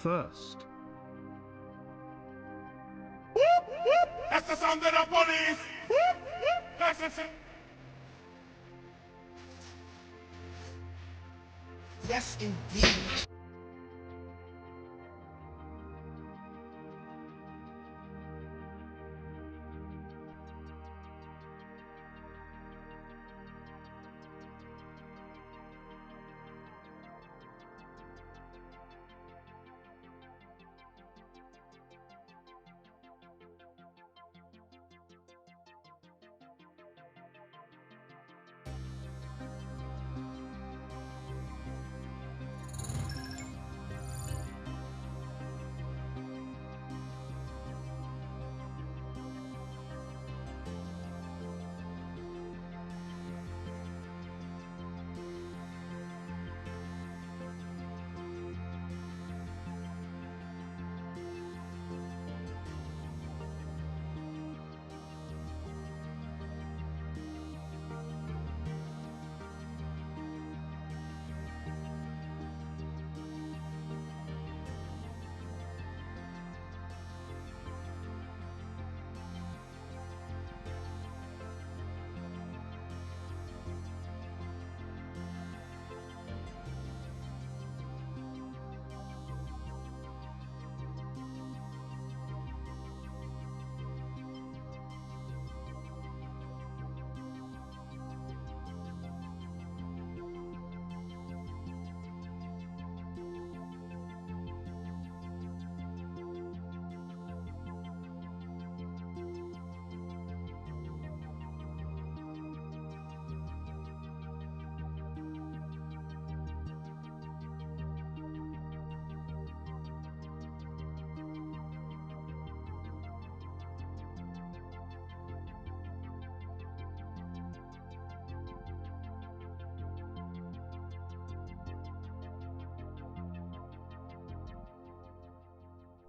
first. That's the sound of the police! That's the sound. Yes, indeed.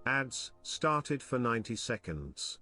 Ads started for 90 seconds.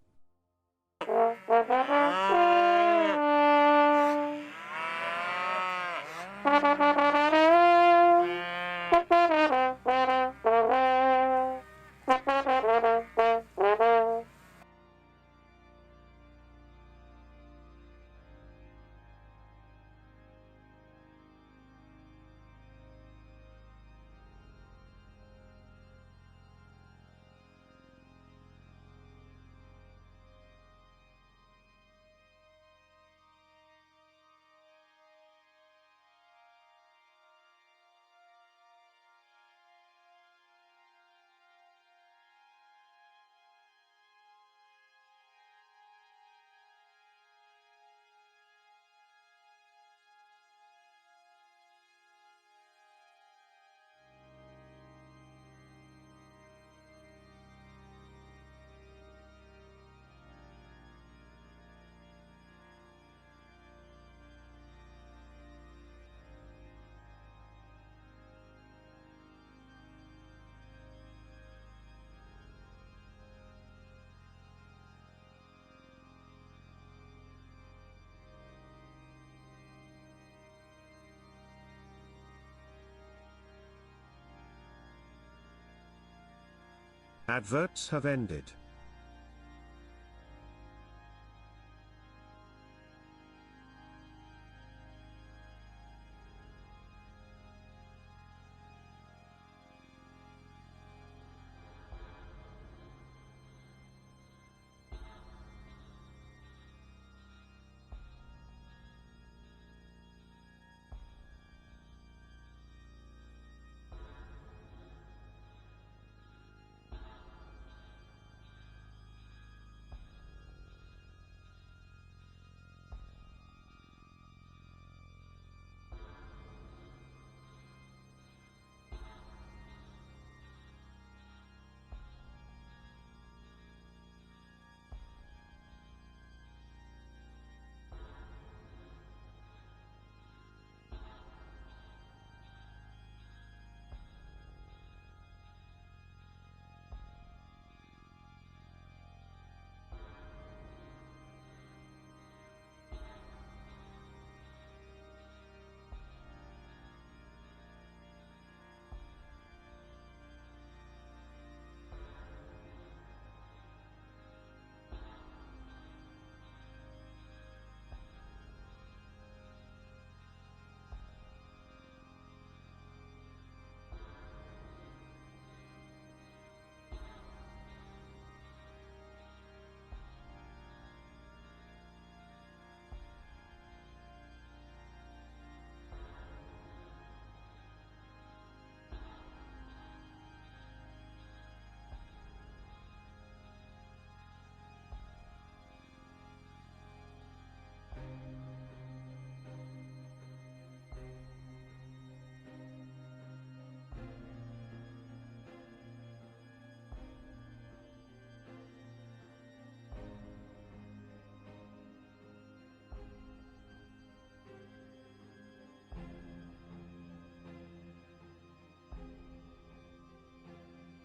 Adverts have ended.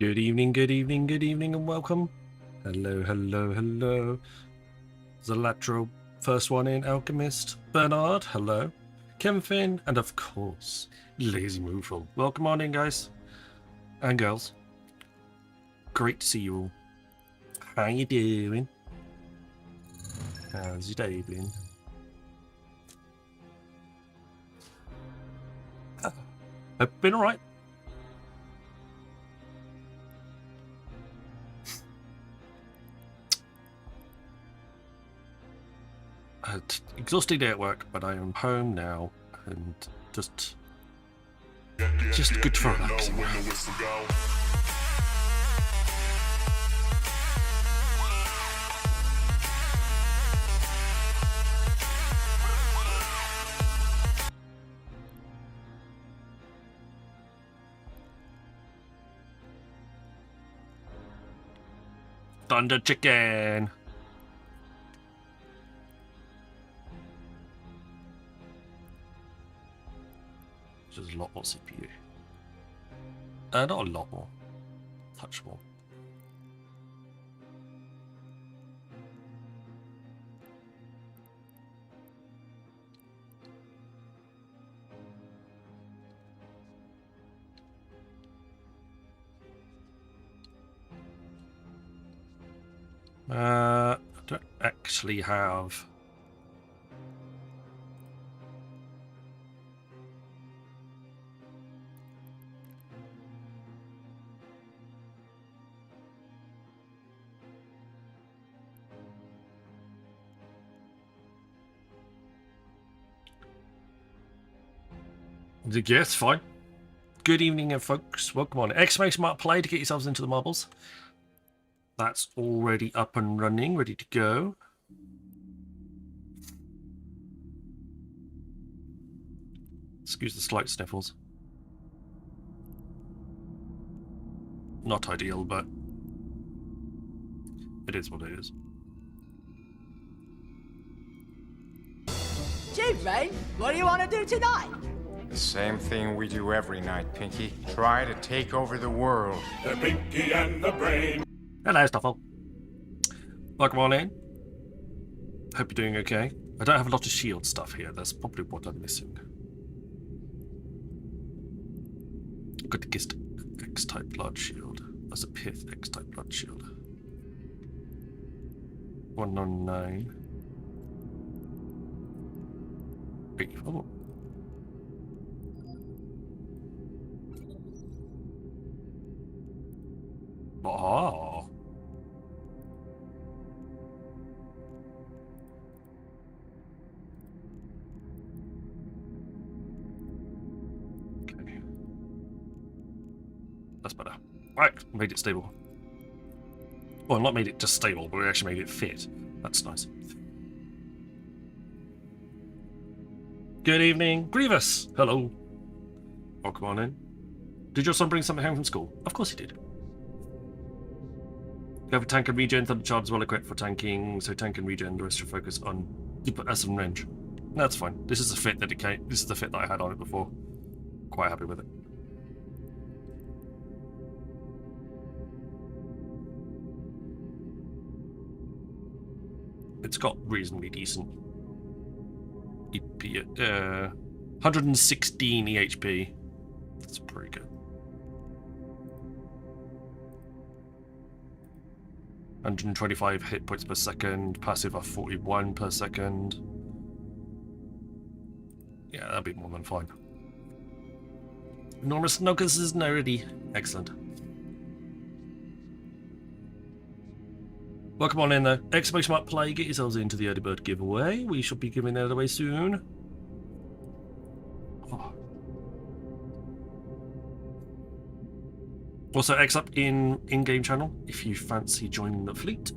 Good evening, good evening, good evening, and welcome. Hello, hello, hello. Zalatro, first one in, Alchemist. Bernard, hello. Kemfin, and of course, Lazy Moofle. Welcome on in, guys. And girls. Great to see you all. How you doing? How's your day been? I've been alright. Exhausting day at work, but I am home now and just good for relaxing. Thunder chicken. Just a lot more CPU. Not a lot more. Touch more. I don't actually have. Yes, fine. Good evening, folks. Welcome on. Exclamation mark play to get yourselves into the marbles. That's already up and running, ready to go. Excuse the slight sniffles. Not ideal, but it is what it is. Gee, Rain, what do you want to do tonight? The same thing we do every night, Pinky. Try to take over the world. The Pinky and the Brain. Hello, Stoffel. Welcome on in. Hope you're doing okay. I don't have a lot of shield stuff here. That's probably what I'm missing. I've got the Gist X-type blood shield. That's a Pith X-type blood shield. 109. 84. Oh. Okay. That's better. Right, made it stable. Well, not made it just stable, but we actually made it fit. That's nice. Good evening, Grievous. Hello. Welcome on in. Did your son bring something home from school? Of course he did. Go for tank and regen, Thunderchild is well equipped for tanking, so tank and regen, the rest should focus on keep S and range. That's fine. This is the fit that this is the fit that I had on it before. Quite happy with it. It's got reasonably decent EP, 116 EHP. That's pretty good. 125 hit points per second, passive of 41 per second. Yeah, that'd be more than fine. Enormous Snuggers is now ready. Excellent. Welcome on in though. Exclamation mark play, get yourselves into the early bird giveaway. We shall be giving that away soon. Oh. Also, X up in-game channel if you fancy joining the fleet.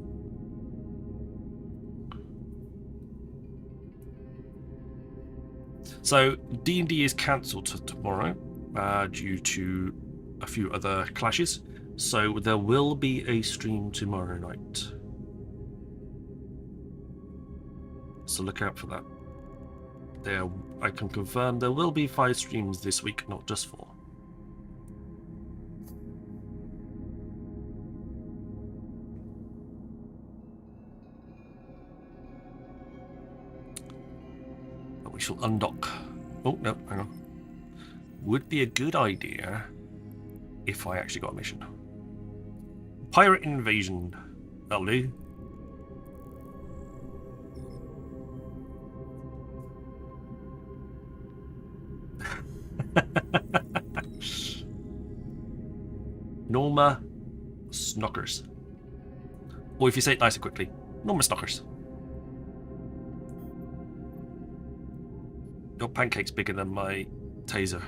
So D&D is cancelled tomorrow due to a few other clashes. So there will be a stream tomorrow night. So look out for that. I can confirm there will be 5 streams this week, not just 4. We shall undock. Oh, no, hang on. Would be a good idea if I actually got a mission. Pirate invasion. That'll do. Norma Snockers. Or if you say it nice and quickly, Norma Snockers. Your pancake's bigger than my taser.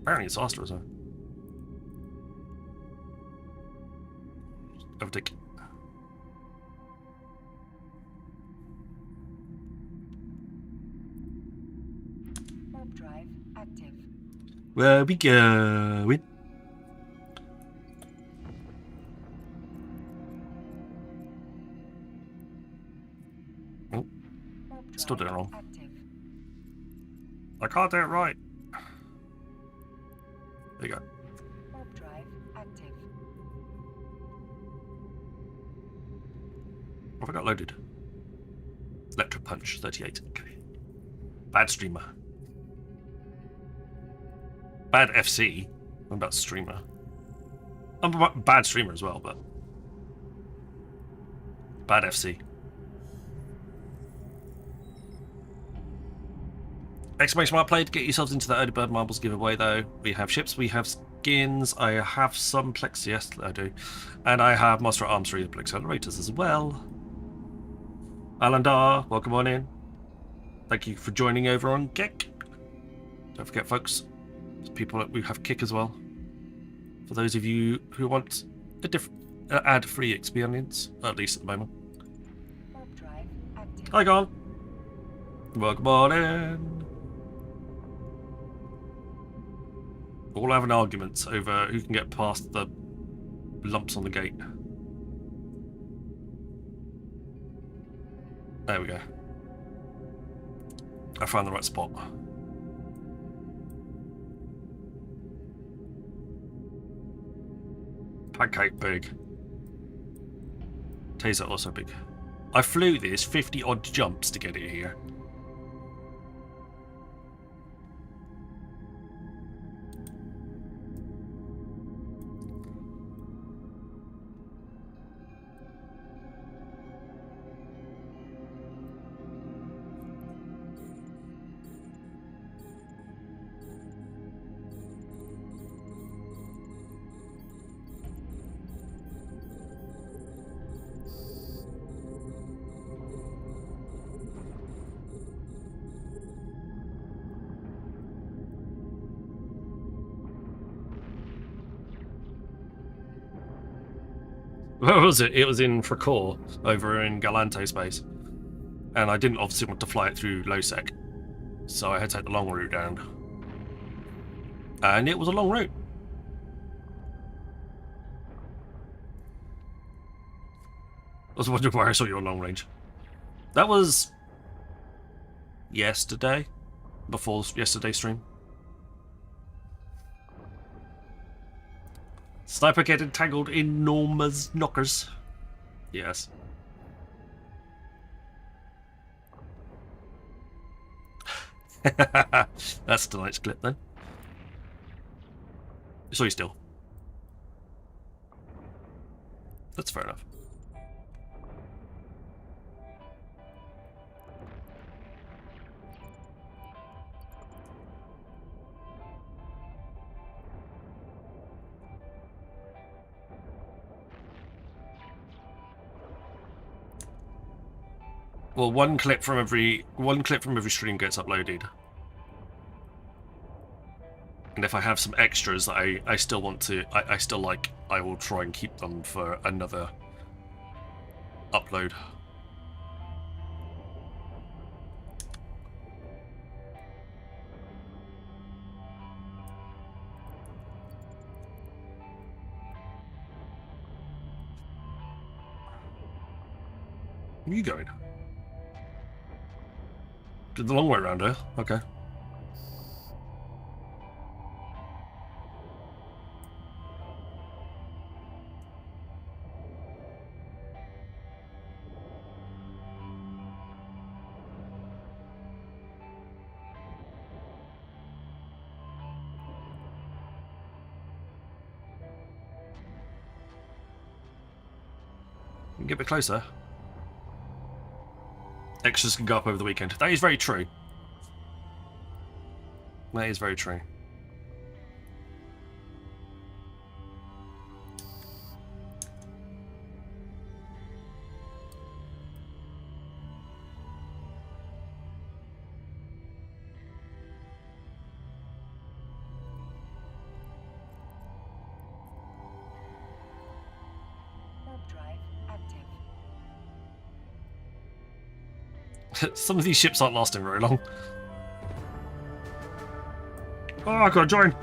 Apparently it's faster as well. Overtake. Warp drive active. Where we going? Oh, still doing it wrong. Active. I can't do it right. There you go. Warp drive active. What have I got loaded? Electro Punch 38. Okay. Bad streamer. Bad FC. I'm about streamer. I'm a bad streamer as well, but bad FC. Exclamation mark play to get yourselves into the early bird marbles giveaway though. We have ships, we have skins, I have some Plex, yes I do. And I have Monster Arms 3 accelerators as well. Alandar, welcome on in. Thank you for joining over on Kick. Don't forget folks, there's people that we have Kick as well. For those of you who want a different ad-free experience, at least at the moment. Warp drive active. Hi Gon. Welcome on in. All having arguments over who can get past the lumps on the gate. There we go. I found the right spot. Pancake big. Taser also big. I flew this 50 odd jumps to get it here. Where was it? It was in Fracor, over in Galante space. And I didn't obviously want to fly it through low sec. So I had to take the long route down. And it was a long route. I was wondering why I saw you on long range. That was yesterday, before yesterday's stream. Sniper getting tangled in Norma's knockers. Yes. That's tonight's clip then. So you still. That's fair enough. Well, one clip from every stream gets uploaded. And if I have some extras that I still want to, I still like, I will try and keep them for another upload. Where are you going? Did the long way around here? Okay. You can get a bit closer. Extras can go up over the weekend. That is very true. That is very true. Warp drive active. Some of these ships aren't lasting very long. Oh, I gotta join.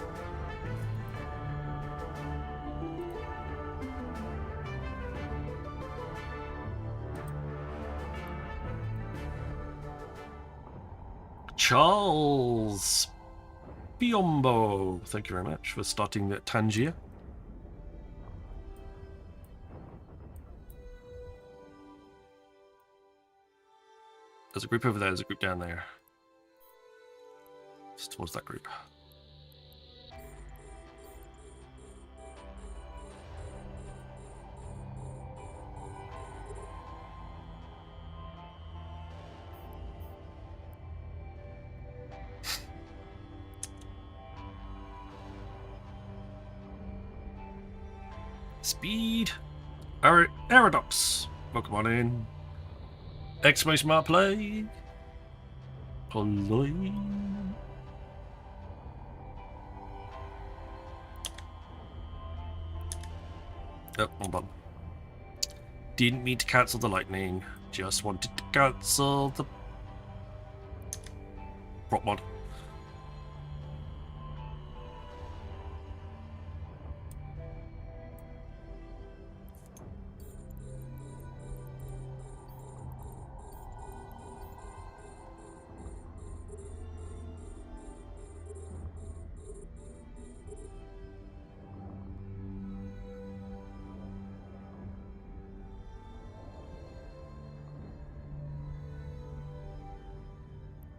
Charles Biombo, thank you very much for starting the Tangier. There's a group over there, there's a group down there. It's towards that group. Speed! Aerodox! Welcome on in. Exclamation mark play! Play! Oh, hold on. Didn't mean to cancel the lightning. Just wanted to cancel the prop mod.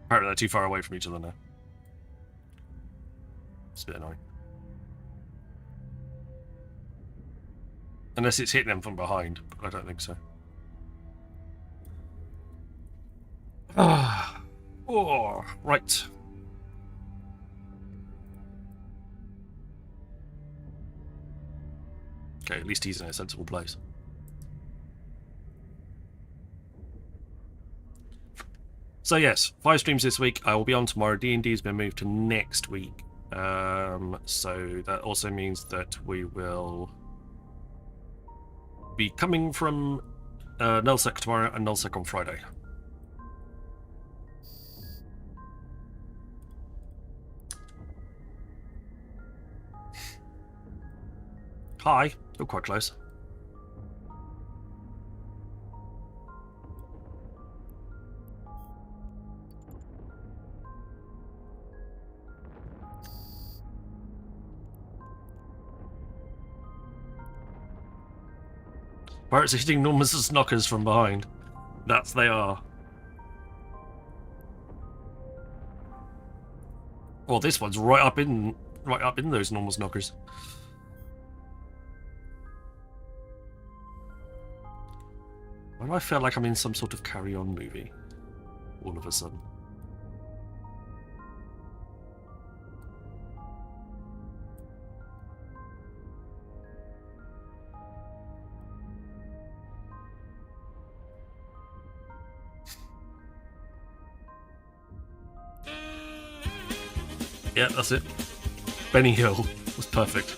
Apparently they're too far away from each other now. It's a bit annoying. Unless it's hitting them from behind, but I don't think so. Oh, right. Okay, at least he's in a sensible place. So yes, 5 streams this week. I will be on tomorrow. D&D has been moved to next week. So that also means that we will be coming from Nullsec tomorrow and Nullsec on Friday. Hi, you're quite close. Pirates are hitting enormous knockers from behind. That's they are. Well, this one's right up in those enormous knockers. Why do I feel like I'm in some sort of carry-on movie all of a sudden? Yeah, that's it. Benny Hill was perfect.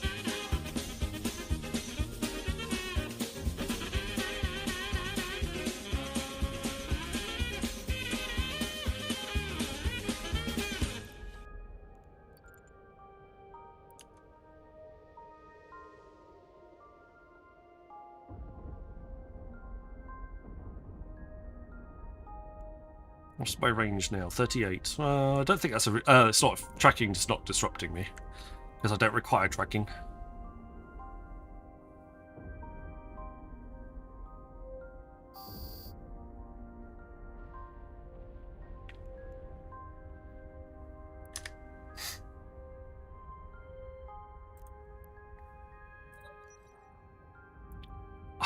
What's my range now? 38. I don't think that's a... it's not tracking, just not disrupting me. Because I don't require tracking.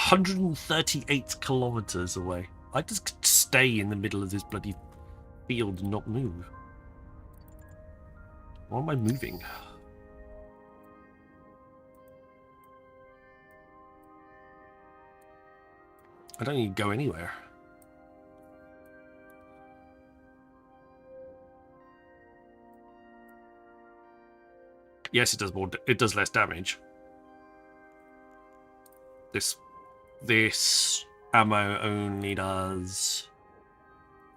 138 kilometers away. I just stay in the middle of this bloody field and not move. Why am I moving? I don't need to go anywhere. Yes, it does more. It does less damage. This ammo only does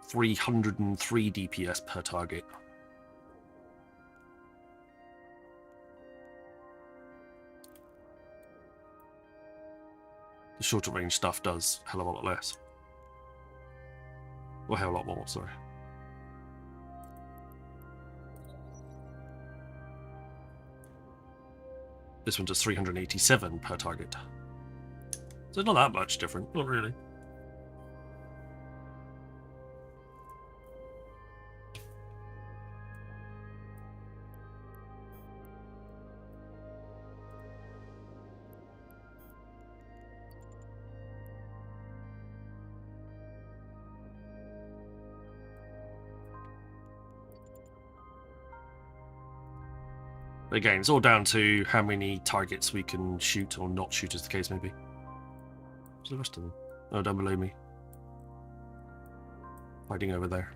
303 DPS per target. The shorter range stuff does a hell of a lot less. Or a hell of a lot more, sorry. This one does 387 per target. So it's not that much different, not really. But again, it's all down to how many targets we can shoot or not shoot, as the case may be. Where's the rest of them? Oh, down below me. Hiding over there.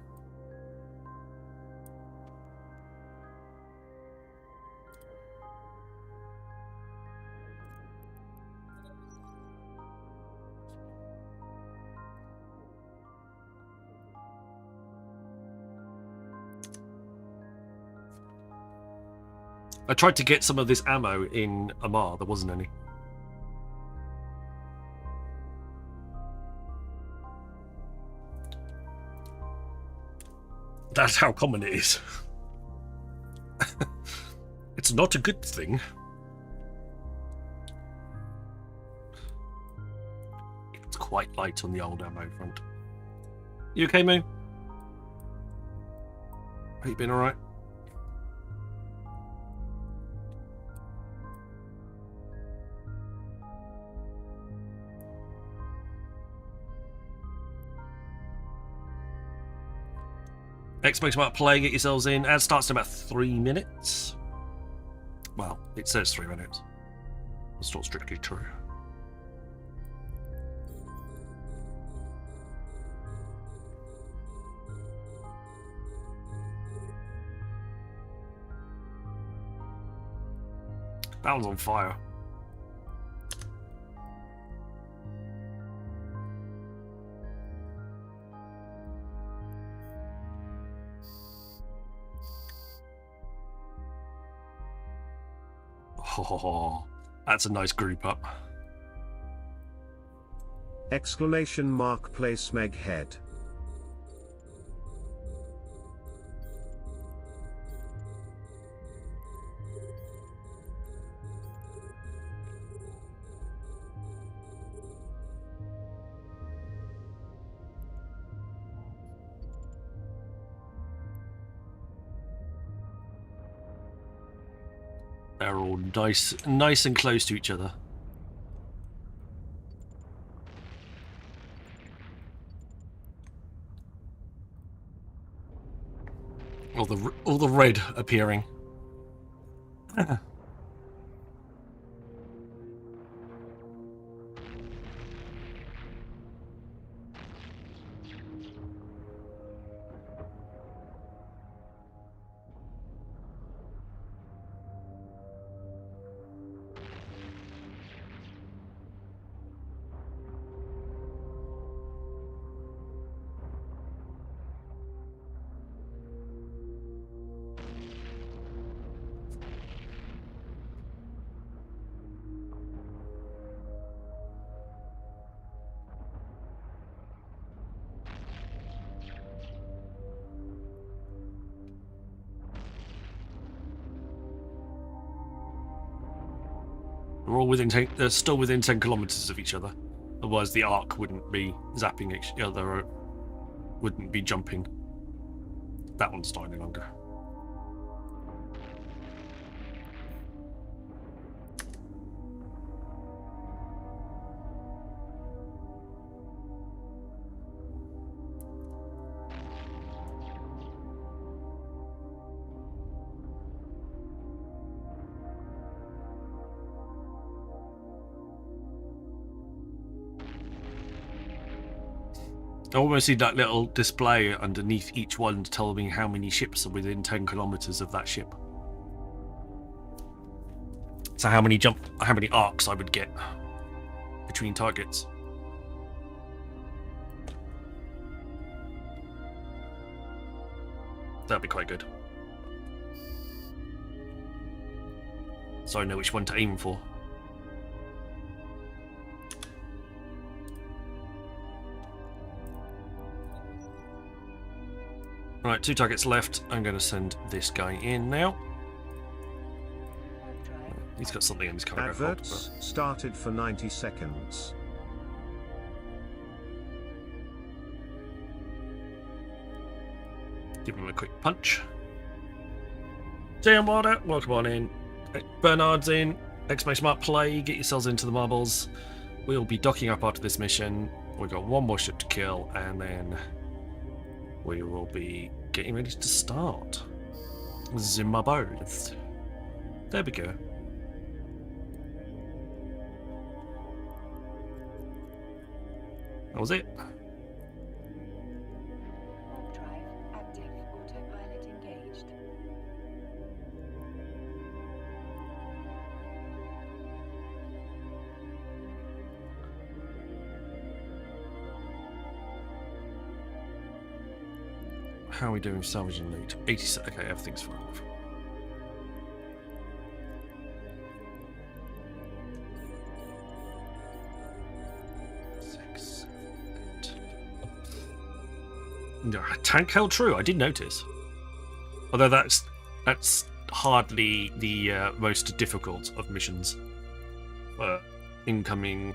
I tried to get some of this ammo in Amar, there wasn't any. That's how common it is. It's not a good thing. It's quite light on the old ammo front. You okay, Moo? Have you been alright? Xbox about playing it yourselves in. Ad starts in about 3 minutes. Well, it says 3 minutes. That's not strictly true. That one's on fire. Oh, that's a nice group up. Exclamation mark place Meg head. They're all nice and close to each other. All the red appearing. We're all within 10, they're still within 10 kilometers of each other. Otherwise the arc wouldn't be zapping each other, or wouldn't be jumping. That one's not any longer. I almost see that little display underneath each one to tell me how many ships are within 10 kilometers of that ship. So how many arcs I would get between targets. That'd be quite good. So I know which one to aim for. Right, 2 targets left. I'm going to send this guy in now. He's got something in his cargo hold, Adverts started for 90 seconds. Give him a quick punch. Jam Water, welcome on in. Bernard's in. Exclamation mark play. Get yourselves into the marbles. We'll be docking up after this mission. We've got one more ship to kill, and then we will be getting ready to start. Zimbabwe. There we go. That was it. Warp drive active. Autopilot engaged. How are we doing salvaging loot? 80. Okay, everything's fine. Tank held true. I did notice. Although that's hardly the most difficult of missions. Incoming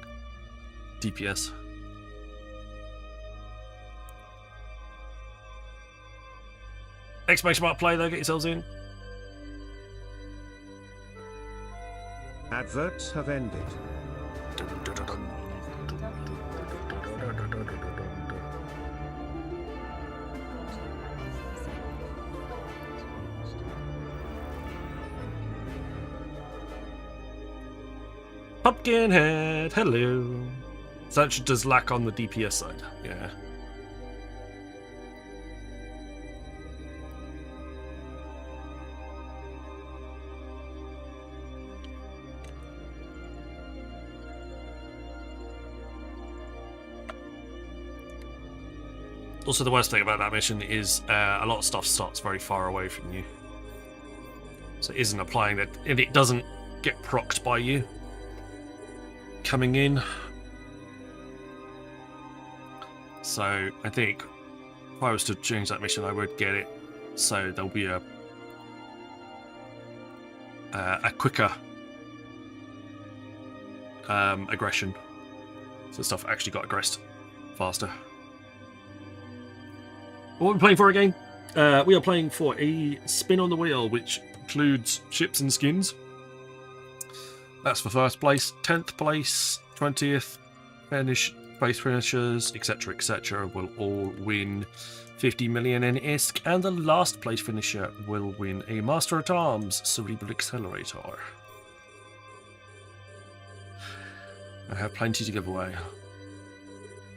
DPS. Exclamation mark play though. Get yourselves in. Adverts have ended. Pumpkinhead, hello. So that does lack on the DPS side, yeah. Also, the worst thing about that mission is a lot of stuff starts very far away from you. So it isn't applying that, and it doesn't get procced by you coming in. So I think if I was to change that mission, I would get it so there'll be a quicker aggression. So stuff actually got aggressed faster. What are we playing for again? We are playing for a spin on the wheel, which includes ships and skins. That's for first place. 10th place, 20th, place finishers, etc., will all win 50 million in ISK, and the last place finisher will win a Master at Arms Cerebral Accelerator. I have plenty to give away,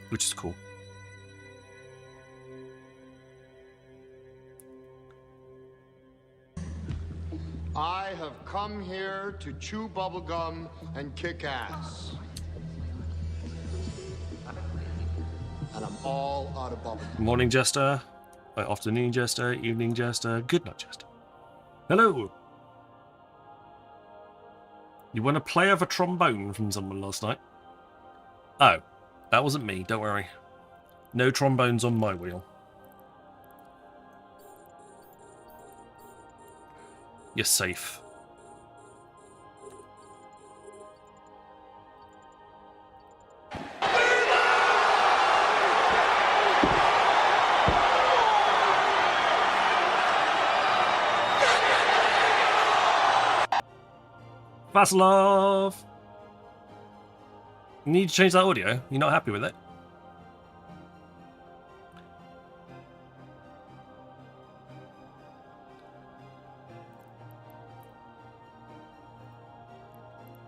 which is cool. I have come here to chew bubblegum and kick ass. And I'm all out of bubblegum. Morning, Jester. Afternoon, Jester. Evening, Jester. Good night, Jester. Hello. You won a play of a trombone from someone last night? Oh, that wasn't me. Don't worry. No trombones on my wheel. You're safe. Vasilov! You need to change that audio? You're not happy with it?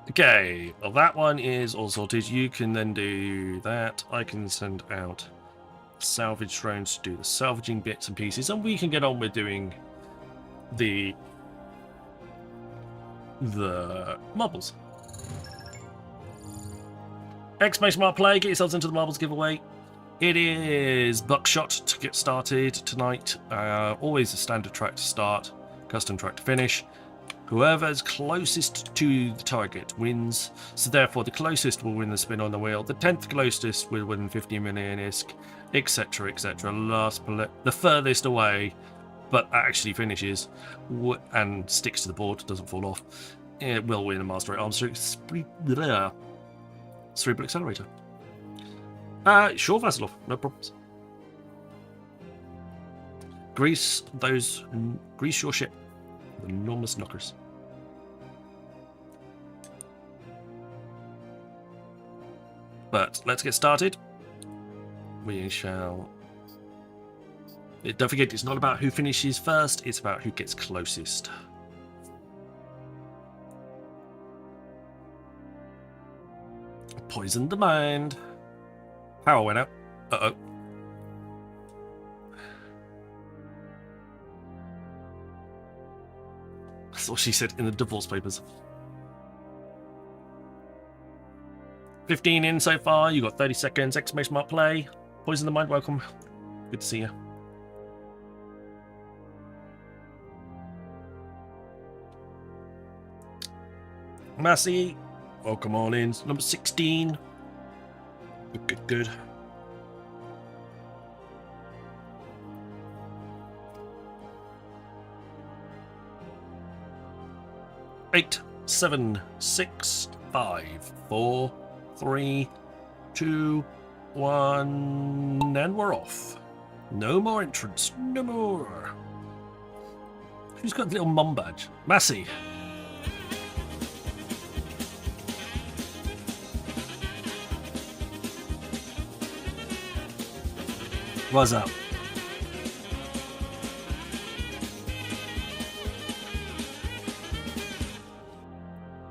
Okay, well that one is all sorted. You can then do that. I can send out salvage drones to do the salvaging bits and pieces, and we can get on with doing the marbles. Exclamation mark play, get yourselves into the marbles giveaway. It is buckshot to get started tonight. Always a standard track to start, custom track to finish. Whoever is closest to the target wins. So therefore, the closest will win the spin on the wheel. The 10th closest will win 50 million ISK, etc., etc. The furthest away, but actually finishes and sticks to the board, doesn't fall off, it will win a Master Rate Arms Cerebral Accelerator. Sure, Vasilov, no problems. Grease your ship. The enormous knockers. But let's get started. We shall. Don't forget, it's not about who finishes first, it's about who gets closest. Poisoned the mind. Power went out. Uh-oh. That's what she said in the divorce papers. 15 in so far. You got 30 seconds. Exclamation mark play. Poison the mind. Welcome. Good to see you. Massey. Welcome on in. Number 16. Good. 8, 7, 6, 5, 4, 3, 2, 1, and we're off. No more entrance. No more. Who's got the little mum badge? Massey. What's up?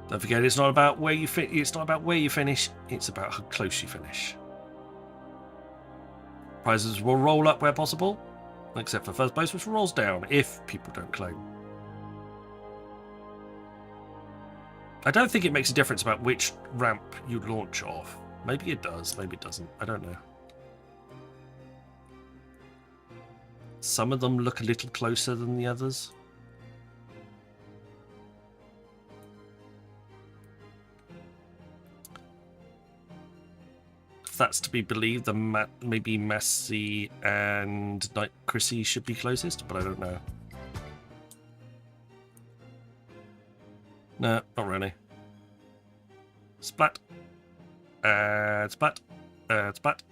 Don't forget, it's not about where you fit. It's not about where you finish. It's about how close you finish. Prizes will roll up where possible, except for first place, which rolls down if people don't claim. I don't think it makes a difference about which ramp you launch off. Maybe it does. Maybe it doesn't. I don't know. Some of them look a little closer than the others. If that's to be believed, then maybe Massey and Knight Chrissy should be closest, but I don't know. No, not really. Splat. Splat. Splat.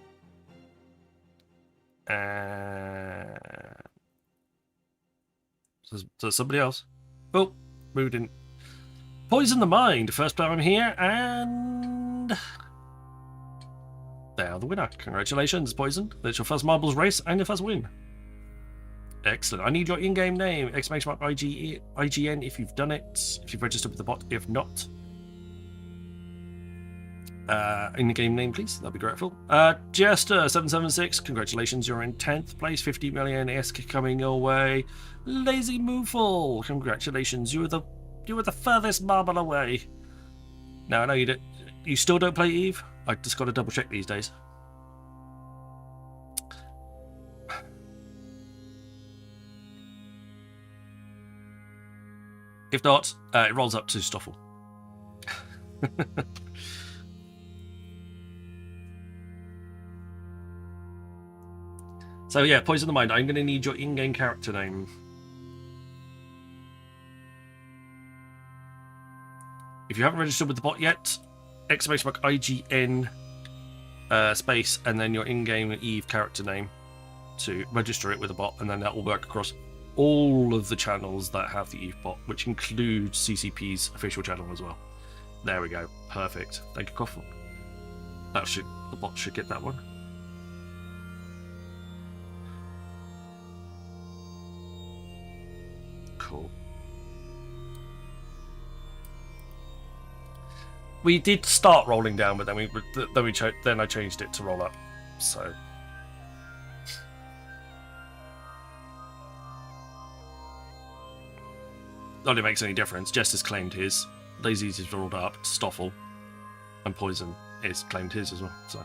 So somebody else. Oh, moved in. Poison the Mind. First time I'm here, and they are the winner. Congratulations, Poison. That's your first marbles race and your first win. Excellent. I need your in-game name. Exclamation mark IGN if you've done it. If you've registered with the bot. If not, in-game name, please. That'd be grateful. Jester776. Congratulations. You're in 10th place. 50 million ISK coming your way. Lazy Moofle. Congratulations. You were the furthest marble away. Now I know you still don't play Eve. I just got to double check these days. If not, it rolls up to Stoffel. So yeah, Poison the Mind. I'm going to need your in-game character name. If you haven't registered with the bot yet, exclamation mark IGN space and then your in-game Eve character name to register it with the bot, and then that will work across all of the channels that have the Eve bot, which includes CCP's official channel as well. There we go. Perfect. Thank you, Coffin. The bot should get that one. Cool. We did start rolling down, but then I changed it to roll up. So Not that it makes any difference. Jess has claimed his. Daisy's is rolled up. Stoffel and Poison is claimed his as well. So,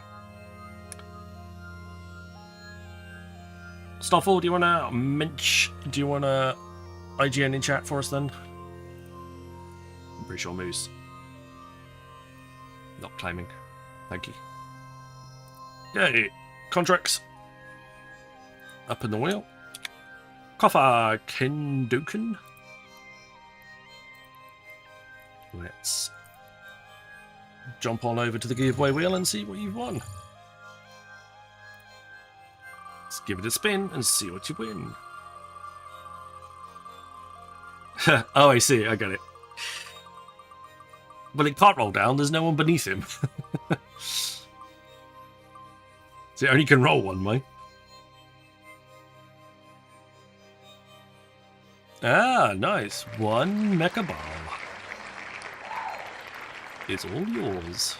Stoffel, do you want to mench? Do you want to IGN in chat for us then? I'm pretty sure Moose. Not claiming. Thank you. Yay! Contracts. Up in the wheel. Koffa Kendoken. Let's jump on over to the giveaway wheel and see what you've won. Let's give it a spin and see what you win. Oh, I see. I get it. Well, it can't roll down. There's no one beneath him. So it only can roll one way. Ah, nice. One mecha ball. It's all yours.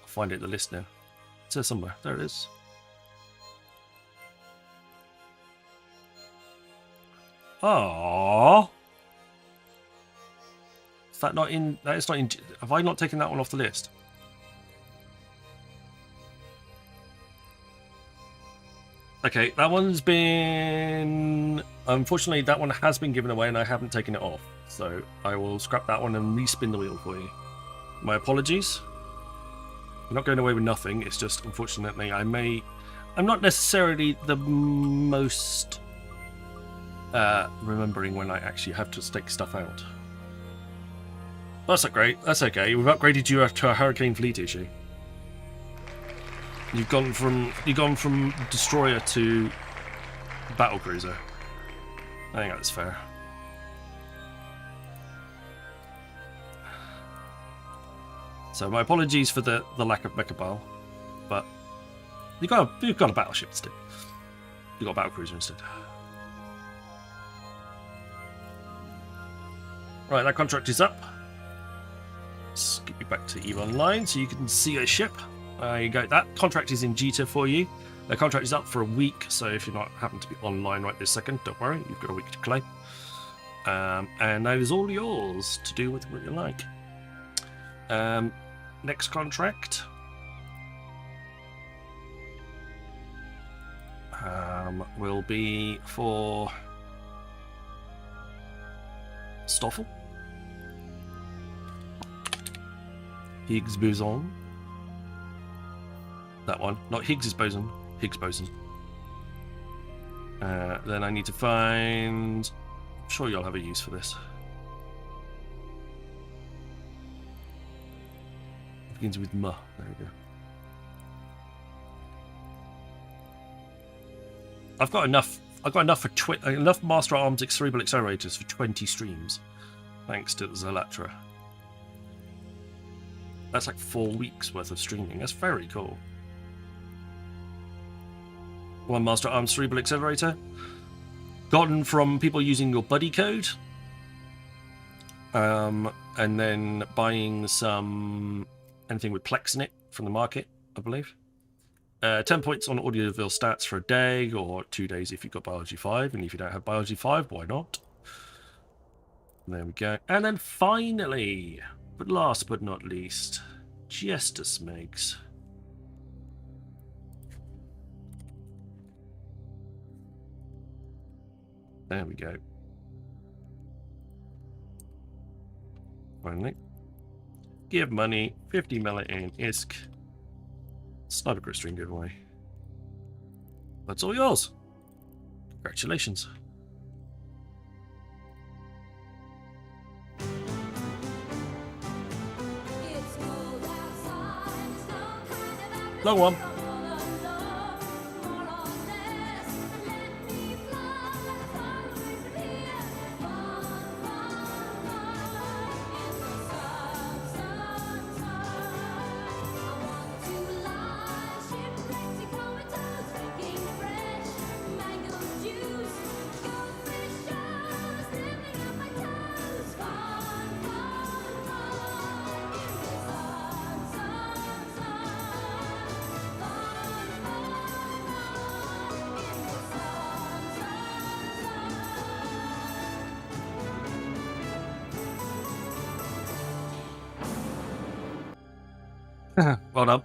I'll find it in the list now. It's there somewhere. There it is. Aww. Is that not in? That is not in. Have I not taken that one off the list? Okay, that one's been... Unfortunately, that one has been given away and I haven't taken it off. So I will scrap that one and respin the wheel for you. My apologies. I'm not going away with nothing. It's just, unfortunately, I'm not necessarily the most remembering when I actually have to take stuff out. That's not great. That's okay. We've upgraded you to a Hurricane Fleet issue. You've gone from destroyer to battle cruiser. I think that's fair. So my apologies for the lack of mecha ball, but you've got a battleship instead. You've got a battle cruiser instead. Right, that contract is up. Let's get you back to EVE Online so you can see a ship. You go. That contract is in Jita for you. The contract is up for a week, so if you're not happen to be online right this second, don't worry, you've got a week to claim. And that is all yours to do with what you like. Next contract. Will be for Stoffel. Higgs boson. That one. Not Higgs's boson. Higgs boson. Then I need to find... I'm sure you'll have a use for this. It begins with M. There we go. I've got enough for enough Master Arms cerebral accelerators for 20 streams. Thanks to Zalatra. That's like 4 weeks worth of streaming. That's very cool. One Master Arms cerebral accelerator. Gotten from people using your buddy code. And then buying some anything with Plex in it from the market, I believe. 10 points on audiovisual stats for a day or 2 days if you've got Biology 5. And if you don't have Biology 5, why not? There we go. And then finally, but last but not least, just a smegs. There we go. Finally. Give money, 50 mil in ISK. Sniper Grit Stream giveaway. That's all yours. Congratulations. Long one. Well done.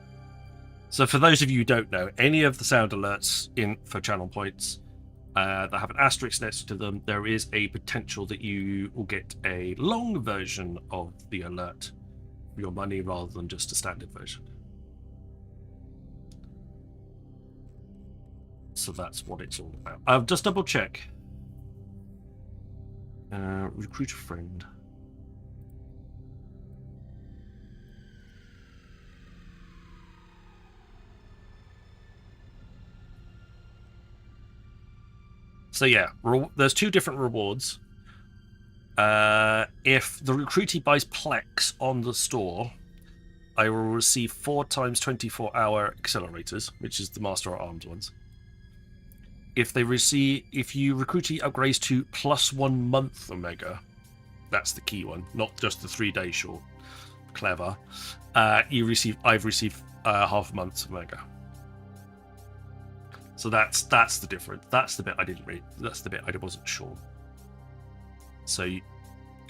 So for those of you who don't know, any of the sound alerts for channel points that have an asterisk next to them, there is a potential that you will get a long version of the alert for your money rather than just a standard version. So that's what it's all about. I'll just double check. Recruit a friend. So yeah, there's two different rewards. If the recruitee buys Plex on the store, I will receive 4 times 24-hour accelerators, which is the Master at Arms ones. If you recruitee upgrades to +1 month Omega, that's the key one, not just the 3 day short. Clever. I've received half a month's Omega. So that's the difference. That's the bit I didn't read. That's the bit I wasn't sure. So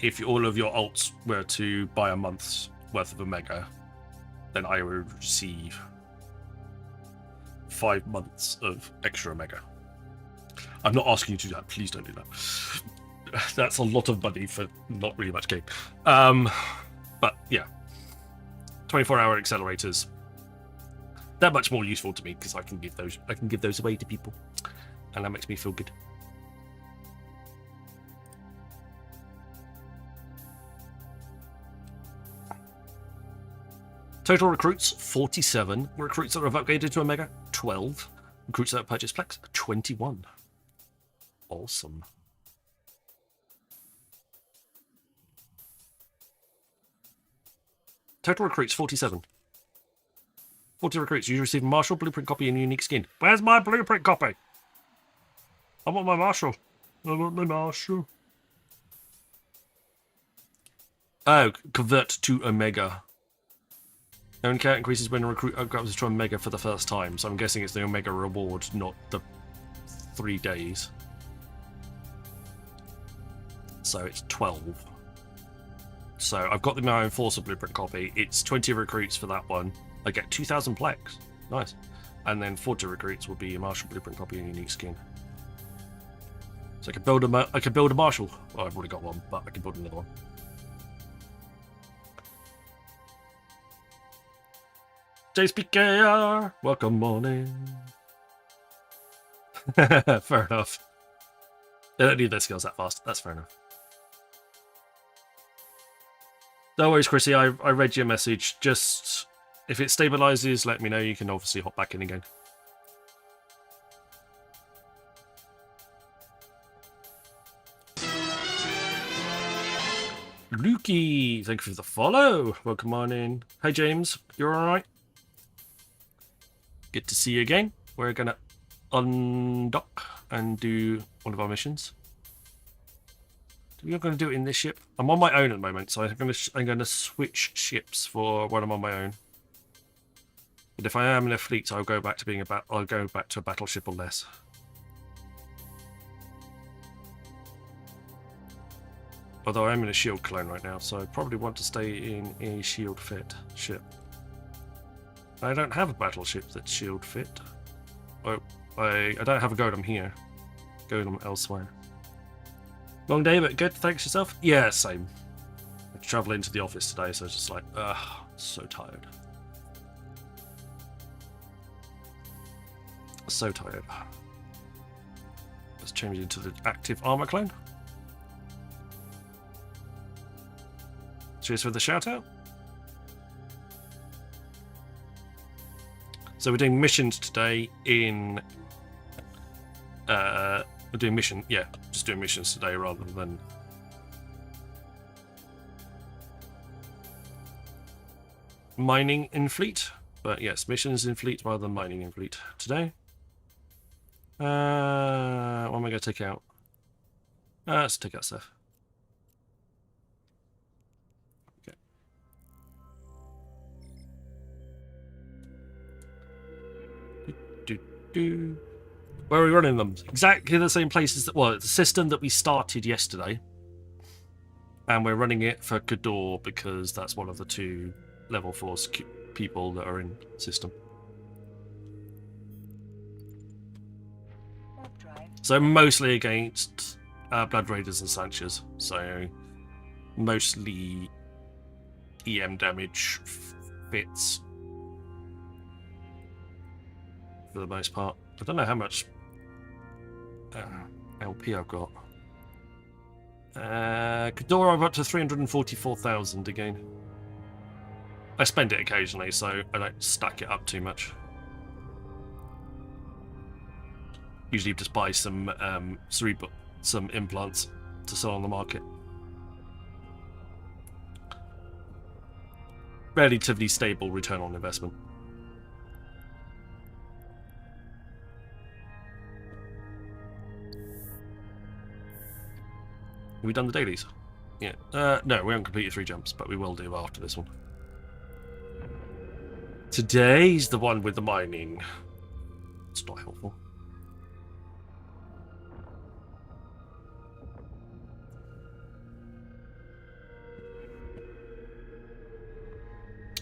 if all of your alts were to buy a month's worth of Omega, then I would receive 5 months of extra Omega. I'm not asking you to do that. Please don't do that. That's a lot of money for not really much game. But yeah, 24-hour accelerators. They're much more useful to me because I can give those away to people, and that makes me feel good. Total recruits 47. Recruits that have upgraded to Omega 12. Recruits that have purchased Plex 21. Awesome. Total recruits 47. 40 recruits. You receive a Marshall blueprint copy and a unique skin. Where's my blueprint copy? I want my Marshall. I want my Marshall. Oh, convert to Omega. Own count increases when a recruit upgrades to Omega for the first time. So I'm guessing it's the Omega reward, not the 3 days. So it's 12. So I've got my Enforcer blueprint copy. It's 20 recruits for that one. I get 2,000 Plex. Nice. And then 40 recruits will be a Marshall blueprint copy and unique skin. So I could build a Marshall. Well, I've already got one, but I can build another one. JSPKR, welcome morning. Fair enough. They don't need their skills that fast. That's fair enough. No worries, Chrissy. I read your message. Just if it stabilizes, let me know. You can obviously hop back in again. Lukey, thank you for the follow. Welcome on in. Hey, James. You're all right? Good to see you again. We're going to undock and do one of our missions. We're going to do it in this ship. I'm on my own at the moment, so I'm going to switch ships for when I'm on my own. But if I am in a fleet, I'll go back to being I'll go back to a battleship or less. Although I'm in a shield clone right now, so I probably want to stay in a shield fit ship. I don't have a battleship that's shield fit. Oh, I don't have a Golem here. Golem elsewhere. Long day, but good. Thanks yourself. Yeah, same. I had to travel into the office today, so it's just like, so tired. So tired. Let's change into the active armor clone. Cheers for the shout out. So we're doing missions today in we're doing just doing missions today rather than mining in fleet. But yes, missions in fleet rather than mining in fleet today. What am I going to take out? Let's take out stuff. Okay. Where are we running them? Exactly the same places that, well, it's a system that we started yesterday. And we're running it for Kador because that's one of the 2 level 4 people that are in system. Warp drive. So mostly against Blood Raiders and Sanchez. So mostly EM damage fits for the most part. I don't know how much LP I've got. Ghidorah I've got to 344,000 again. I spend it occasionally, so I don't stack it up too much. Usually just buy some some implants to sell on the market. Relatively stable return on investment. Have we done the dailies? Yeah. No, we haven't completed 3 jumps, but we will do after this one. Today's the one with the mining. It's not helpful.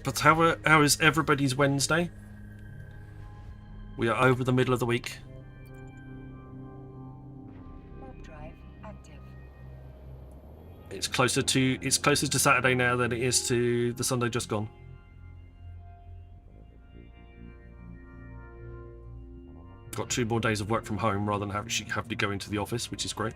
But how is everybody's Wednesday? We are over the middle of the week. Warp drive active. It's closer to Saturday now than it is to the Sunday just gone. Got 2 more days of work from home rather than have to go into the office, which is great.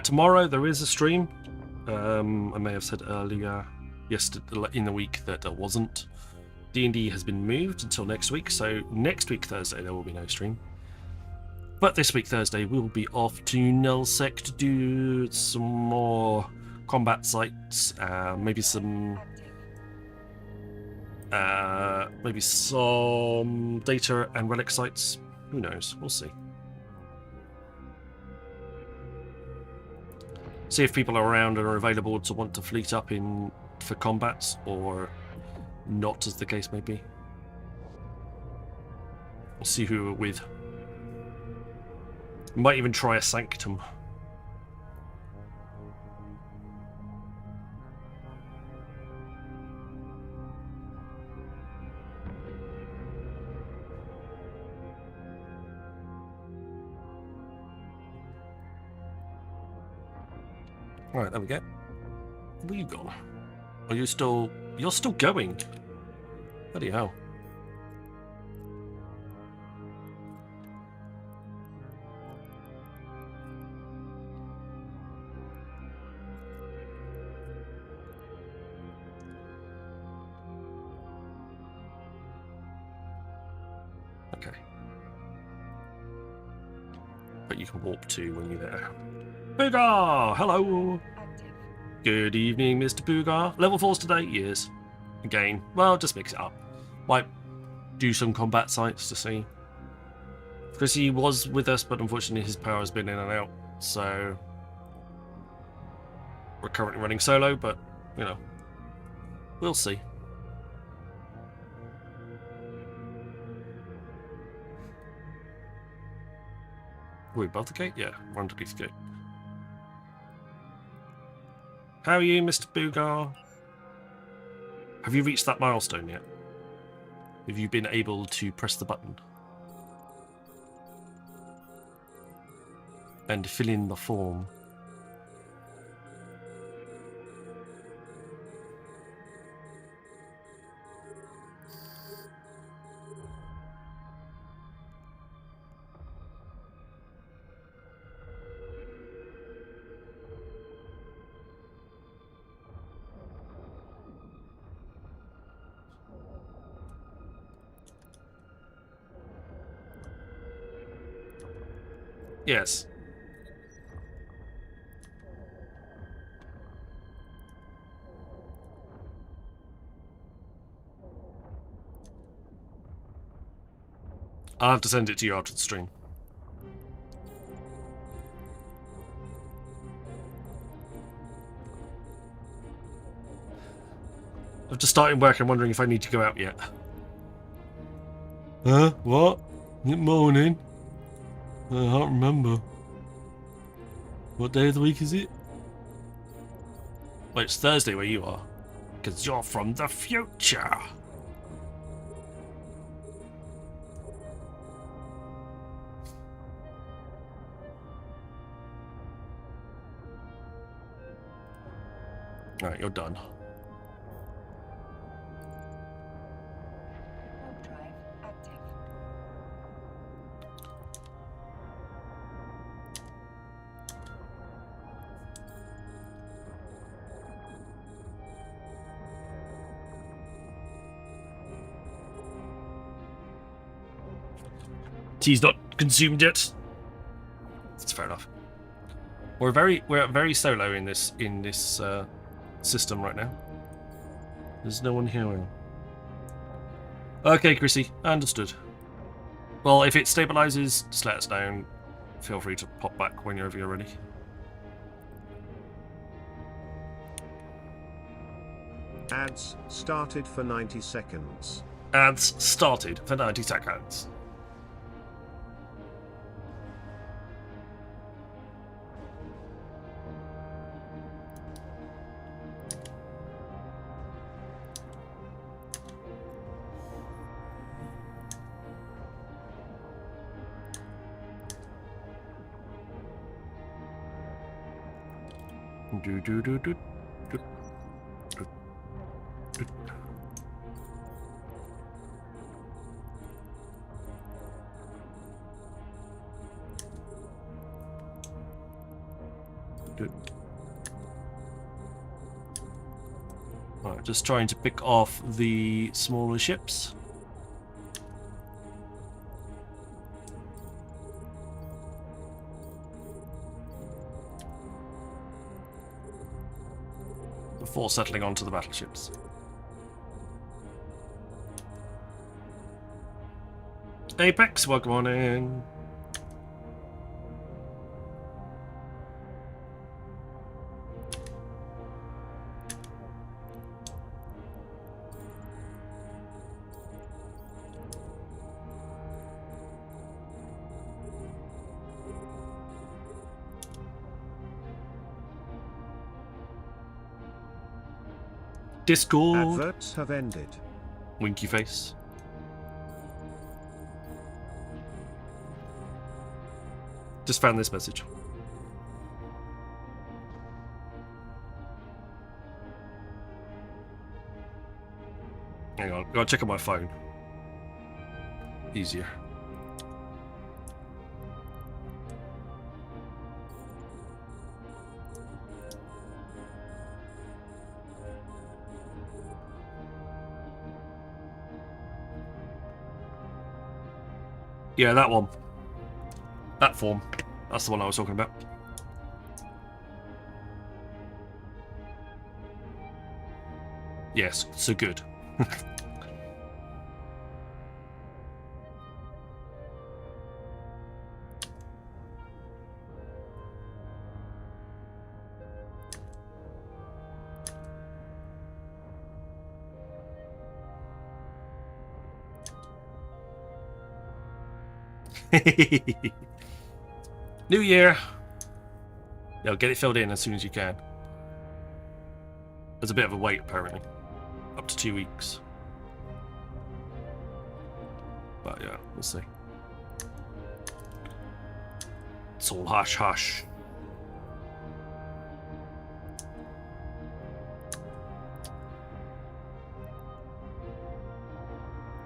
Tomorrow there is a stream. I may have said earlier yesterday in the week that there wasn't. D&D has been moved until next week, so next week Thursday there will be no stream. But this week Thursday we will be off to Nullsec to do some more combat sites, maybe some data and relic sites. Who knows? We'll see. See if people are around and are available to want to fleet up in for combats, or not, as the case may be. We'll see who we're with. Might even try a Sanctum. Right, there we go. Where you gone? Are you still... You're still going? Bloody hell. Okay. But you can warp to when you're there. Boogar! Hello! Active. Good evening, Mr. Boogar. Level 4s today? Yes. Again. Well, just mix it up. Might do some combat sites to see. Because he was with us, but unfortunately his power has been in and out. So we're currently running solo, but, you know, we'll see. Are we above the gate? Yeah, we're underneath the gate. How are you, Mr. Boogar? Have you reached that milestone yet? Have you been able to press the button? And fill in the form? Yes. I'll have to send it to you after the stream. I've just started work. I'm wondering if I need to go out yet. Huh? What? Good morning. I can't remember. What day of the week is it? Well, it's Thursday where you are. Because you're from the future. Alright, you're done. Warp drive active. Tea's not consumed yet. That's fair enough. We're very solo in this system right now. There's no one here. Okay, Chrissy, understood. Well, if it stabilizes, just let us know. And feel free to pop back whenever you're ready. Ads started for 90 seconds. Ads started for 90 seconds. Do do do do do do do. Do. Right, just trying to pick off the smaller ships. Before settling onto the battleships. Apex, welcome on in. Discord. Adverts have ended. Winky face. Just found this message. Hang on, gotta check on my phone. Easier. Yeah, that one. That form. That's the one I was talking about. Yes, so good. New year. Yeah, get it filled in as soon as you can. There's a bit of a wait apparently. Up to 2 weeks. But yeah, we'll see. It's all hush hush.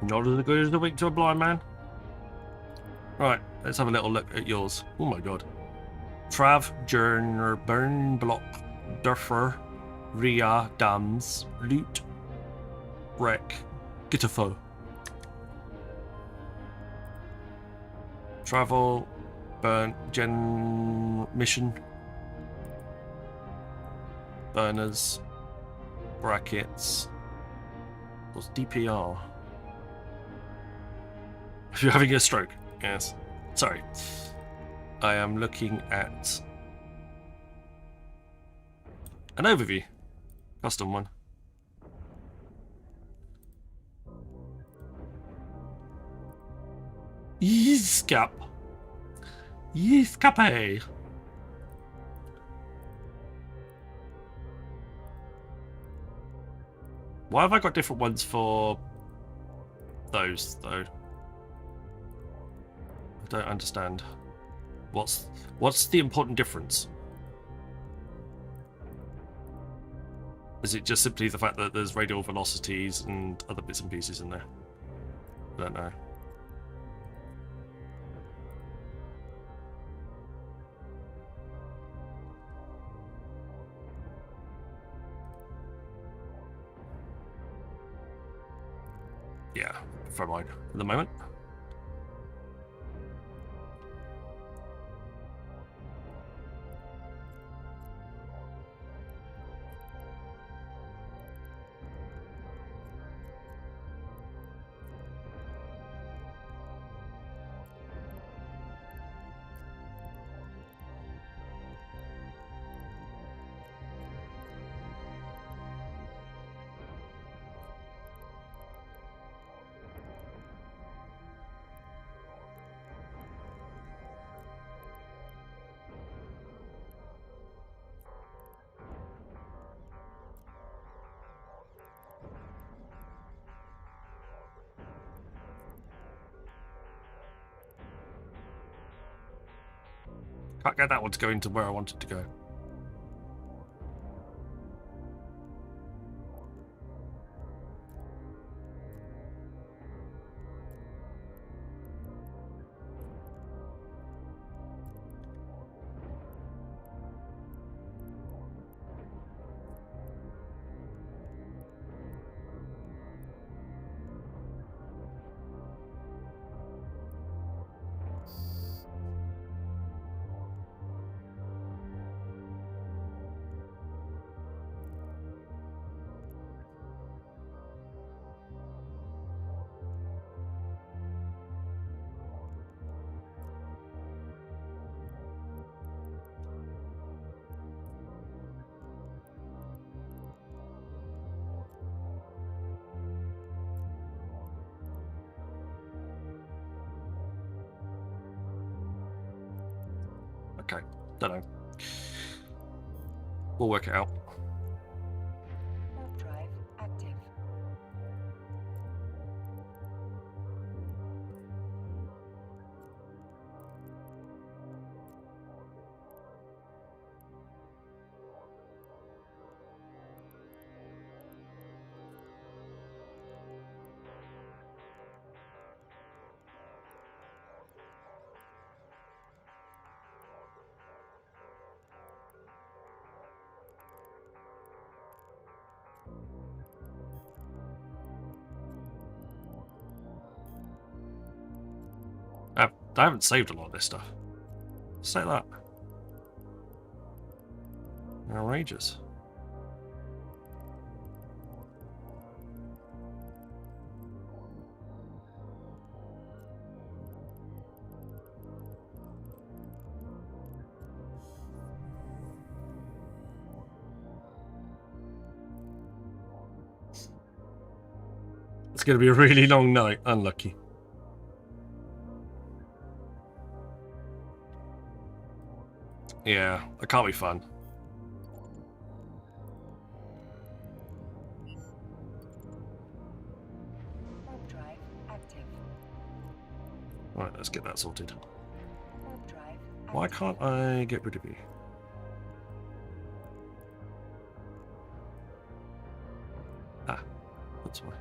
Not as good as the week to a blind man. Right, let's have a little look at yours. Oh my god. Trav, Journer, Burn, Block, Durfer, Ria, Dams, Loot, Wreck, Gitafo. Travel, Burn, Gen, Mission, Burners, Brackets. What's DPR? If you're having a stroke, yes. Sorry. I am looking at an overview. Custom one. Escape. Escape. Why have I got different ones for those, though? I don't understand. What's the important difference? Is it just simply the fact that there's radial velocities and other bits and pieces in there? I don't know. Yeah, for mine at the moment. Can't get that one to go into where I want it to go. Okay, don't know. We'll work it out. Warp drive active. I haven't saved a lot of this stuff. Say that. Outrageous. It's going to be a really long night. Unlucky. Yeah, that can't be fun. Warp drive active. Right, let's get that sorted. Warp drive Why active. can't I get rid of you? Ah, that's why.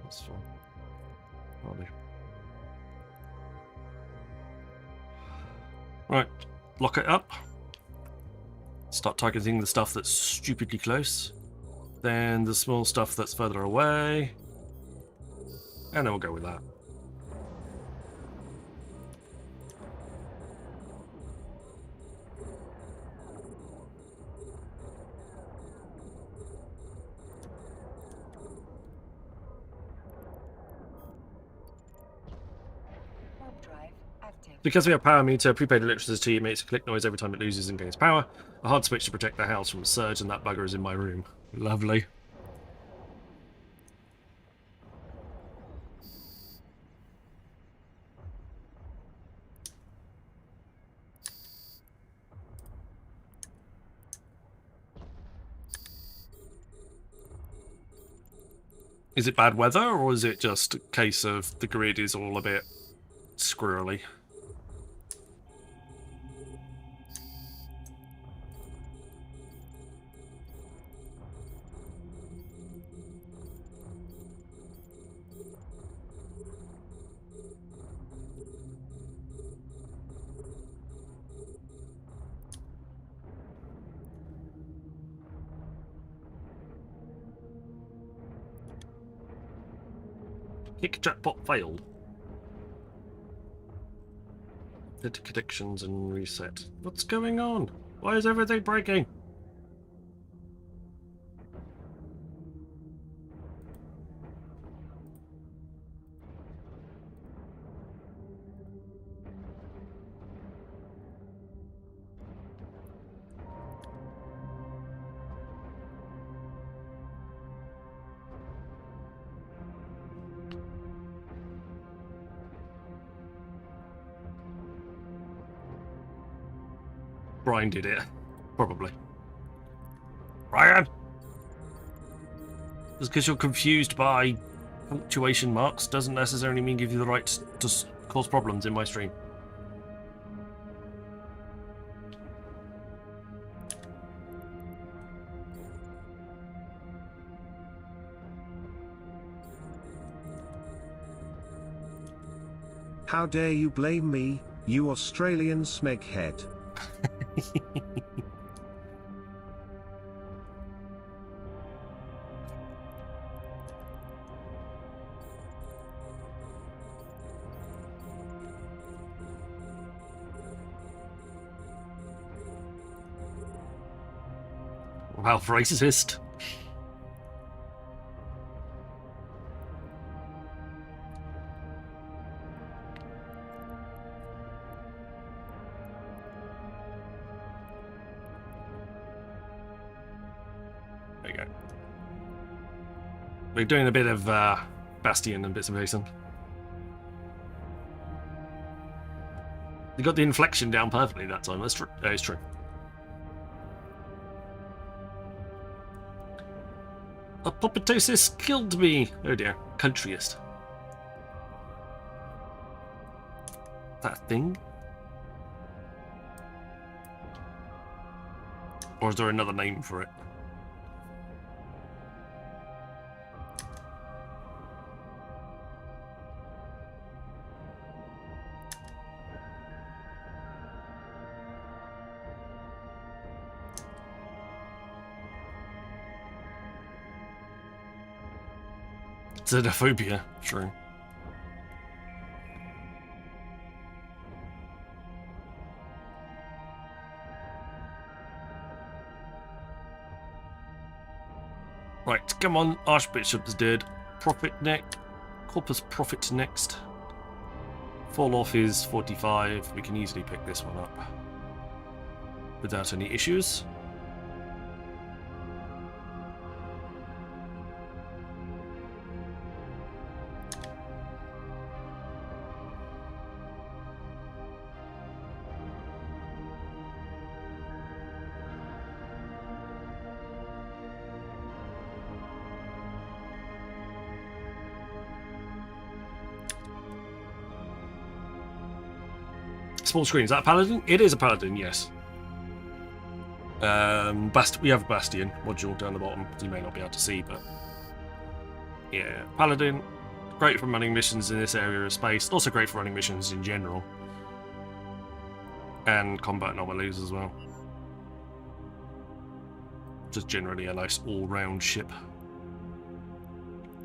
That's fine. Probably. Right, lock it up. Start targeting the stuff that's stupidly close. Then the small stuff that's further away. And then we'll go with that. drive active. Because we have power meter, prepaid electricity makes a click noise every time it loses and gains power. A hard switch to protect the house from a surge, and that bugger is in my room. Lovely. Is it bad weather, or is it just a case of the grid is all a bit squirrely? Kick jackpot failed. Did connections and reset. What's going on? Why is everything breaking? Brian did it. Probably. Brian! Just because you're confused by punctuation marks doesn't necessarily mean give you the right to cause problems in my stream. How dare you blame me, you Australian smeghead. Wow, racist. There you go. We're doing a bit of Bastion and bits and pieces. You got the inflection down perfectly that time. That's true. That is true. Apoptosis killed me. Oh dear. Countryist. That thing? Or is there another name for it? Xenophobia, true. Right, come on, Archbishop's dead. Prophet next. Corpus Prophet next. Fall off is 45. We can easily pick this one up without any issues. Small screen, is that a paladin? It is a paladin, yes. We have Bastion module down the bottom, you may not be able to see, but yeah, paladin, great for running missions in this area of space, also great for running missions in general, and combat anomalies as well. Just generally a nice all-round ship.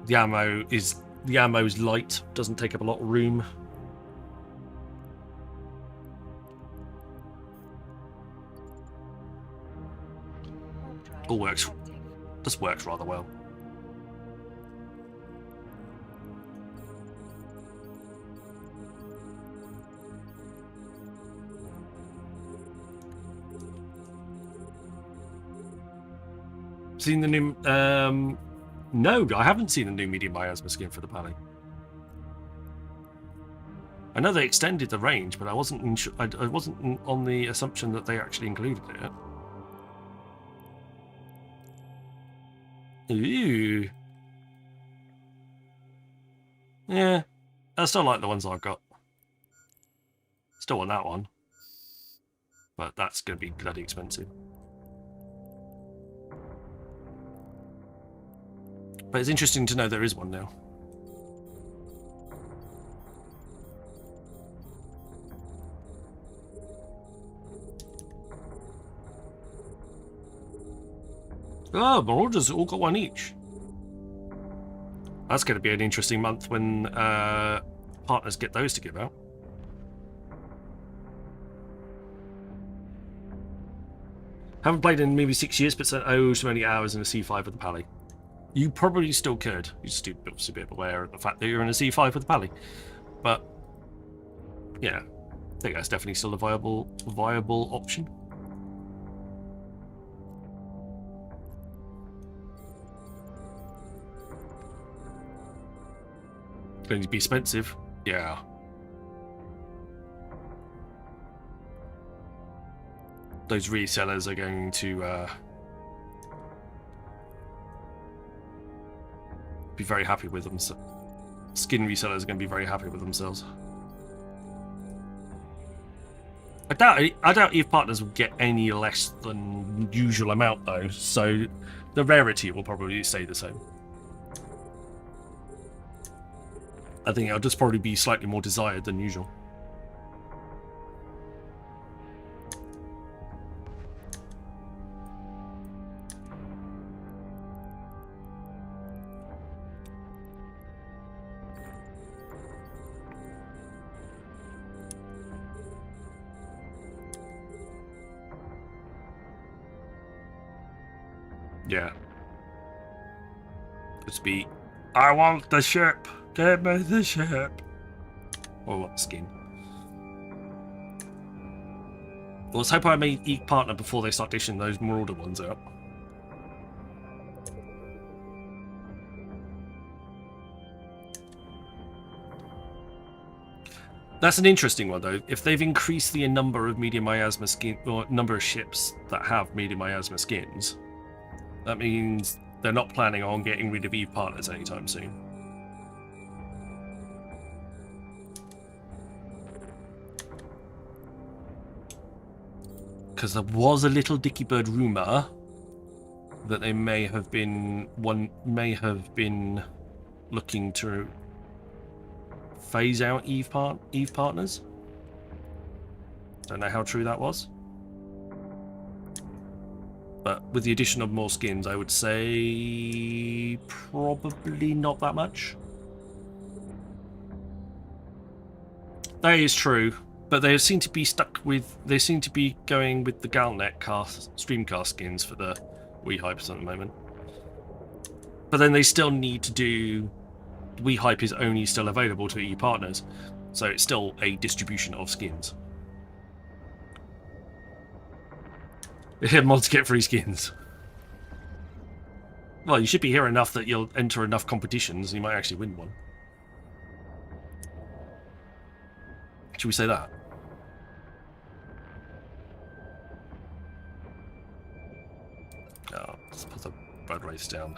The ammo's light, doesn't take up a lot of room. All works. This works rather well. Seen the new... no, I haven't seen the new medium miasma skin for the Pally. I know they extended the range, but I wasn't I wasn't on the assumption that they actually included it. Ooh. Yeah, I still like the ones I've got. Still want that one. But that's going to be bloody expensive. But it's interesting to know there is one now. Oh, Marauders all got one each. That's going to be an interesting month when partners get those to give out. Haven't played in maybe 6 years, but spent so many hours in a C5 with the Pally. You probably still could. You just need to obviously be aware of the fact that you're in a C5 with the Pally. But yeah, I think that's definitely still a viable option. Going to be expensive, yeah. Those resellers are going to be very happy with them. So skin resellers are going to be very happy with themselves. I doubt Eve partners will get any less than usual amount though, so the rarity will probably stay the same. I think it'll just probably be slightly more desired than usual. Yeah. Just be, I want the ship. Get me the ship. Or what skin? Well, let's hope I make each partner before they start dishing those Marauder ones out. That's an interesting one though. If they've increased the number of medium miasma skin or number of ships that have medium miasma skins, that means they're not planning on getting rid of Eve partners anytime soon. Because there was a little dicky bird rumor that they may have been looking to phase out Eve partners. Don't know how true that was, but with the addition of more skins, I would say probably not that much. That is true. But they seem to be they seem to be going with the Galnet Streamcast skins for the Wii Hypers at the moment. But then they still need to do... Wii Hype is only still available to EU partners, so it's still a distribution of skins. Mods get free skins. Well, you should be here enough that you'll enter enough competitions and you might actually win one. Should we say that? Oh, let's put the road race down.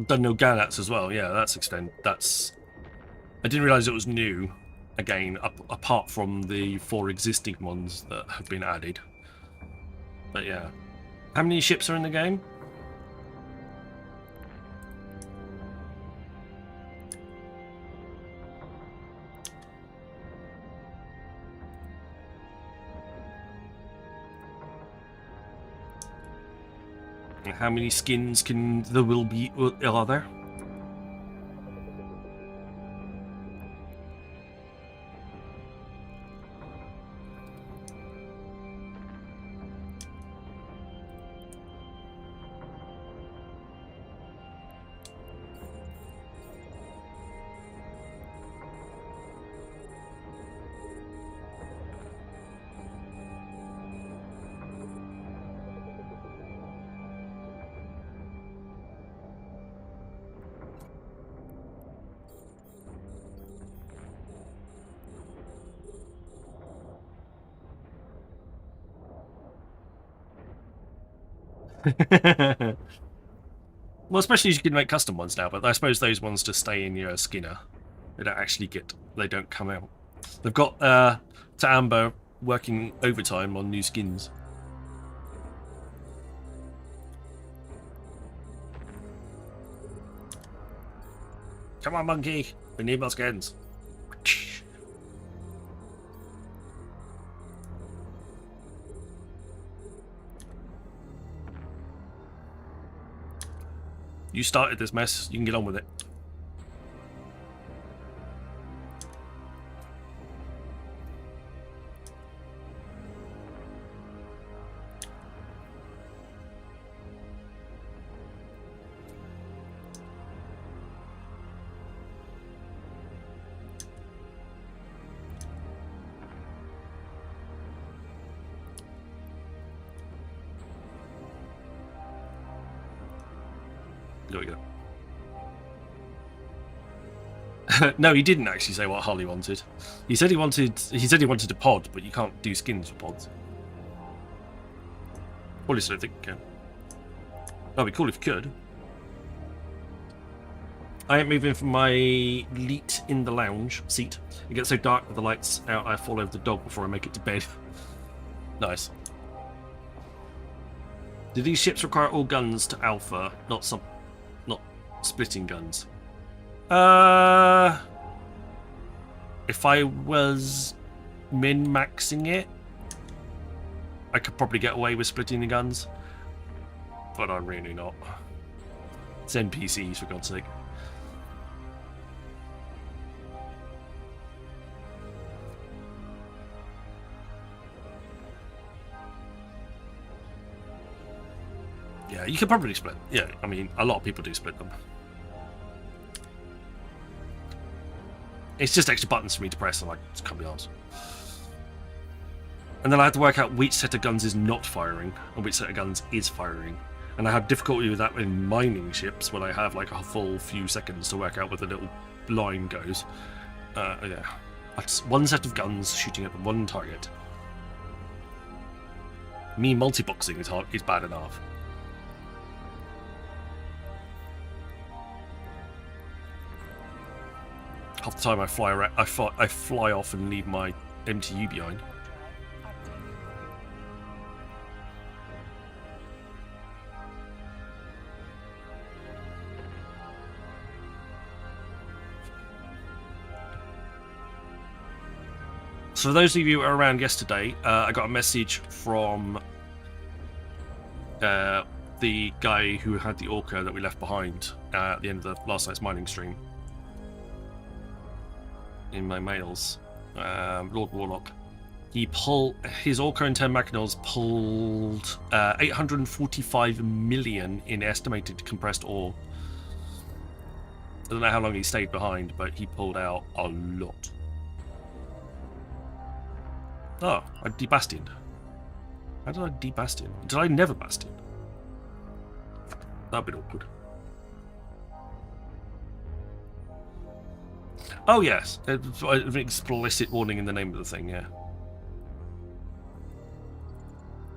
Done no Galats as well. Yeah, that's I didn't realise it was new. Again, apart from the 4 existing ones that have been added. But yeah. How many ships are in the game? And how many skins are there? Well, especially as you can make custom ones now, but I suppose those ones just stay in your Skinner. They don't come out. They've got to Amber working overtime on new skins. Come on, monkey. We need more skins. You started this mess. You can get on with it. There we go. No, he didn't actually say what Harley wanted. He said he wanted a pod, but you can't do skins for pods. Or at least I don't think you can. That'd be cool if you could. I ain't moving from my leet in the lounge seat. It gets so dark with the lights out I fall over the dog before I make it to bed. Nice. Do these ships require all guns to alpha, not splitting guns? If I was min-maxing it, I could probably get away with splitting the guns, but I'm really not. It's NPCs, for God's sake. Yeah, you could probably split. Yeah, I mean, a lot of people do split them. It's just extra buttons for me to press, and I just can't be arsed. And then I have to work out which set of guns is not firing, and which set of guns is firing. And I have difficulty with that in mining ships, when I have like a full few seconds to work out where the little line goes. Yeah. That's one set of guns shooting at the one target. Me multi-boxing is bad enough. Half the time I fly off and leave my MTU behind. So for those of you who were around yesterday, I got a message from the guy who had the Orca that we left behind at the end of the last night's mining stream. In my mails, Lord Warlock. His Orca and 10 Machinals pulled 845 million in estimated compressed ore. I don't know how long he stayed behind, but he pulled out a lot. Oh, I debastioned. How did I debastion? Did I never bastion? That'd be awkward. Oh yes, an explicit warning in the name of the thing, yeah.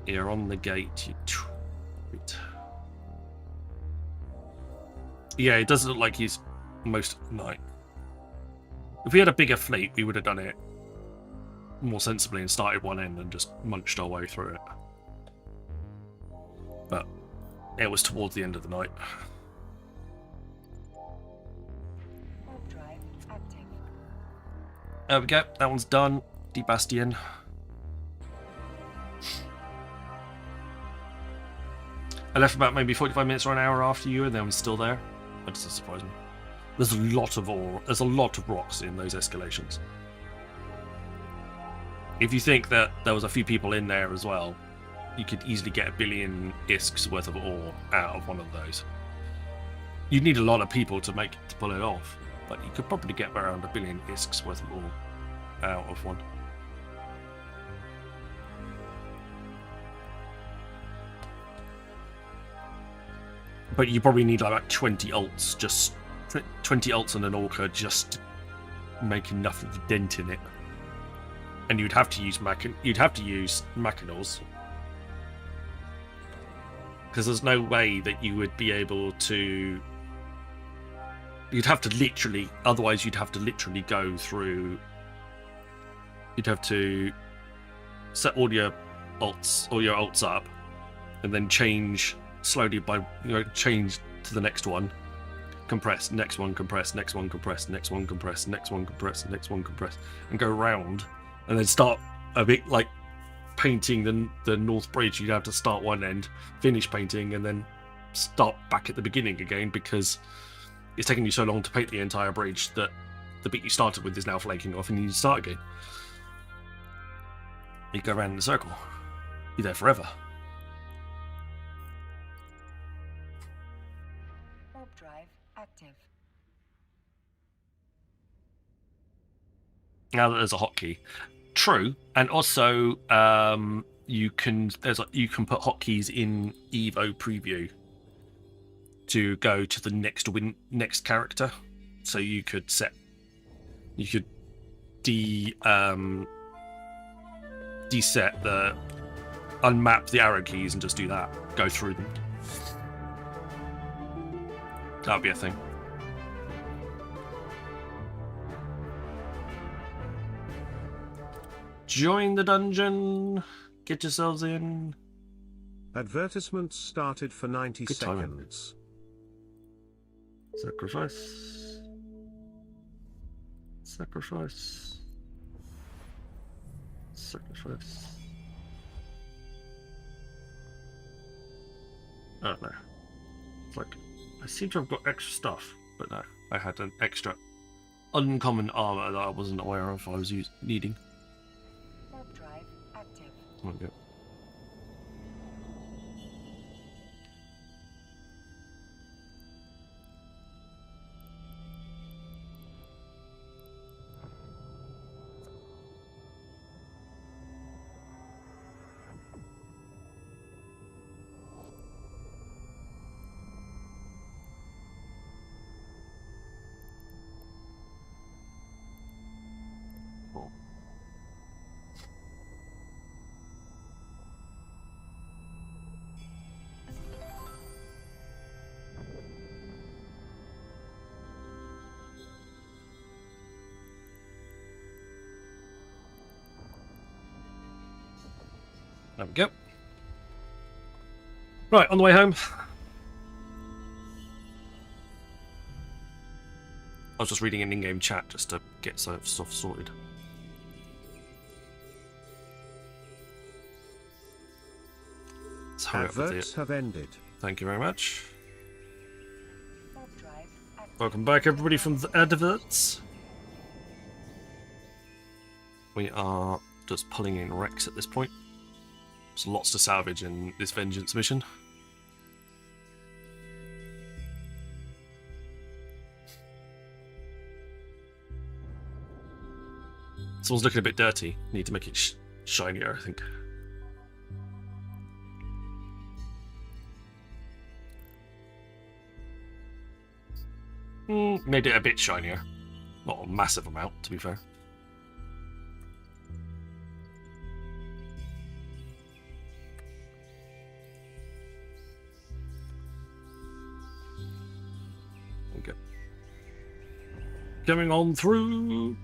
You're on the gate, you twit. Yeah, it doesn't look like he's most of the night. If we had a bigger fleet, we would have done it more sensibly and started one end and just munched our way through it. But it was towards the end of the night. There we go, that one's done. Debastion. I left about maybe 45 minutes or an hour after you, and then I was still there. That doesn't surprise me. There's a lot of ore, there's a lot of rocks in those escalations. If you think that there was a few people in there as well, you could easily get 1 billion ISKs worth of ore out of one of those. You'd need a lot of people to pull it off. But you could probably get around 1 billion ISKs worth of ore out of one. But you probably need like about 20 ults, just 20 ults and an Orca just to make enough of a dent in it. And you'd have to use Machinals. because there's no way that you would be able to. You'd have to literally, otherwise you'd have to literally go through. You'd have to set all your alts up, and then change slowly by change to the next one, compress, next one, compress, next one, compress, next one, compress, next one, compress, next one, compress, and go round, and then start a bit like painting the North Bridge. You'd have to start one end, finish painting, and then start back at the beginning again, because it's taking you so long to paint the entire bridge that the bit you started with is now flaking off, and you need to start again. You go around in a circle. You're there forever. Warp drive active. Now that there's a hotkey, true, and also you can put hotkeys in Evo preview to go to the next character. So you could deset unmap the arrow keys and just do that. Go through them. That'll be a thing. Join the dungeon. Get yourselves in. Advertisements started for 90 Good timing. seconds. Sacrifice. Sacrifice. Sacrifice. Oh no. It's like, I seem to have got extra stuff, but no. I had an extra uncommon armor that I wasn't aware of I was needing. Warp drive active. There we go. There we go. Right, on the way home. I was just reading an in-game chat just to get some stuff sorted. Let's hurry up with Adverts it. have ended. Thank you very much. Warp drive active. Welcome back, everybody, from the adverts. We are just pulling in Rex at this point. There's lots to salvage in this vengeance mission. This one's looking a bit dirty. Need to make it shinier, I think. Made it a bit shinier. Not a massive amount, to be fair. Okay. Coming on through.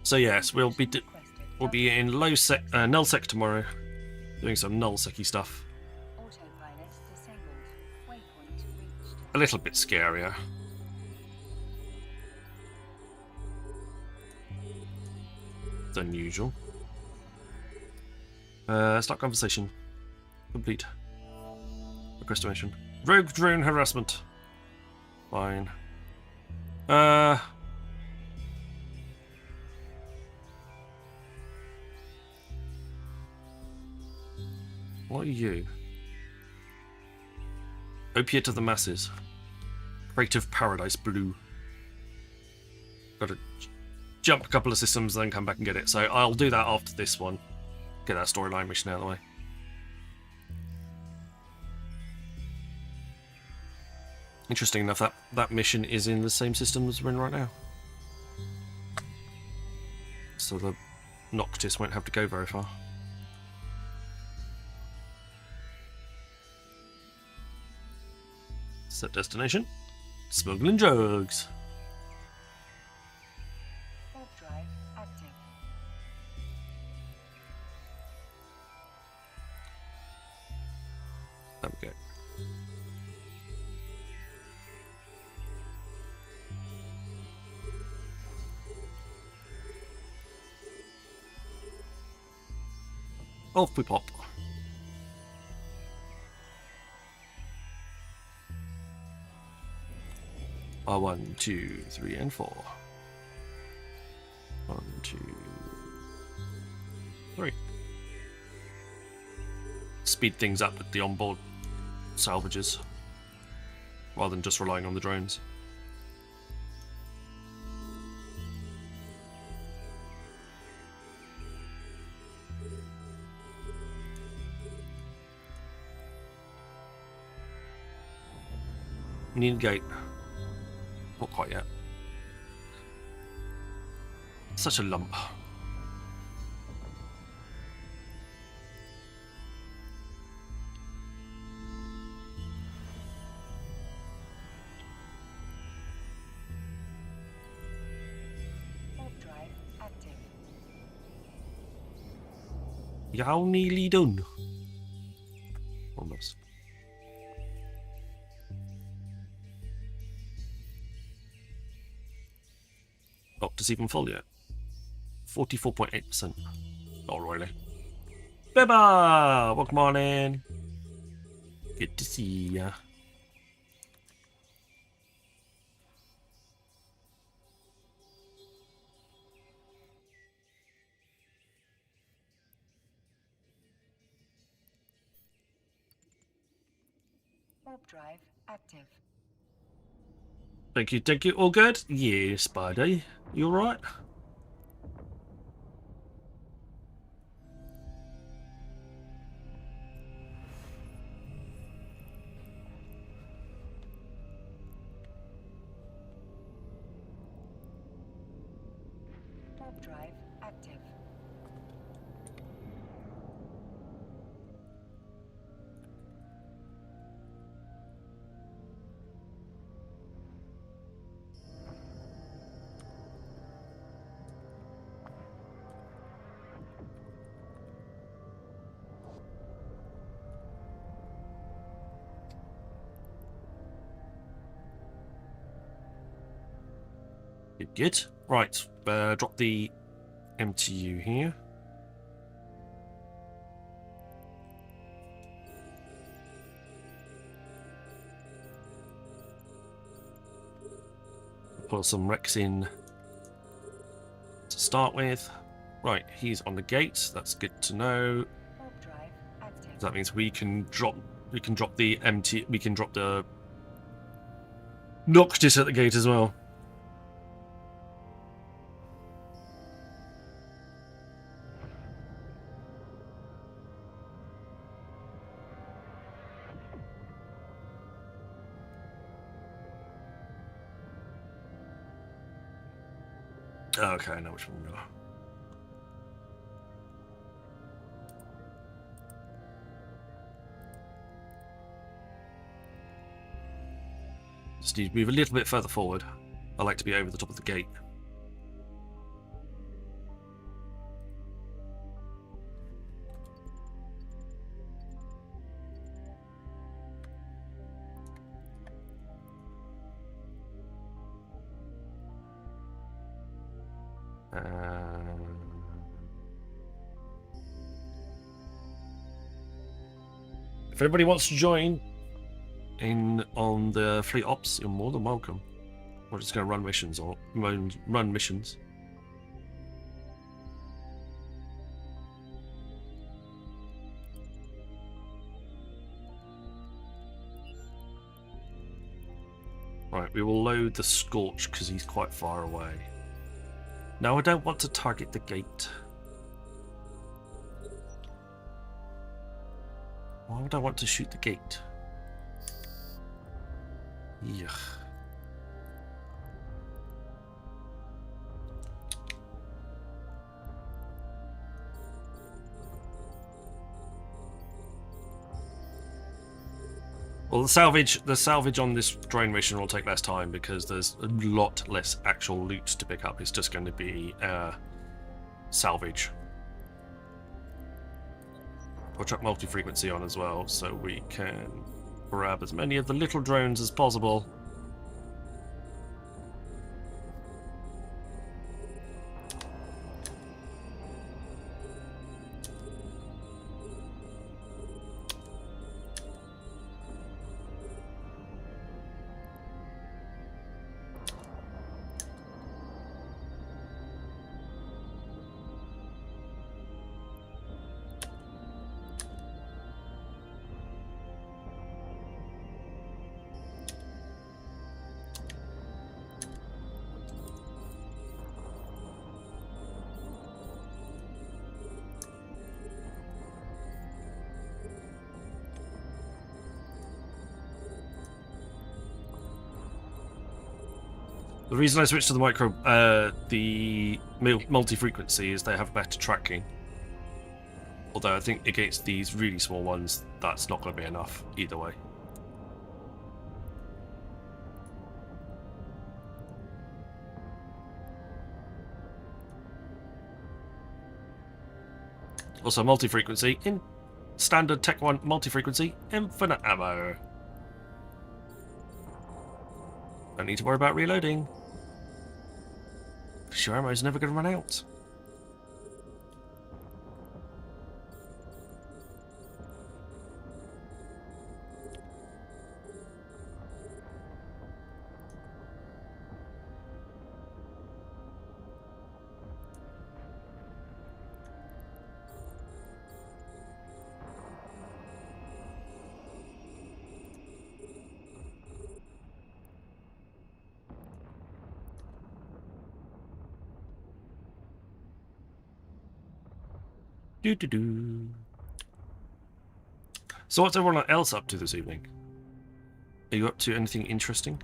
So yes, we'll be in null sec tomorrow, doing some null secky stuff. Autopilot disabled. Waypoint reached. A little bit scarier. Than usual. Start conversation. Complete. Request mission. Rogue drone harassment. Fine. What are you? Opiate of the masses. Creative Paradise Blue. Gotta jump a couple of systems, then come back and get it. So I'll do that after this one. Get that storyline mission out of the way. Interesting enough, that mission is in the same system as we're in right now. so the Noctis won't have to go very far. Set destination. Smuggling drugs. Warp drive active. There we go. Off we pop. Ah, 1, 2, 3, and 4. 1, 2, 3. Speed things up with the onboard salvages, rather than just relying on the drones. Need a gate. Not quite yet. Such a lump. Warp drive active. You're nearly done. Almost. Noctis even full yet? 44.8%. Not really. Beba! Welcome on in. Good to see ya. Warp drive active. Thank you, thank you. All good? Yes, buddy. You alright? Warp drive active. Good, good. Right, drop the MTU here. Pull some Rex in to start with. Right, he's on the gate. That's good to know. Warp drive active. That means we can drop the Noctis at the gate as well. Okay, I know which one we are. Just need to move a little bit further forward. I like to be over the top of the gate. If anybody wants to join in on the fleet ops, you're more than welcome. We're just going to run missions or run missions. Right, we will load the Scorch because he's quite far away. Now I don't want to target the gate. Why would I want to shoot the gate? Yuck. Well, the salvage on this drone mission will take less time because there's a lot less actual loot to pick up. It's just going to be salvage. We'll chuck multi-frequency on as well, so we can grab as many of the little drones as possible. The reason I switched to the multi-frequency is they have better tracking. Although I think against these really small ones, that's not going to be enough either way. Also, multi-frequency in standard Tech 1 multi-frequency, infinite ammo. Don't need to worry about reloading. Your ammo's never going to run out. Do-do-do. So what's everyone else up to this evening? Are you up to anything interesting?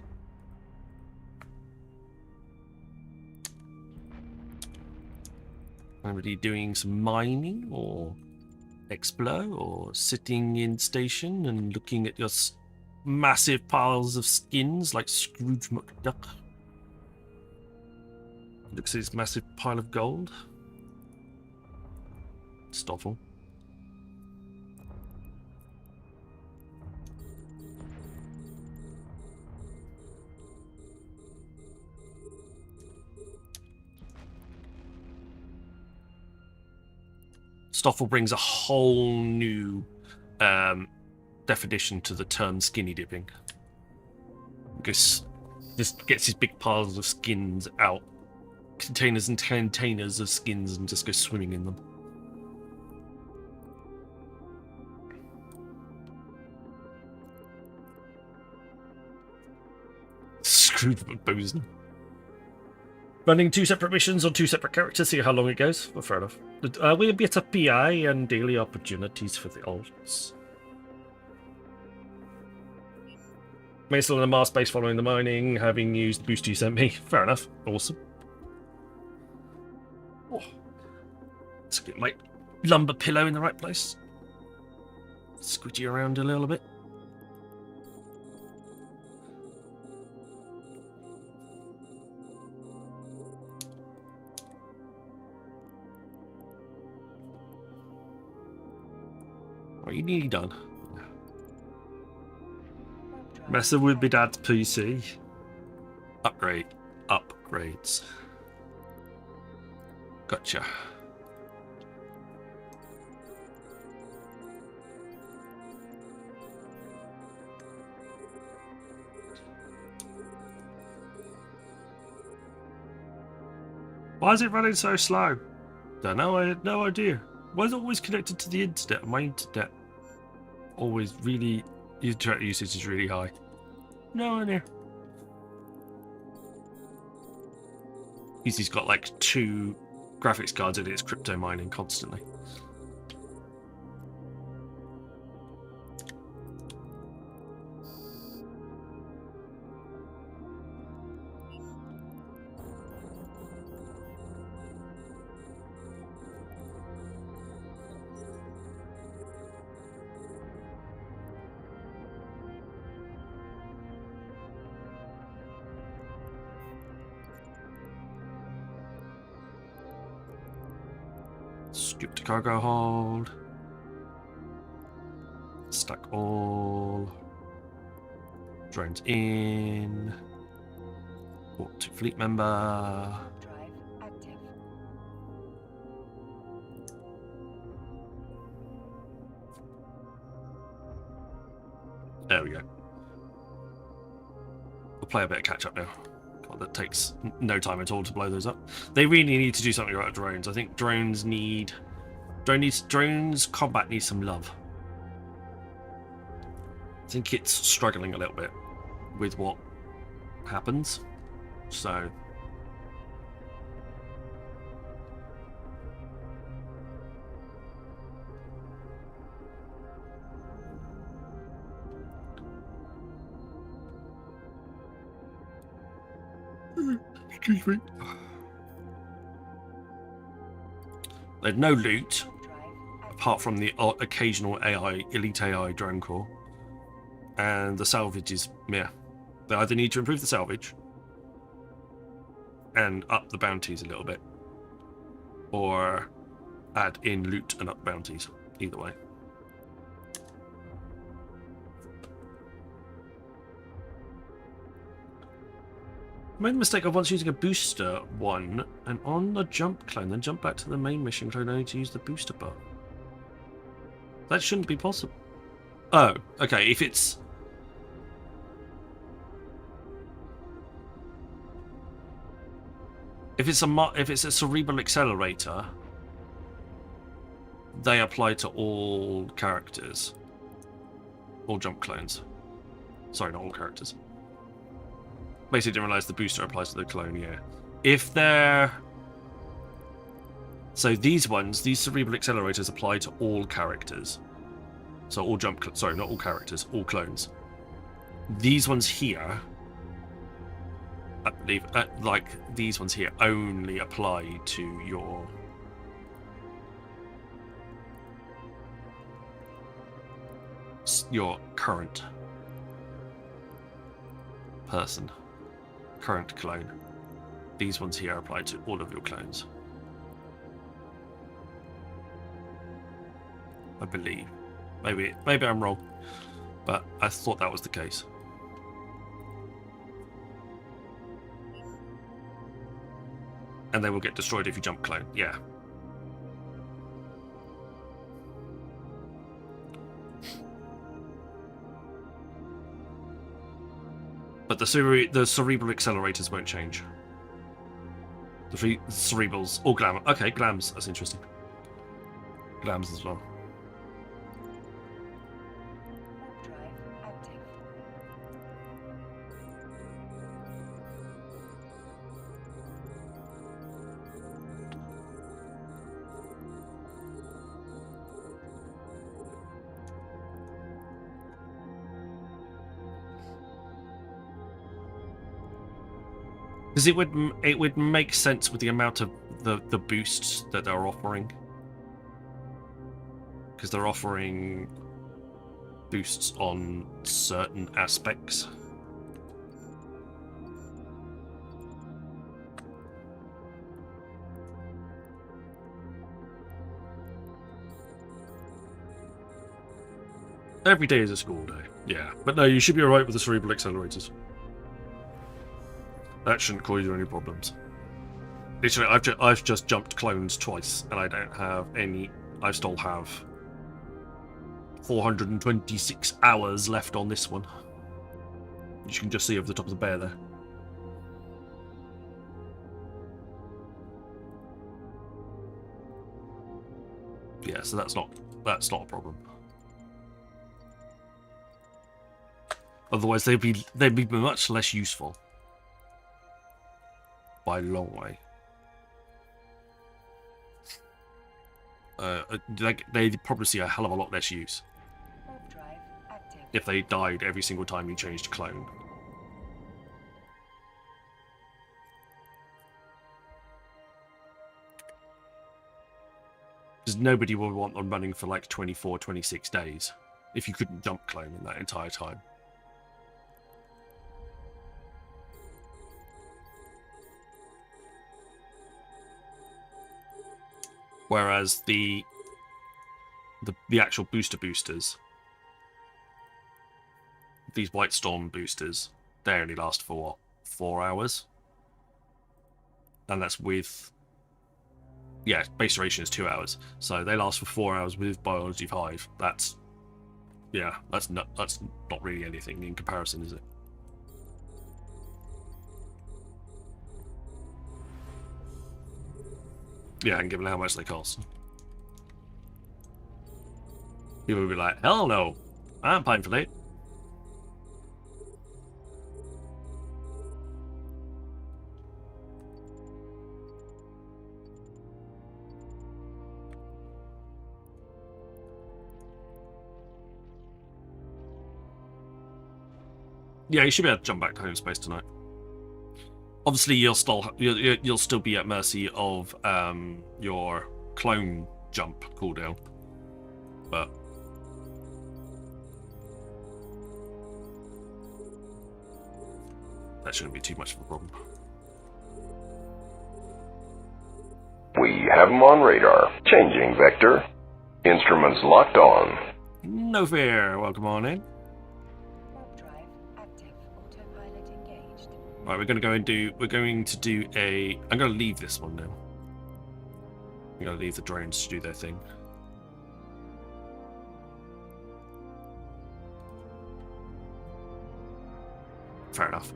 Anybody doing some mining or explore or sitting in station and looking at your massive piles of skins like Scrooge McDuck? Looks at his massive pile of gold. Stoffel. Stoffel brings a whole new definition to the term skinny dipping. Because just gets his big piles of skins out, containers and containers of skins, and just goes swimming in them. Scrooge McBozen. Running 2 separate missions on 2 separate characters, see how long it goes. Well, fair enough. We'll be at a PI and daily opportunities for the alts. Still in a Mars base following the mining, having used the boost you sent me. Fair enough. Awesome. Oh. Let's get my lumber pillow in the right place. Squidgy around a little bit. What are you nearly done? Messing with my dad's PC. Upgrade. Upgrades. Gotcha. Why is it running so slow? Don't know, I had no idea. Why is it always connected to the internet? My internet always really... internet usage is really high. No idea. He's got like 2 graphics cards in it. It's crypto mining constantly. Scoop to cargo hold. Stack all. Drones in. Port to fleet member. Drive active. There we go. We'll play a bit of catch up now. God, that takes no time at all to blow those up. They really need to do something about drones. I think drones combat needs some love. I think it's struggling a little bit with what happens. So excuse me. There's no loot apart from the occasional elite AI drone core, and the salvage is meh. They either need to improve the salvage and up the bounties a little bit, or add in loot and up bounties. Either way. I made the mistake of once using a booster one, and on the jump clone, then jump back to the main mission clone only to use the booster buff. That shouldn't be possible. Oh, okay. If it's a cerebral accelerator, they apply to all characters, all jump clones. Sorry, not all characters. Basically, didn't realize the booster applies to the clone. Yeah, if they're these cerebral accelerators apply to all characters. So all sorry, not all characters, all clones. These ones here, I believe, like these ones here, only apply to your current person, current clone. These ones here apply to all of your clones, I believe. Maybe I'm wrong, but I thought that was the case. And they will get destroyed if you jump clone. Yeah. But the cerebral accelerators won't change. The cerebrals or glam. Okay, glams. That's interesting. Glams as well. Drive active. Because it would make sense with the amount of the boosts that they're offering. Because they're offering boosts on certain aspects. Every day is a school day. Yeah, but no, you should be alright with the cerebral accelerators. That shouldn't cause you any problems. Literally, I've just jumped clones twice, and I don't have any. I still have 426 hours left on this one. You can just see over the top of the bear there. Yeah, so that's not a problem. Otherwise, they'd be much less useful. By a long way. They'd probably see a hell of a lot less use Drive active. if they died every single time you changed clone. Because nobody would want them running for like 24, 26 days if you couldn't jump clone in that entire time. Whereas the actual boosters, these White Storm boosters, they only last for what, 4 hours? And that's with, yeah, base duration is 2 hours. So they last for 4 hours with Biology 5. That's, yeah, that's not really anything in comparison, is it? Yeah, and given how much they cost. People would be like, hell no, I'm paying for that. Yeah, you should be able to jump back to home space tonight. Obviously, you'll still be at mercy of your clone jump cooldown, but that shouldn't be too much of a problem. We have him on radar. Changing vector. Instruments locked on. No fear. Welcome on in. Warp drive active. Autopilot engaged. Right, we're going to do a. I'm going to leave this one now. I'm going to leave the drones to do their thing. Fair enough.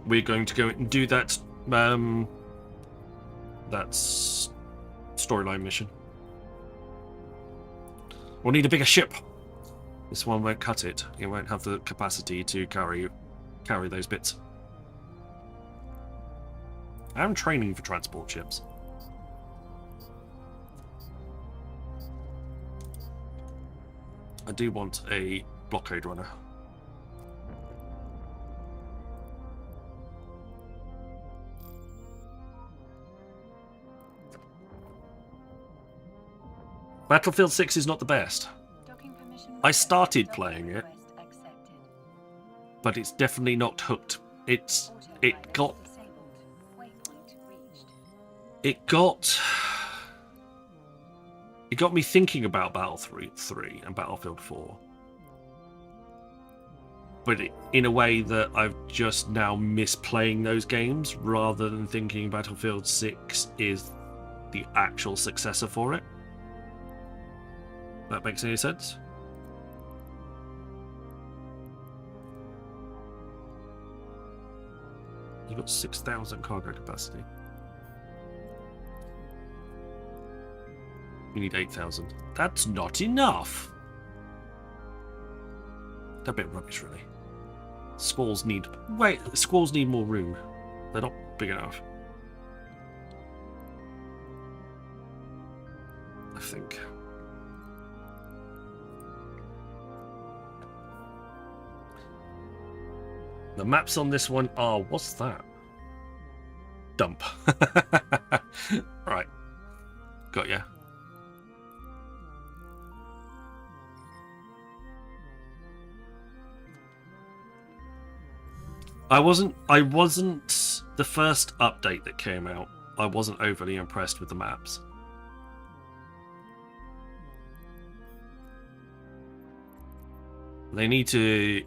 We're going to go and do that. That's storyline mission. We'll need a bigger ship. This one won't cut it. It won't have the capacity to carry those bits. I'm training for transport ships. I do want a blockade runner. Battlefield 6 is not the best. I started playing it, but it's definitely not hooked. It got me thinking about Battlefield 3 and Battlefield 4, but in a way that I've just now missed playing those games rather than thinking Battlefield 6 is the actual successor for it. That makes any sense? You've got 6,000 cargo capacity. You need 8,000. That's not enough! They're a bit rubbish, really. Squalls need more room. They're not big enough. I think. The maps on this one are... What's that? Dump. Right. Got ya. I wasn't the first update that came out. I wasn't overly impressed with the maps. They need to...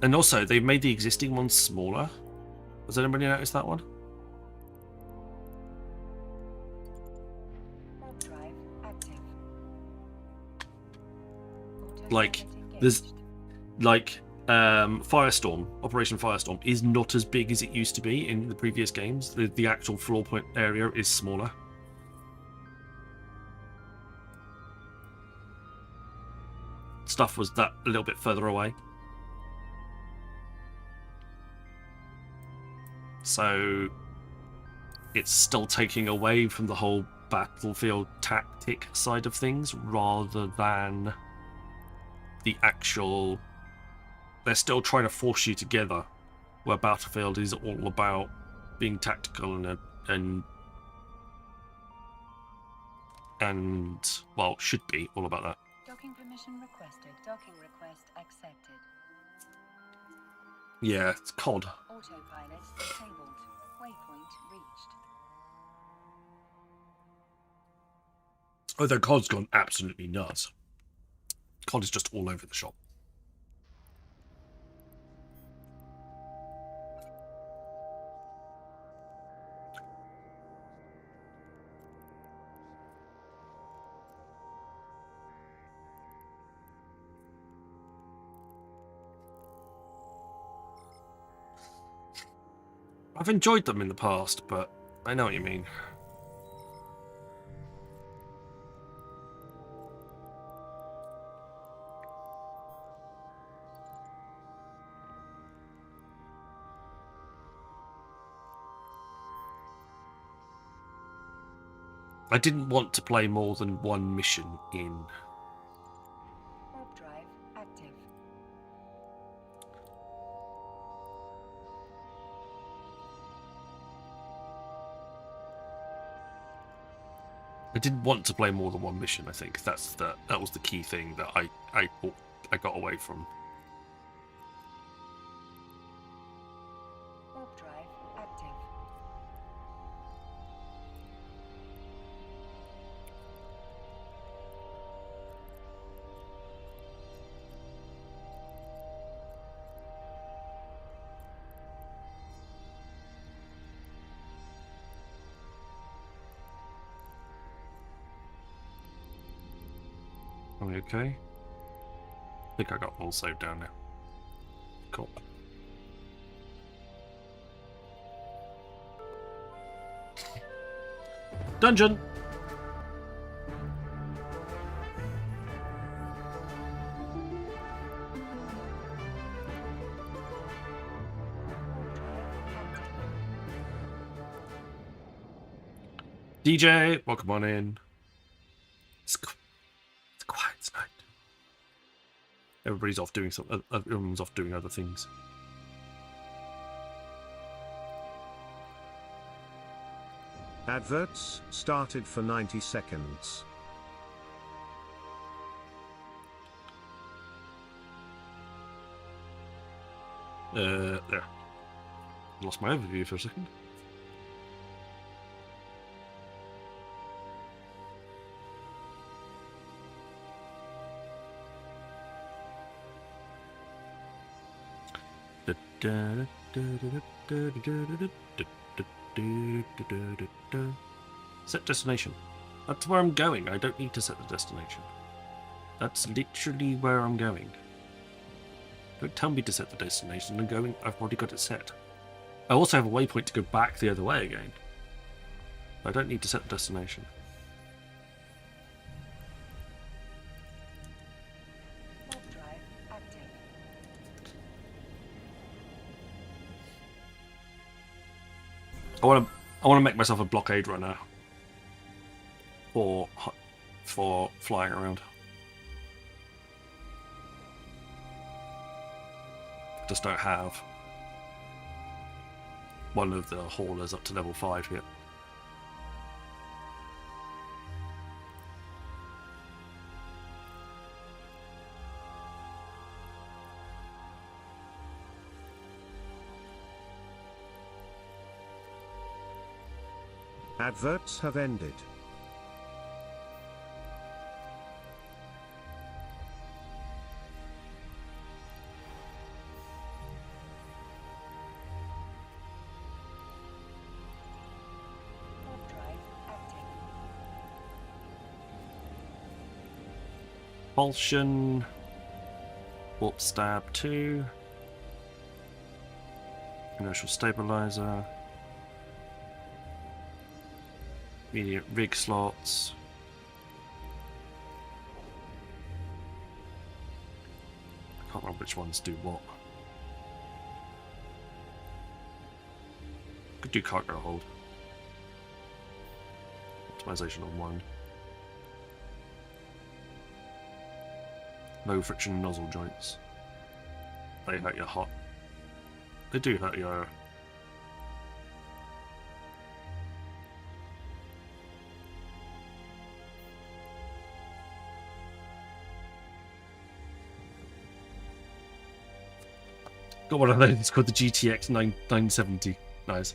And also, they've made the existing ones smaller. Has anybody noticed that one? Like, there's... Like, Firestorm, Operation Firestorm, is not as big as it used to be in the previous games. The actual floor point area is smaller. Stuff was that a little bit further away. So it's still taking away from the whole battlefield tactic side of things rather than the actual... They're still trying to force you together, where Battlefield is all about being tactical and well, should be all about that. Docking permission requested. Docking request accepted. Yeah, it's COD. Autopilot disabled. Waypoint reached. Although COD's gone absolutely nuts. COD is just all over the shop. I've enjoyed them in the past, but I know what you mean. I didn't want to play more than one mission in. Warp drive active. I didn't want to play more than one mission. I think that was the key thing that I got away from. Warp drive active. Are we okay? I think I got all saved down now. Cool. Dungeon! DJ, welcome on in. It's quiet tonight. Everybody's off doing everyone's off doing other things. Adverts started for 90 seconds. There. Lost my overview for a second. Set destination. That's where I'm going. I don't need to set the destination. That's literally where I'm going. Don't tell me to set the destination. I'm going. I've already got it set. I also have a waypoint to go back the other way again. I don't need to set the destination. Warp drive active. I want to make myself a blockade runner for flying around. Just don't have one of the haulers up to level 5 yet. Adverts have ended. Warp drive active. Propulsion. Warp stab 2. Inertial stabilizer. Immediate rig slots. I can't remember which ones do what. Could do cargo hold. Optimization on 1. Low friction nozzle joints. They hurt your hot. They do hurt your. Got one of those. It's called the GTX 970. Nice.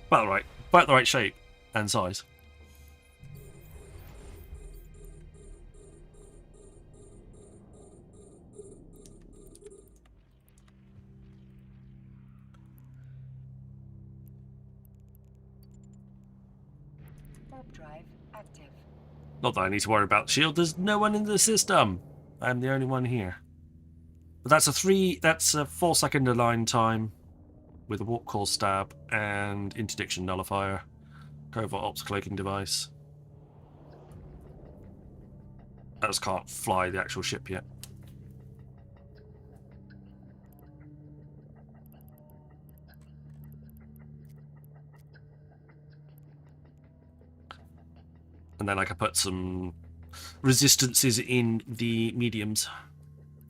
About the right shape and size. Warp drive active. Not that I need to worry about shield. There's no one in the system. I'm the only one here. But that's a 4-second align time with a warp core stab and interdiction nullifier. Covert ops cloaking device. I just can't fly the actual ship yet. And then I could put some resistances in the mediums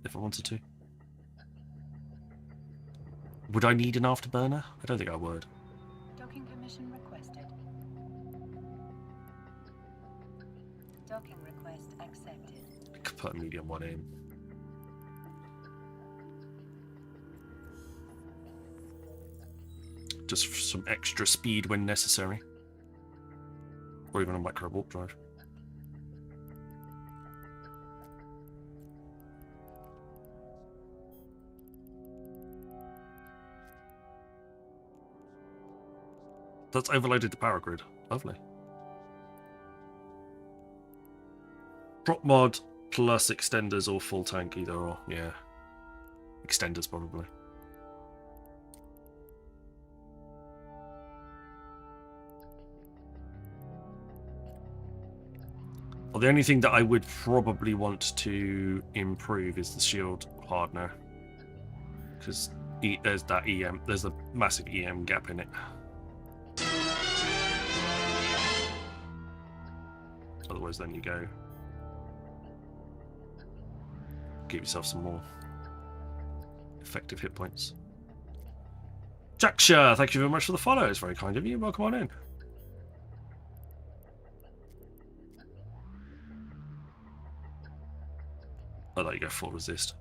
if I wanted to. Would I need an afterburner? I don't think I would. Docking permission requested. Docking request accepted. I could put a medium one in. Just for some extra speed when necessary. Or even a micro warp drive. That's overloaded the power grid. Lovely. Prop mod plus extenders or full tank, either or. Yeah. Extenders, probably. Well, the only thing that I would probably want to improve is the shield hardener. Because there's that EM, there's a massive EM gap in it. Otherwise, then you go give yourself some more effective hit points. Jacksha, thank you very much for the follow. It's very kind of you. Welcome on in. I'll let you go full resist.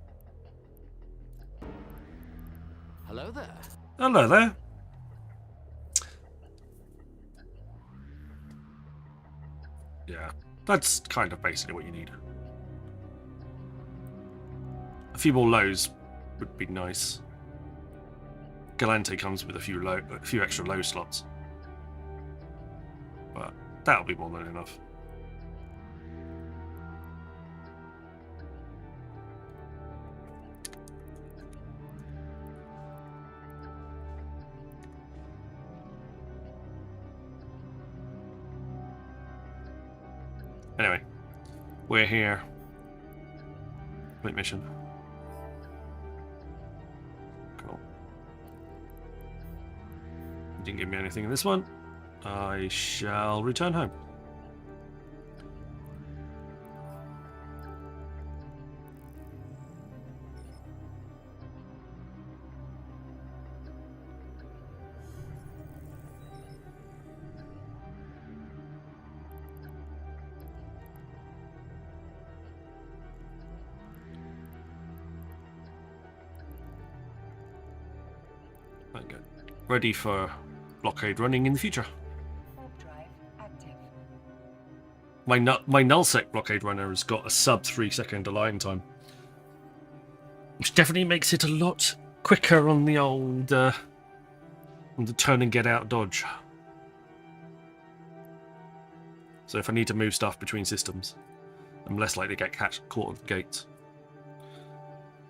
Hello there. Hello there. Yeah, that's kind of basically what you need. A few more lows would be nice. Galante comes with a few extra low slots, but that'll be more than enough. Anyway, we're here. Complete mission. Cool. Didn't give me anything in this one. I shall return home. Okay. Ready for blockade running in the future. Warp drive active. My nullsec blockade runner has got a sub 3-second align time, which definitely makes it a lot quicker on the old on the turn and get out dodge. So if I need to move stuff between systems, I'm less likely to get caught at the gates,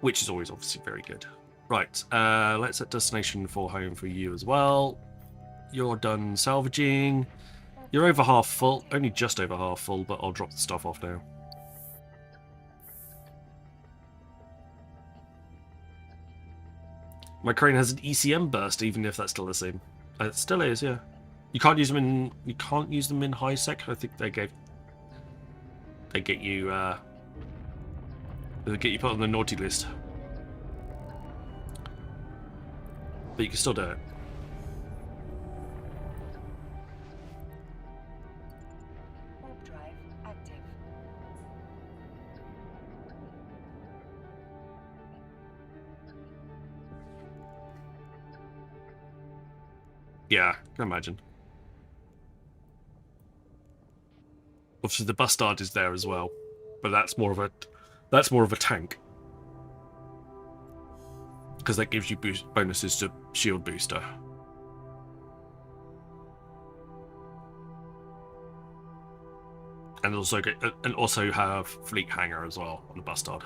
which is always obviously very good. Right, let's set destination for home for you as well. You're done salvaging. You're over half full, only just over half full, but I'll drop the stuff off now. My crane has an ECM burst, even if that's still the same. It still is, yeah. You can't use them in high sec. I think they get you put on the naughty list. But you can still do it. Warp drive active. Yeah, I can imagine. Obviously the bustard is there as well, but that's more of a tank. Because that gives you bonuses to shield booster. and also have fleet hangar as well on the Bastard.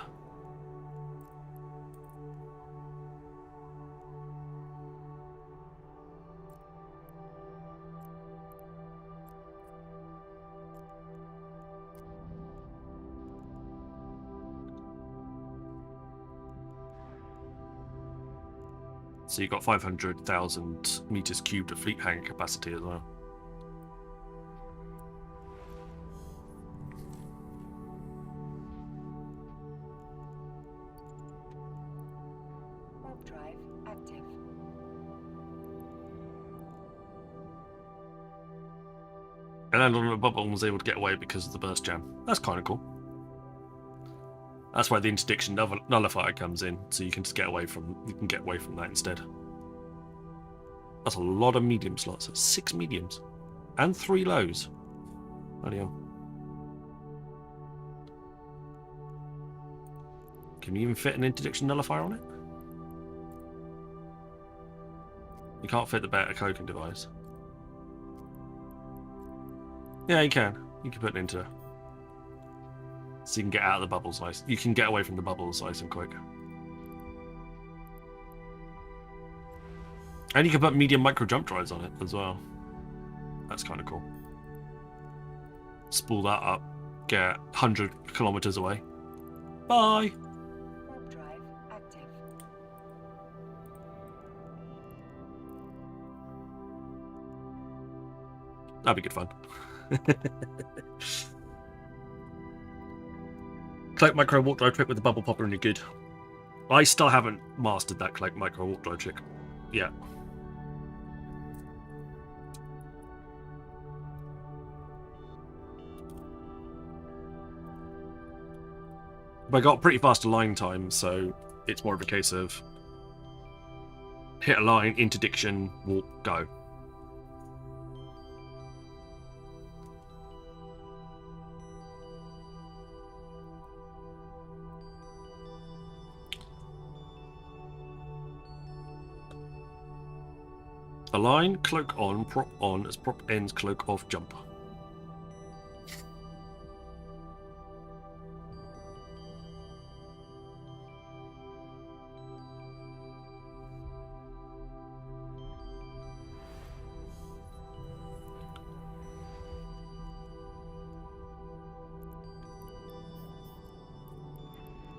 So you've got 500,000 meters cubed of fleet hangar capacity as well. Warp drive active. And then on the bubble was able to get away because of the burst jam. That's kind of cool. That's why the interdiction nullifier comes in, so you can just get away from that instead. That's a lot of medium slots. That's 6 mediums and 3 lows. Bloody hell. Can you even fit an interdiction nullifier on it? You can't fit the beta cloaking device. Yeah, you can. You can put it into. So you can get out of the bubbles nice. You can get away from the bubbles nice and quick. And you can put medium micro jump drives on it as well. That's kind of cool. Spool that up. Get 100 kilometers away. Bye! Warp drive active. That'd be good fun. Cloak micro warp drive trick with the bubble popper and you're good. I still haven't mastered that cloak micro warp drive trick yet. But I got pretty fast align time, so it's more of a case of hit a line, interdiction, walk, go. Align, cloak on as prop ends, cloak off, jump.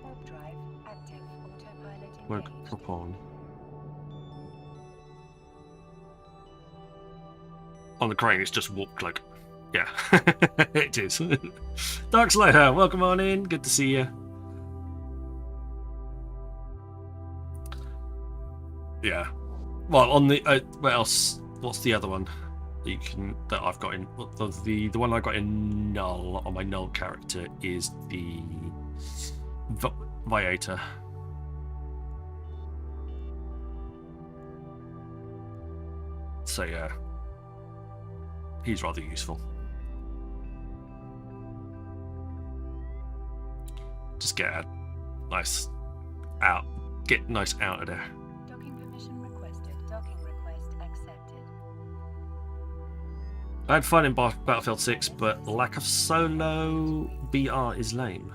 Warp drive active. Autopilot Cloak, engaged. prop on. On the crane, it's just warp cloak. Yeah, it is. Dark Slayer, welcome on in. Good to see you. Yeah. Well, on the what else? What's the other one that I've got in? The one I got in null on my null character is the Viator. So yeah. He's rather useful. Just get a nice out of there. Docking permission requested. Docking request accepted. I had fun in Battlefield 6, but lack of solo BR is lame.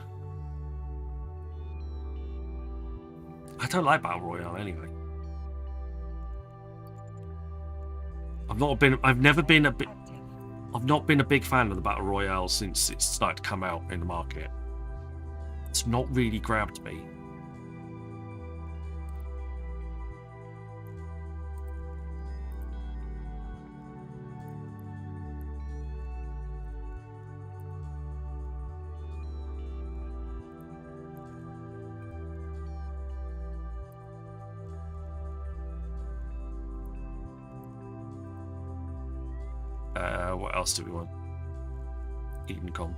I don't like Battle Royale anyway. I've not been a big fan of the Battle Royale since it started to come out in the market. It's not really grabbed me. What else do we want? Edencom.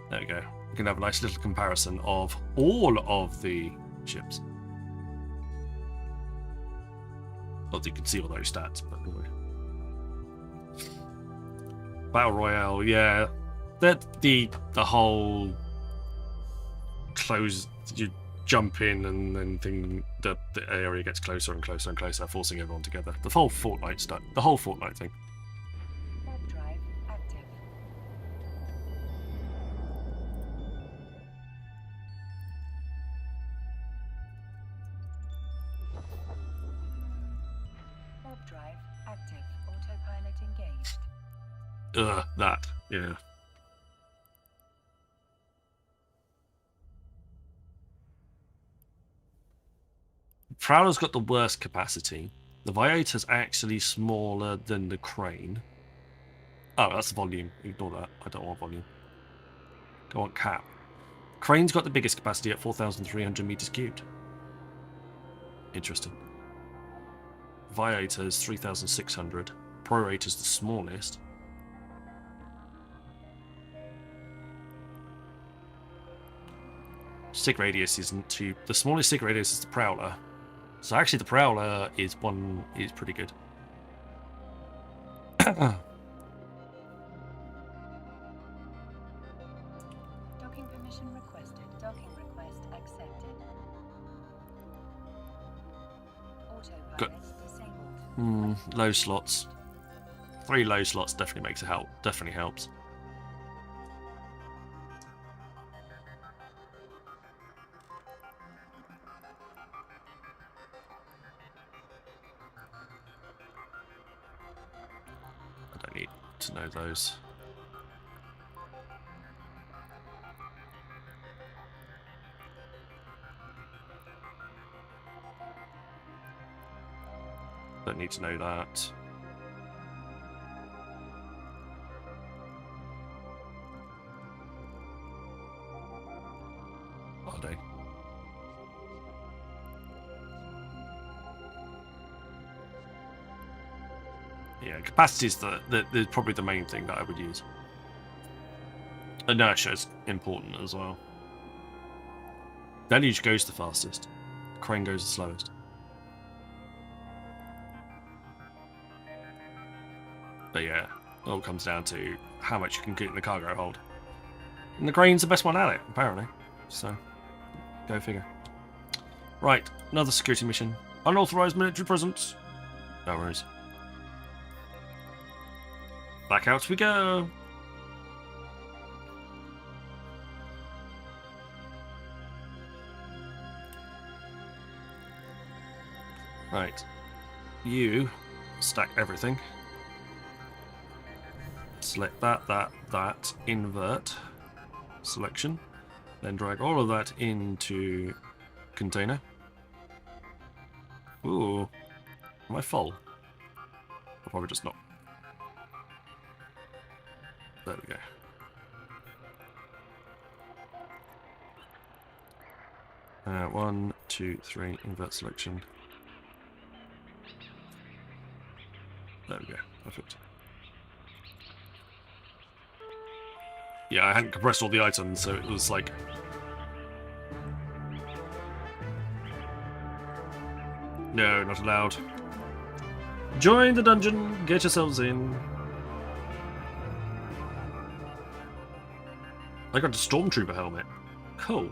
There we go. We can have a nice little comparison of all of the ships. Not that you can see all those stats, but anyway. Battle Royale, yeah. The whole close, you jump in and then the area gets closer and closer and closer, forcing everyone together. The whole Fortnite thing. Warp drive active. Autopilot engaged. That. Yeah. Prowler's got the worst capacity. The Viator's actually smaller than the Crane. Oh, that's the volume. Ignore that. I don't want volume. Go on, cap. Crane's got the biggest capacity at 4,300 meters cubed. Interesting. Viator's 3,600. Prorator's the smallest. Sig radius isn't too. The smallest sig radius is the Prowler. So actually, the Prowler is pretty good. Docking permission requested. Docking request accepted. Autopilot disabled. Low slots. 3 low slots definitely makes a help. Definitely helps. I don't need to know those. Don't need to know that. Are they? Yeah, capacity is the probably the main thing that I would use. Inertia is important as well. Deluge goes the fastest. Crane goes the slowest. But yeah, it all comes down to how much you can get in the cargo hold. And the Crane's the best one at it, apparently. So, go figure. Right, another security mission. Unauthorized military presence. No worries. Back out we go. Right. You stack everything. Select that, invert selection, then drag all of that into container. Ooh, am I full? I'll probably just not. There we go. 1, 2, 3, invert selection. There we go, perfect. Yeah, I hadn't compressed all the items, so it was like... No, not allowed. Join the dungeon, get yourselves in. I got a Stormtrooper helmet. Cool.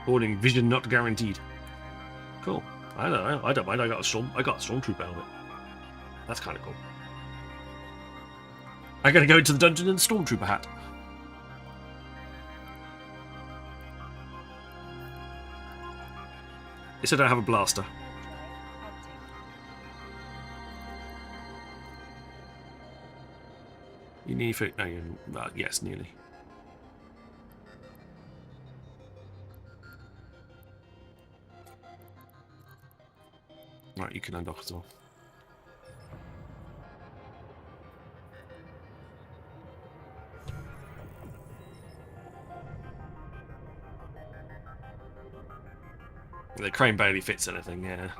Warning, vision not guaranteed. Cool. I don't mind. I got a Stormtrooper helmet. That's kind of cool. I gotta go into the dungeon in the Stormtrooper hat. It said I have a blaster. You need for yes, nearly. Right, you can undock as well. The crane barely fits anything, yeah.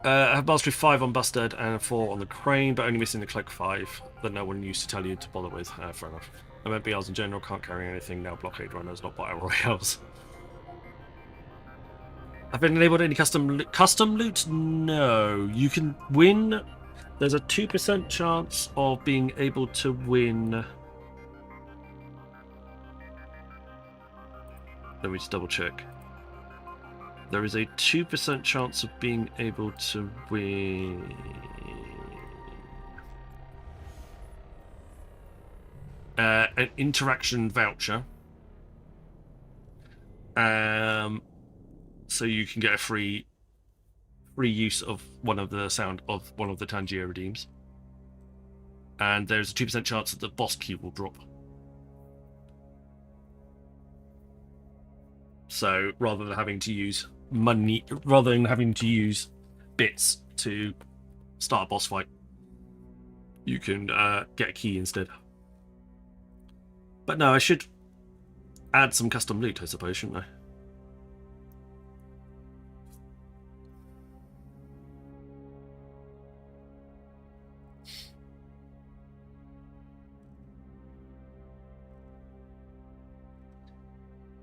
I have mastery 5 on Busted and 4 on the crane, but only missing the cloak 5 that no one used to tell you to bother with. Fair enough. I meant BLs in general, can't carry anything, now blockade runners, not battle royales. I've been enabled any custom loot? No. You can win. There's a 2% chance of being able to win. Let me just double check. There is a 2% chance of being able to win an interaction voucher. So you can get a free use of one of the Tangier redeems. And there's a 2% chance that the boss cube will drop. So rather than having to use bits to start a boss fight, you can get a key instead. But no, I should add some custom loot, I suppose, shouldn't I?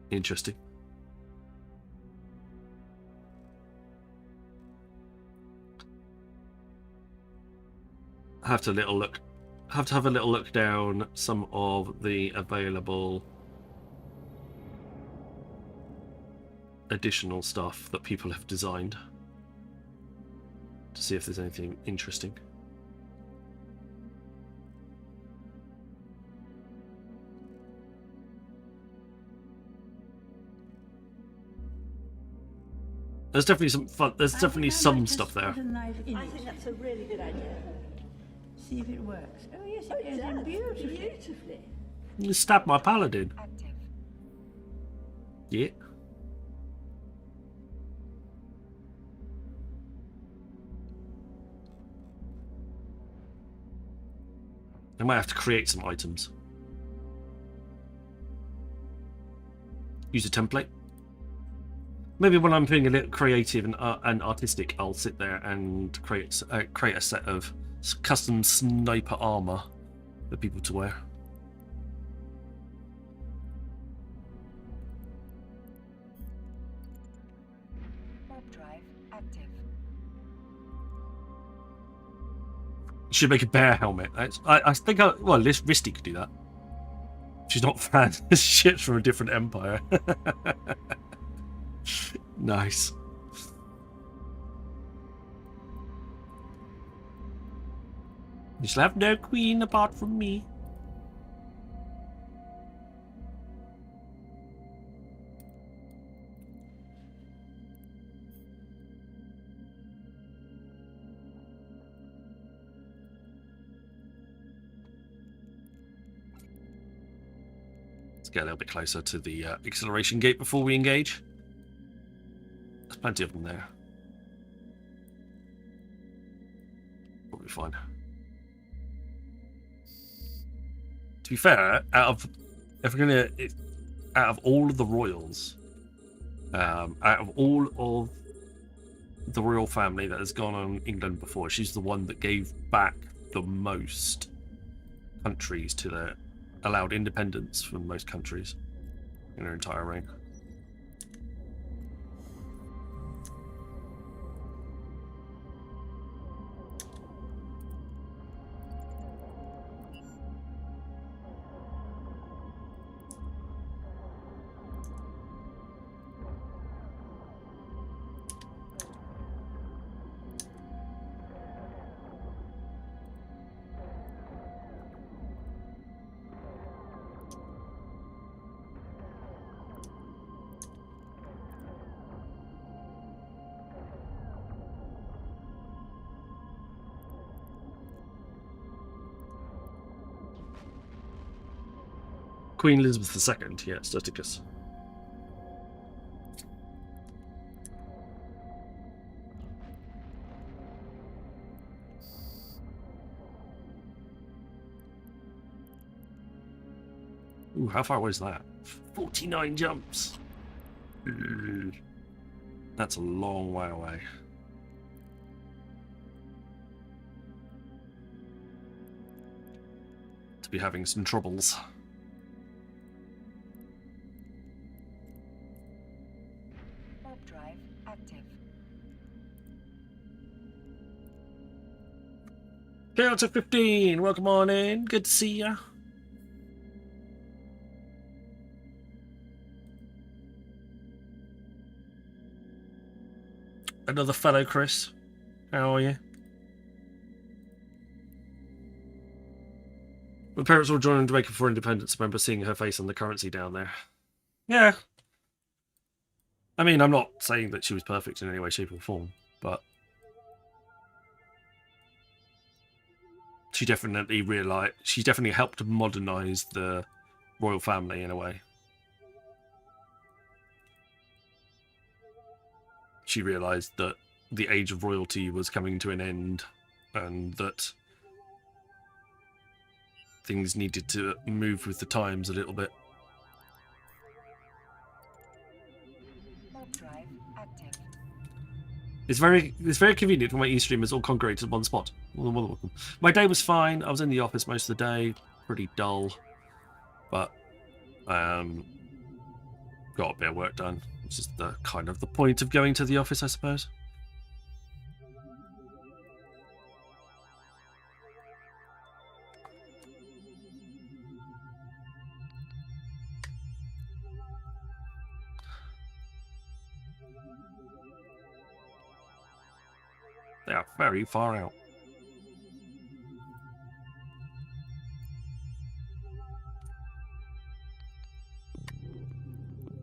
Interesting. Have to have a little look down some of the available additional stuff that people have designed to see if there's anything interesting. There's definitely some fun. There's definitely some stuff there. I think that's a really good idea. See if it works. Oh yes, it does. Beautifully. You stabbed my paladin. Active. Yeah. I might have to create some items. Use a template. Maybe when I'm feeling a little creative and artistic, I'll sit there and create a set of custom sniper armor for people to wear. Warp drive active. Should make a bear helmet. I think well, Risty could do that. She's not fan. Shit's from a different empire. Nice. You shall have no queen apart from me. Let's get a little bit closer to the acceleration gate before we engage. There's plenty of them there. Probably fine. To be fair, out of all of the royals, out of all of the royal family that has gone on England before, she's the one that gave back the most countries to the allowed independence from most countries in her entire reign. Queen Elizabeth II, yeah, Staticus. Ooh, how far away is that? 49 jumps. That's a long way away. To be having some troubles. Count to 15. Welcome on in. Good to see ya. another fellow Chris. How are you? My parents all joined Jamaica for independence. I remember seeing her face on the currency down there. Yeah. I mean, I'm not saying that she was perfect in any way, shape, or form, but she definitely helped modernize the royal family in a way. She realized that the age of royalty was coming to an end and that things needed to move with the times a little bit. Warp drive active. It's very convenient for my e-streamers all congregated in one spot. My day was fine. I was in the office most of the day, pretty dull, but got a bit of work done, which is the kind of the point of going to the office, I suppose. They are very far out.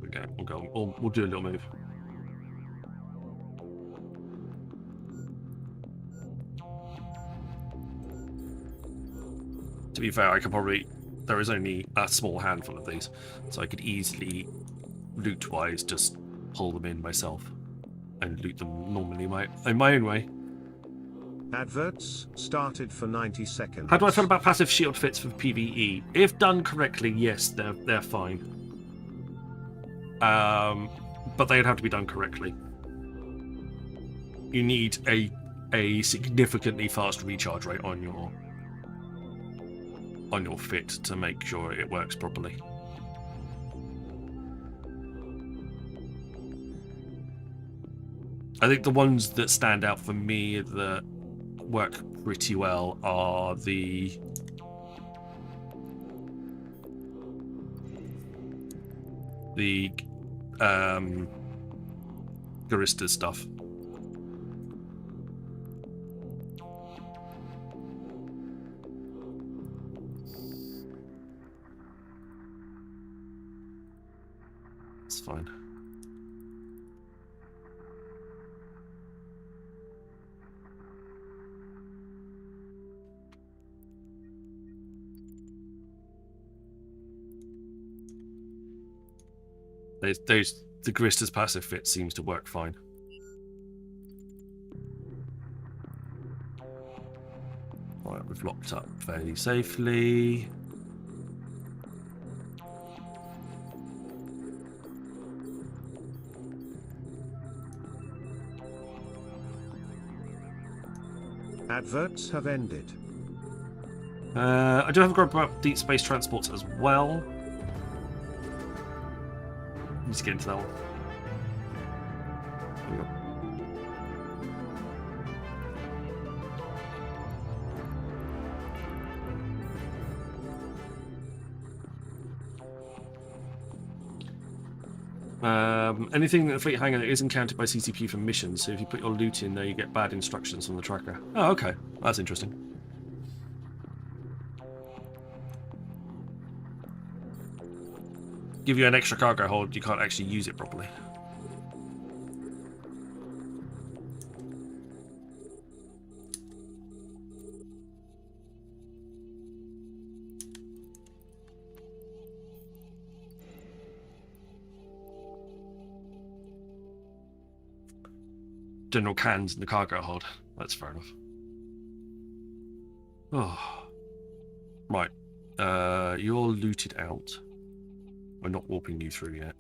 Okay, we'll do a little move. To be fair, there is only a small handful of these, so I could easily, loot-wise, just pull them in myself and loot them normally in my own way. Adverts started for 90 seconds. How do I feel about passive shield fits for PvE? If done correctly, yes, they're fine. But they'd have to be done correctly. You need a significantly fast recharge rate on your fit to make sure it works properly. I think the ones that stand out for me that work pretty well are the Barista stuff. It's fine. The Garista's passive fit seems to work fine. Right, we've locked up fairly safely. Adverts have ended. I do have a grab about deep space transports as well. Let's get into that one. There we go. Anything that Fleet Hangar is encountered by CCP for missions, so if you put your loot in there, you get bad instructions from the tracker. Oh, okay. That's interesting. Give you an extra cargo hold, you can't actually use it properly. General cans in the cargo hold. That's fair enough. Oh. Right. You're looted out. We're not warping you through yet.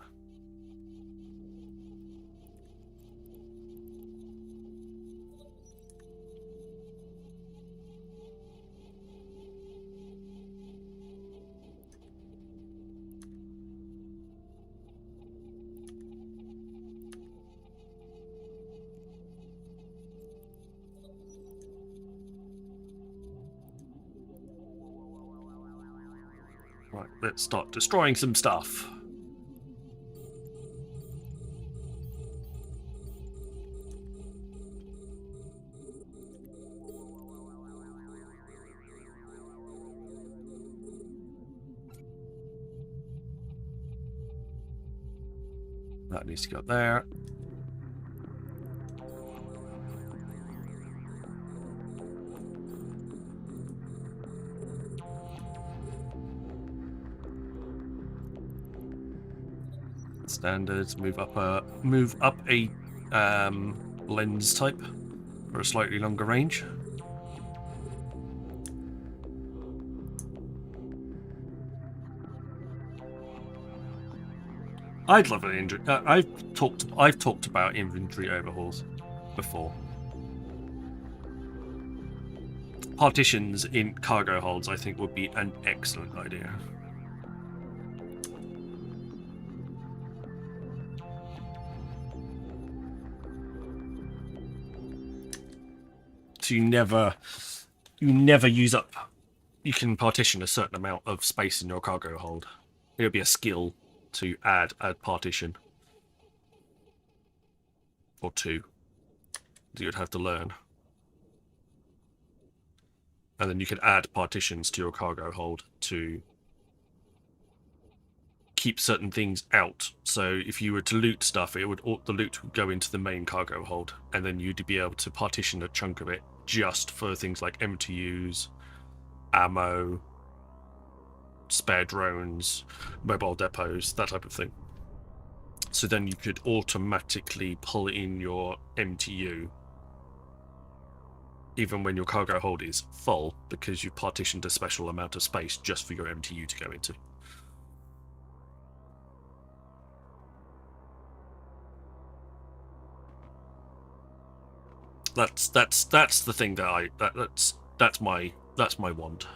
Right, let's start destroying some stuff. That needs to go there. Standards, move up a lens type for a slightly longer range. I'd love an inventory. I've talked about inventory overhauls before. Partitions in cargo holds, I think, would be an excellent idea. So you never use up. You can partition a certain amount of space in your cargo hold. It'll be a skill to add a partition or two that you'd have to learn, and then you can add partitions to your cargo hold to keep certain things out. So if you were to loot stuff, the loot would go into the main cargo hold, and then you'd be able to partition a chunk of it just for things like MTUs, ammo, spare drones, mobile depots, that type of thing. So then you could automatically pull in your MTU even when your cargo hold is full, because you've partitioned a special amount of space just for your MTU to go into. That's the thing that that's my want.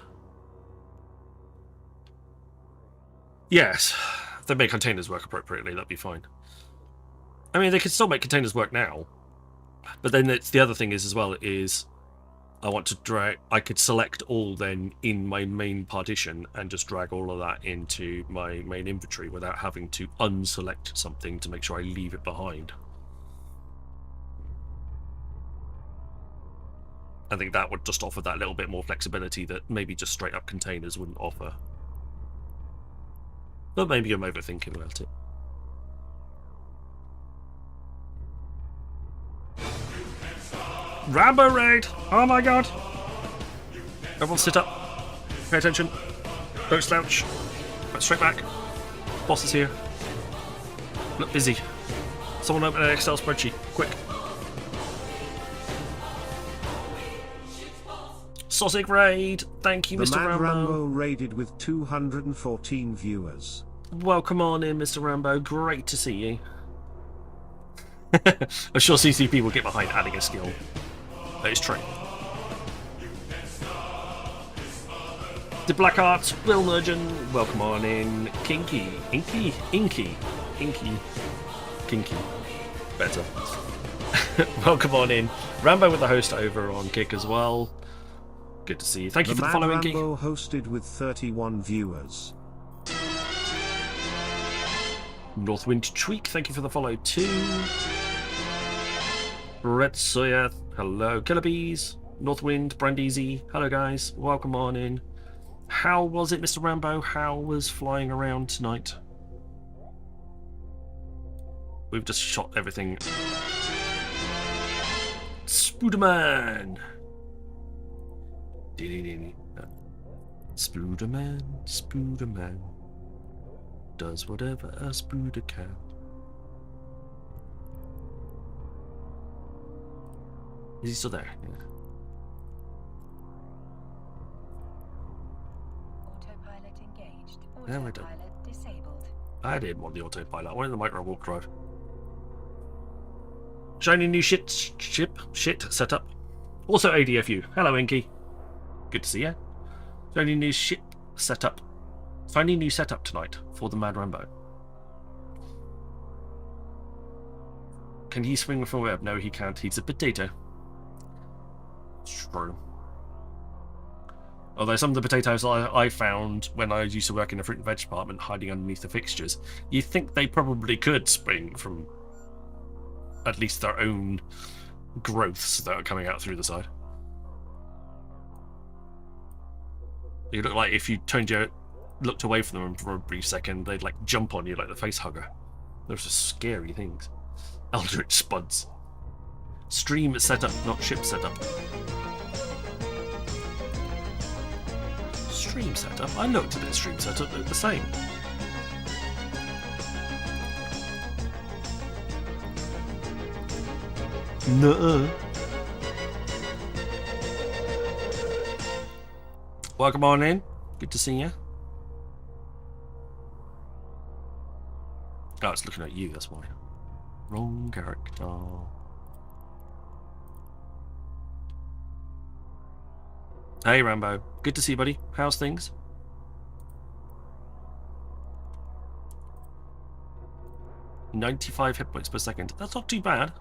Yes, if they make containers work appropriately, that'd be fine. I mean, they could still make containers work now, but then it's the other thing is as well is I want to drag. I could select all then in my main partition and just drag all of that into my main inventory without having to unselect something to make sure I leave it behind. I think that would just offer that little bit more flexibility that maybe just straight up containers wouldn't offer. But maybe I'm overthinking about it. Rambo raid! Oh my god! Everyone sit up. Pay attention. Don't slouch. Right, straight back. Boss is here. Look busy. Someone open an Excel spreadsheet. Quick. Sausage raid! Thank you, Mr. Mad Rambo. Rambo raided with 214 viewers. Welcome on in, Mr. Rambo. Great to see you. I'm sure CCP will get behind adding a skill. That is true. The Black Arts, Will Nurgeon, welcome on in. Kinky, Inky, better. Welcome on in. Rambo with the host over on Kick as well. Good to see you. Thank you for the follow, Inky. Rambo hosted with 31 viewers. Northwind Tweak, thank you for the follow too. Red Soya, hello. Killer Bees, Northwind, Brandeezy, hello guys. Welcome on in. How was it, Mr. Rambo? How was flying around tonight? We've just shot everything. Spooderman! Spooderman does whatever a spooder can. Is he still there? Yeah. Autopilot engaged. Yeah, we did. Autopilot disabled. I didn't want the autopilot. I wanted the micro walk drive. Shiny new shit setup. Also ADFU. Hello, Inky. Good to see you. Shiny new shit setup. Finally new setup tonight for the Mad Rambo. Can he swing with a web? No, he can't. He's a potato. It's true. Although some of the potatoes I found when I used to work in the fruit and veg department hiding underneath the fixtures, you'd think they probably could spring from at least their own growths that are coming out through the side. You look like if you looked away from them for a brief second, they'd like jump on you like the face hugger. Those are scary things. Eldritch Spuds. Stream setup, not ship setup. Stream setup? I looked at it, stream setup, looked the same. Nuh-uh. Welcome on in. Good to see you. Oh, it's looking at you, that's why. Wrong character. Hey Rambo, good to see you, buddy. How's things? $95 hit points per second. That's not too bad.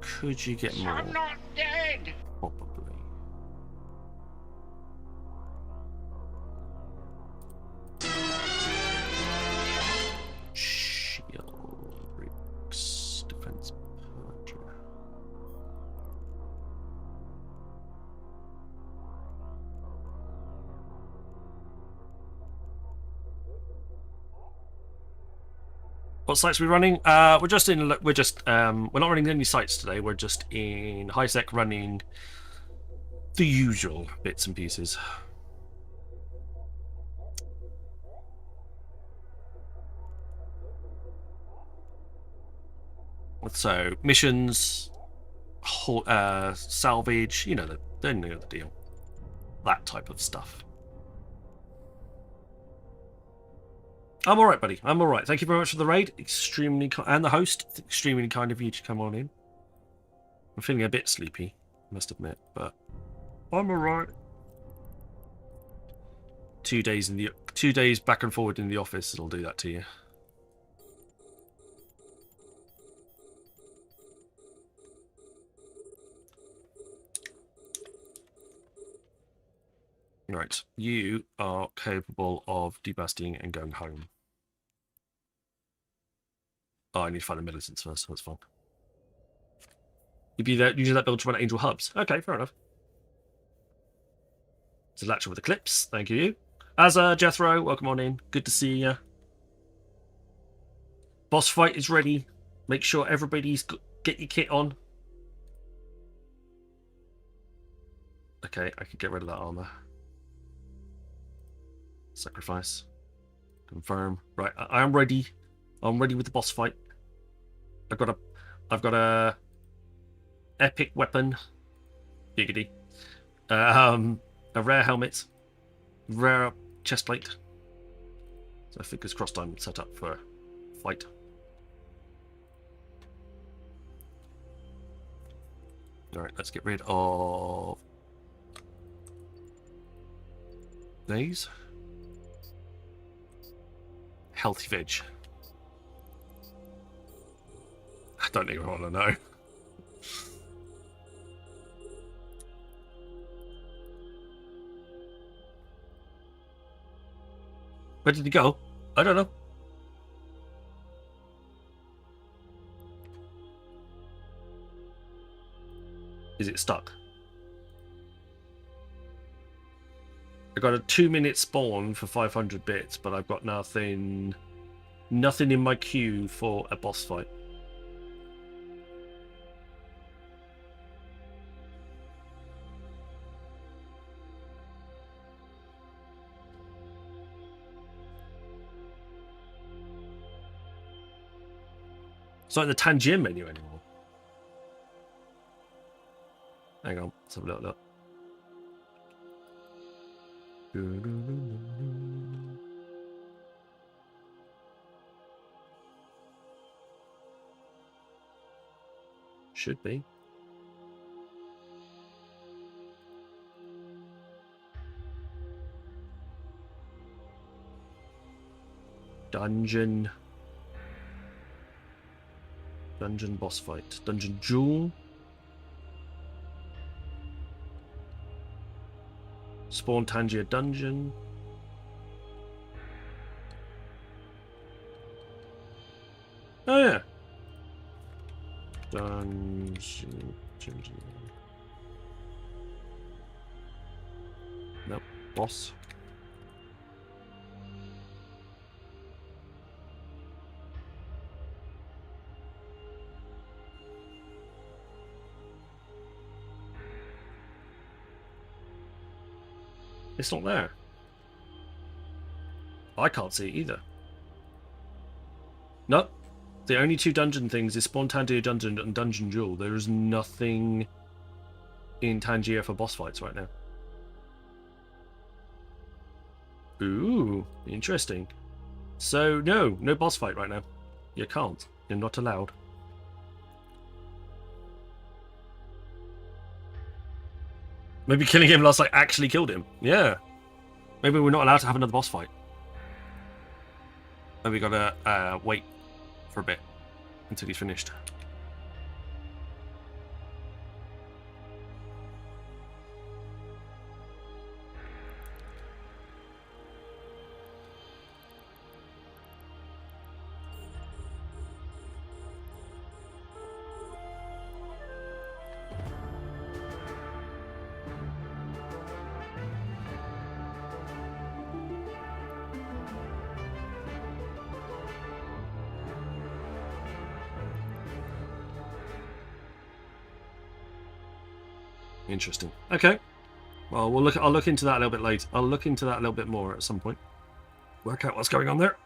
Could you get more? I'm not dead. Probably. Shield bricks, defense purger. What sites are we running? We're not running any sites today. We're just in high sec running the usual bits and pieces. So missions, salvage, you know the deal, that type of stuff. I'm all right, buddy. I'm all right. Thank you very much for the raid. Extremely and the host. Extremely kind of you to come on in. I'm feeling a bit sleepy, I must admit, but I'm all right. 2 days back and forward in the office. It'll do that to you. Right, you are capable of debasting and going home. Oh, I need to find the militants first. That's fine. You'd be there using that build to run Angel hubs. Okay, fair enough. Zalacha with Eclipse. Thank you. As Jethro, welcome on in. Good to see you. Boss fight is ready. Make sure everybody's get your kit on. Okay, I can get rid of that armor. Sacrifice. Confirm. Right, I am ready. I'm ready with the boss fight. I've got a epic weapon. Giggity. A rare helmet. Rare chestplate. So fingers crossed I'm set up for a fight. Alright, let's get rid of these. Healthy veg. I don't even want to know. Where did he go? I don't know. Is it stuck? I got a 2-minute spawn for 500 bits, but I've got nothing in my queue for a boss fight. It's not in the Tangier menu anymore. Hang on, let's have a little look. Should be. Dungeon boss fight. Dungeon Jewel. Spawn Tangier Dungeon. Oh yeah. Dungeon. Nope. Boss. It's not there. I can't see it either. Nope. The only two dungeon things is Spawn Tangier Dungeon and Dungeon Jewel. There is nothing in Tangier for boss fights right now. Ooh, interesting. So, no boss fight right now. You can't. You're not allowed. Maybe killing him last night actually killed him. Yeah. Maybe we're not allowed to have another boss fight. And we gotta wait for a bit until he's finished. Interesting. Okay. Well, I'll look into that a little bit later. I'll look into that a little bit more at some point. Work out what's going on there.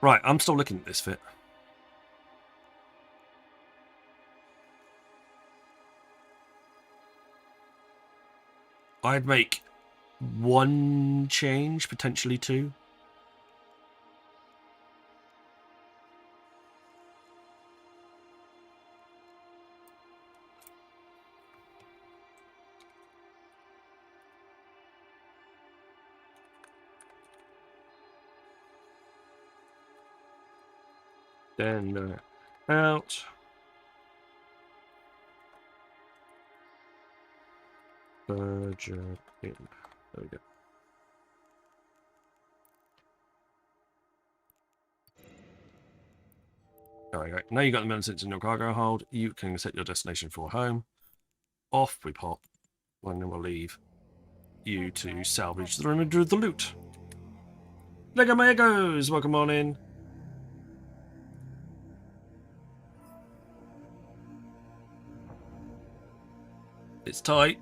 Right, I'm still looking at this fit. I'd make one change, potentially two. Then out. Burger in. There we go. There we go. Now you got the medicines in your cargo hold. You can set your destination for home. Off we pop. And then we'll leave you to salvage the remainder of the loot. Lego Magos, welcome on in. It's tight.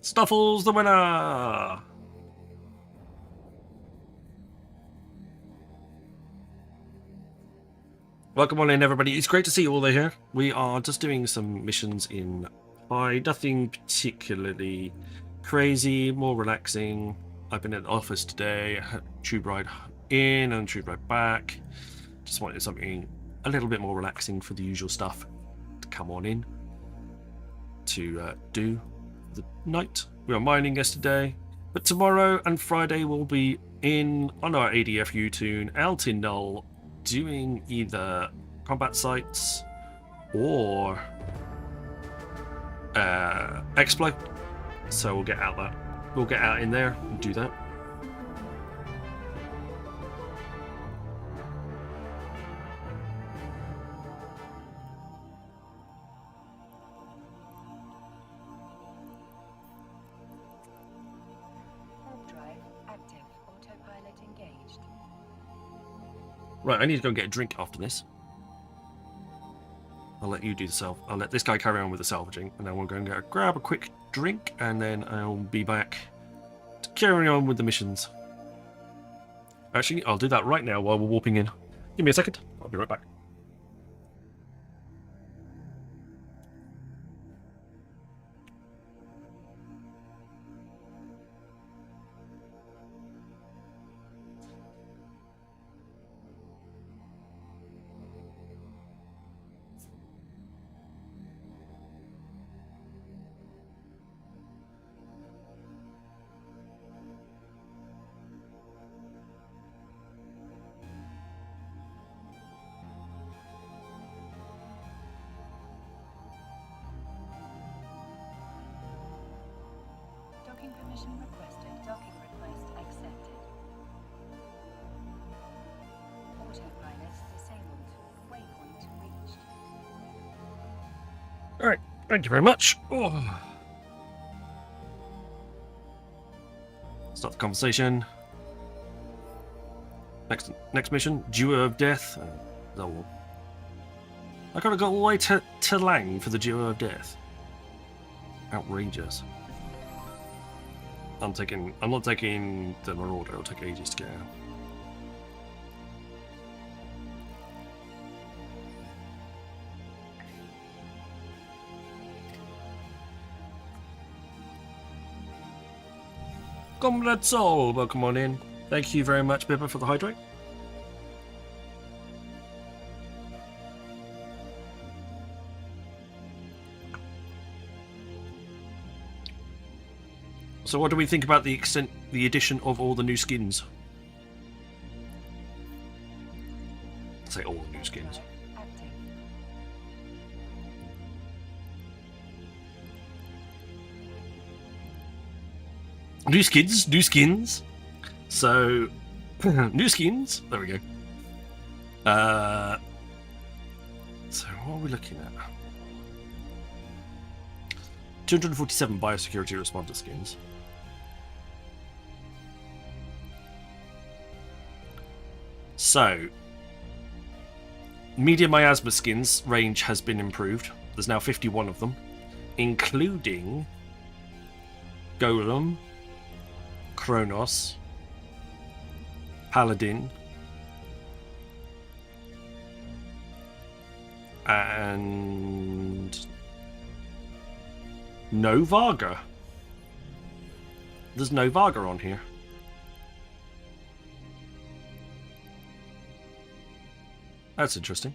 Snuffle's the winner! Welcome on in, everybody. It's great to see you all here. We are just doing some missions in Pi. Nothing particularly crazy, more relaxing. I've been at the office today. I had a tube ride in and tube ride back. Just wanted something a little bit more relaxing for the usual stuff to come on in to do the night. We were mining yesterday, but tomorrow and Friday we'll be in on our ADF U-Tune out in Null doing either combat sites or Explo. So we'll get out in there and do that. Right, I need to go and get a drink after this. I'll let you do the I'll let this guy carry on with the salvaging, and then we'll go and grab a quick drink, and then I'll be back to carry on with the missions. Actually, I'll do that right now while we're warping in. Give me a second. I'll be right back. Docking permission requested. Docking request accepted. Autopilot disabled. Waypoint reached. Alright, thank you very much. Oh. Start the conversation. Next mission, Duo of Death. That will I gotta go all the way to Lang for the Duo of Death. Outrageous. I'm not taking the Marauder, it'll take ages to get out. Comrade Soul, welcome on in. Thank you very much, Bibba, for the hydrate. So what do we think about the addition of all the new skins? I'd say all the new skins. New skins. So, new skins. There we go. So what are we looking at? 247 biosecurity responder skins. So, medium miasma skins range has been improved. There's now 51 of them, including Golem, Kronos, Paladin, and no Varga. There's no Varga on here. That's interesting.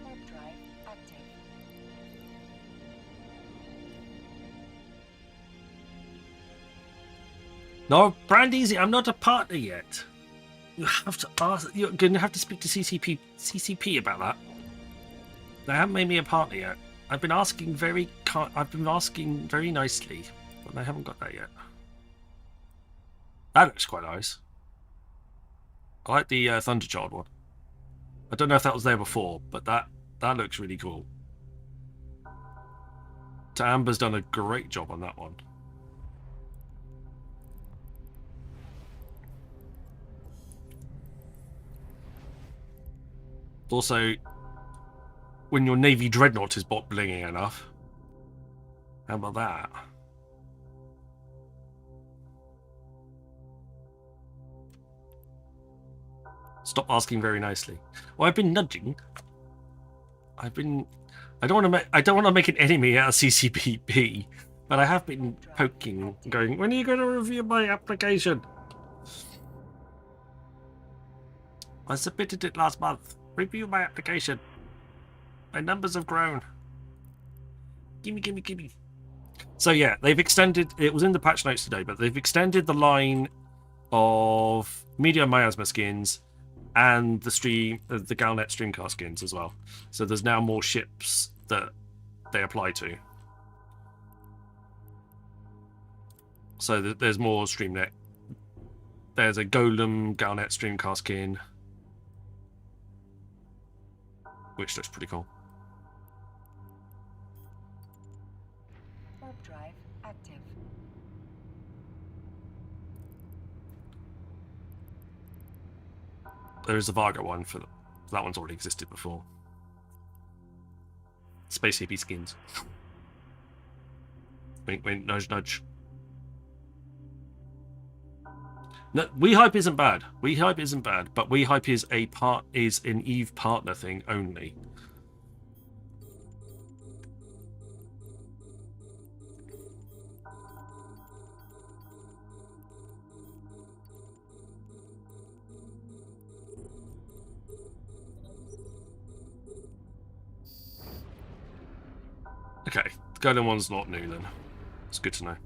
Warp drive active. No, Brand Easy, I'm not a partner yet. You have to ask. You're going to have to speak to CCP about that. They haven't made me a partner yet. I've been asking very nicely, but they haven't got that yet. That looks quite nice. I like the Thunderchild one. I don't know if that was there before, but that looks really cool. Amber's done a great job on that one. Also, when your Navy Dreadnought is bot blinging enough. How about that? Stop asking very nicely. Well, I've been nudging. I don't want to make an enemy out of CCPP, but I have been poking, going, when are you going to review my application? I submitted it last month. Review my application. My numbers have grown. Gimme. So yeah, they've extended, it was in the patch notes today, but they've extended the line of medium miasma skins and the Galnet Streamcast skins as well. So there's now more ships that they apply to. So there's more StreamNet. There's a Golem Galnet Streamcast skin, which looks pretty cool. Warp drive active. There is a Varga one for that one's already existed before. Space hippie skins. Wink, wink, nudge, nudge. No, WeHype isn't bad. WeHype isn't bad, but WeHype is an Eve partner thing only. Okay, the Golem one's not new then. It's good to know.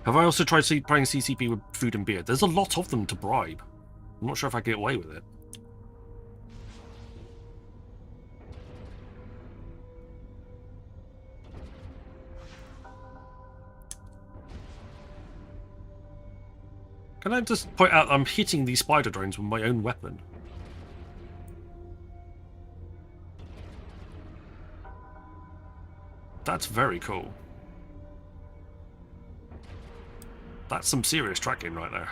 Have I also tried playing CCP with food and beer? There's a lot of them to bribe. I'm not sure if I get away with it. Can I just point out I'm hitting these spider drones with my own weapon? That's very cool. That's some serious tracking right there.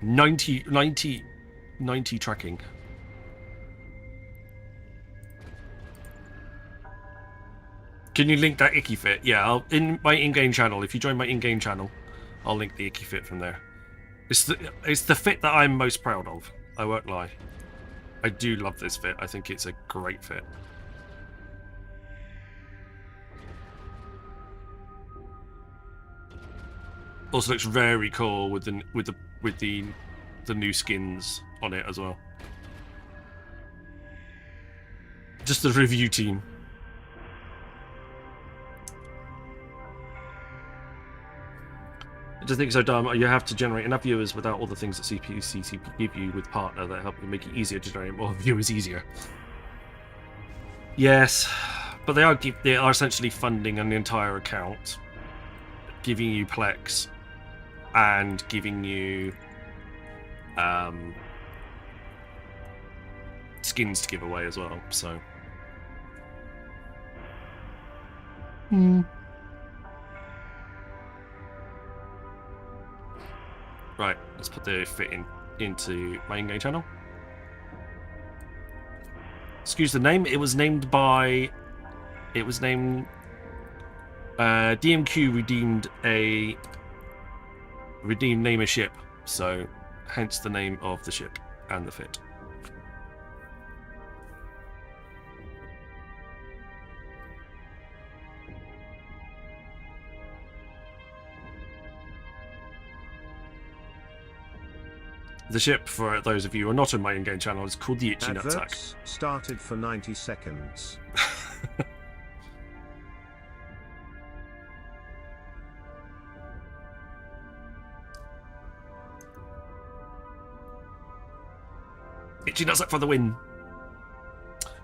Ninety tracking. Can you link that icky fit? Yeah, I'll in my in-game channel. If you join my in-game channel, I'll link the icky fit from there. It's the fit that I'm most proud of. I won't lie. I do love this fit. I think it's a great fit. Also looks very cool with the new skins on it as well. Just the review team. I just think it's so dumb. You have to generate enough viewers without all the things that CPC give you with partner that help you make it easier to generate more viewers easier. Yes, but they are essentially funding an entire account, giving you Plex, and giving you skins to give away as well. So. Right, let's put the fit into my in-game channel. Excuse the name. It was named DMQ redeemed name a ship, so hence the name of the ship and the fit. The ship, for those of you who are not on my in-game channel, is called the Itchy Nutsack. Adverts started for 90 seconds. Itchy Nutsack for the win.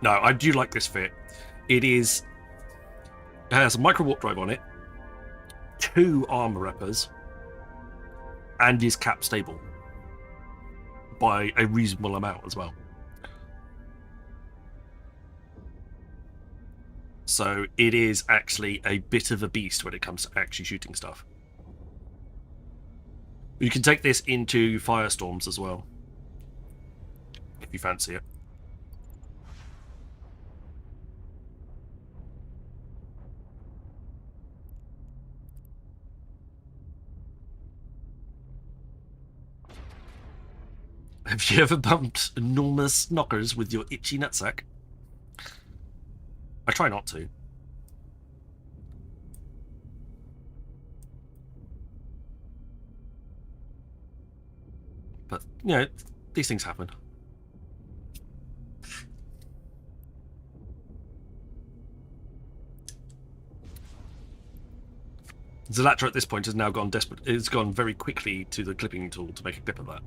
No, I do like this fit. It has a micro warp drive on it, 2 armor reppers, and is cap stable by a reasonable amount as well. So it is actually a bit of a beast when it comes to actually shooting stuff. You can take this into firestorms as well, if you fancy it. Have you ever bumped enormous knockers with your itchy nutsack? I try not to. But, you know, these things happen. Zalatra at this point has now gone desperate. It's gone very quickly to the clipping tool to make a clip of that.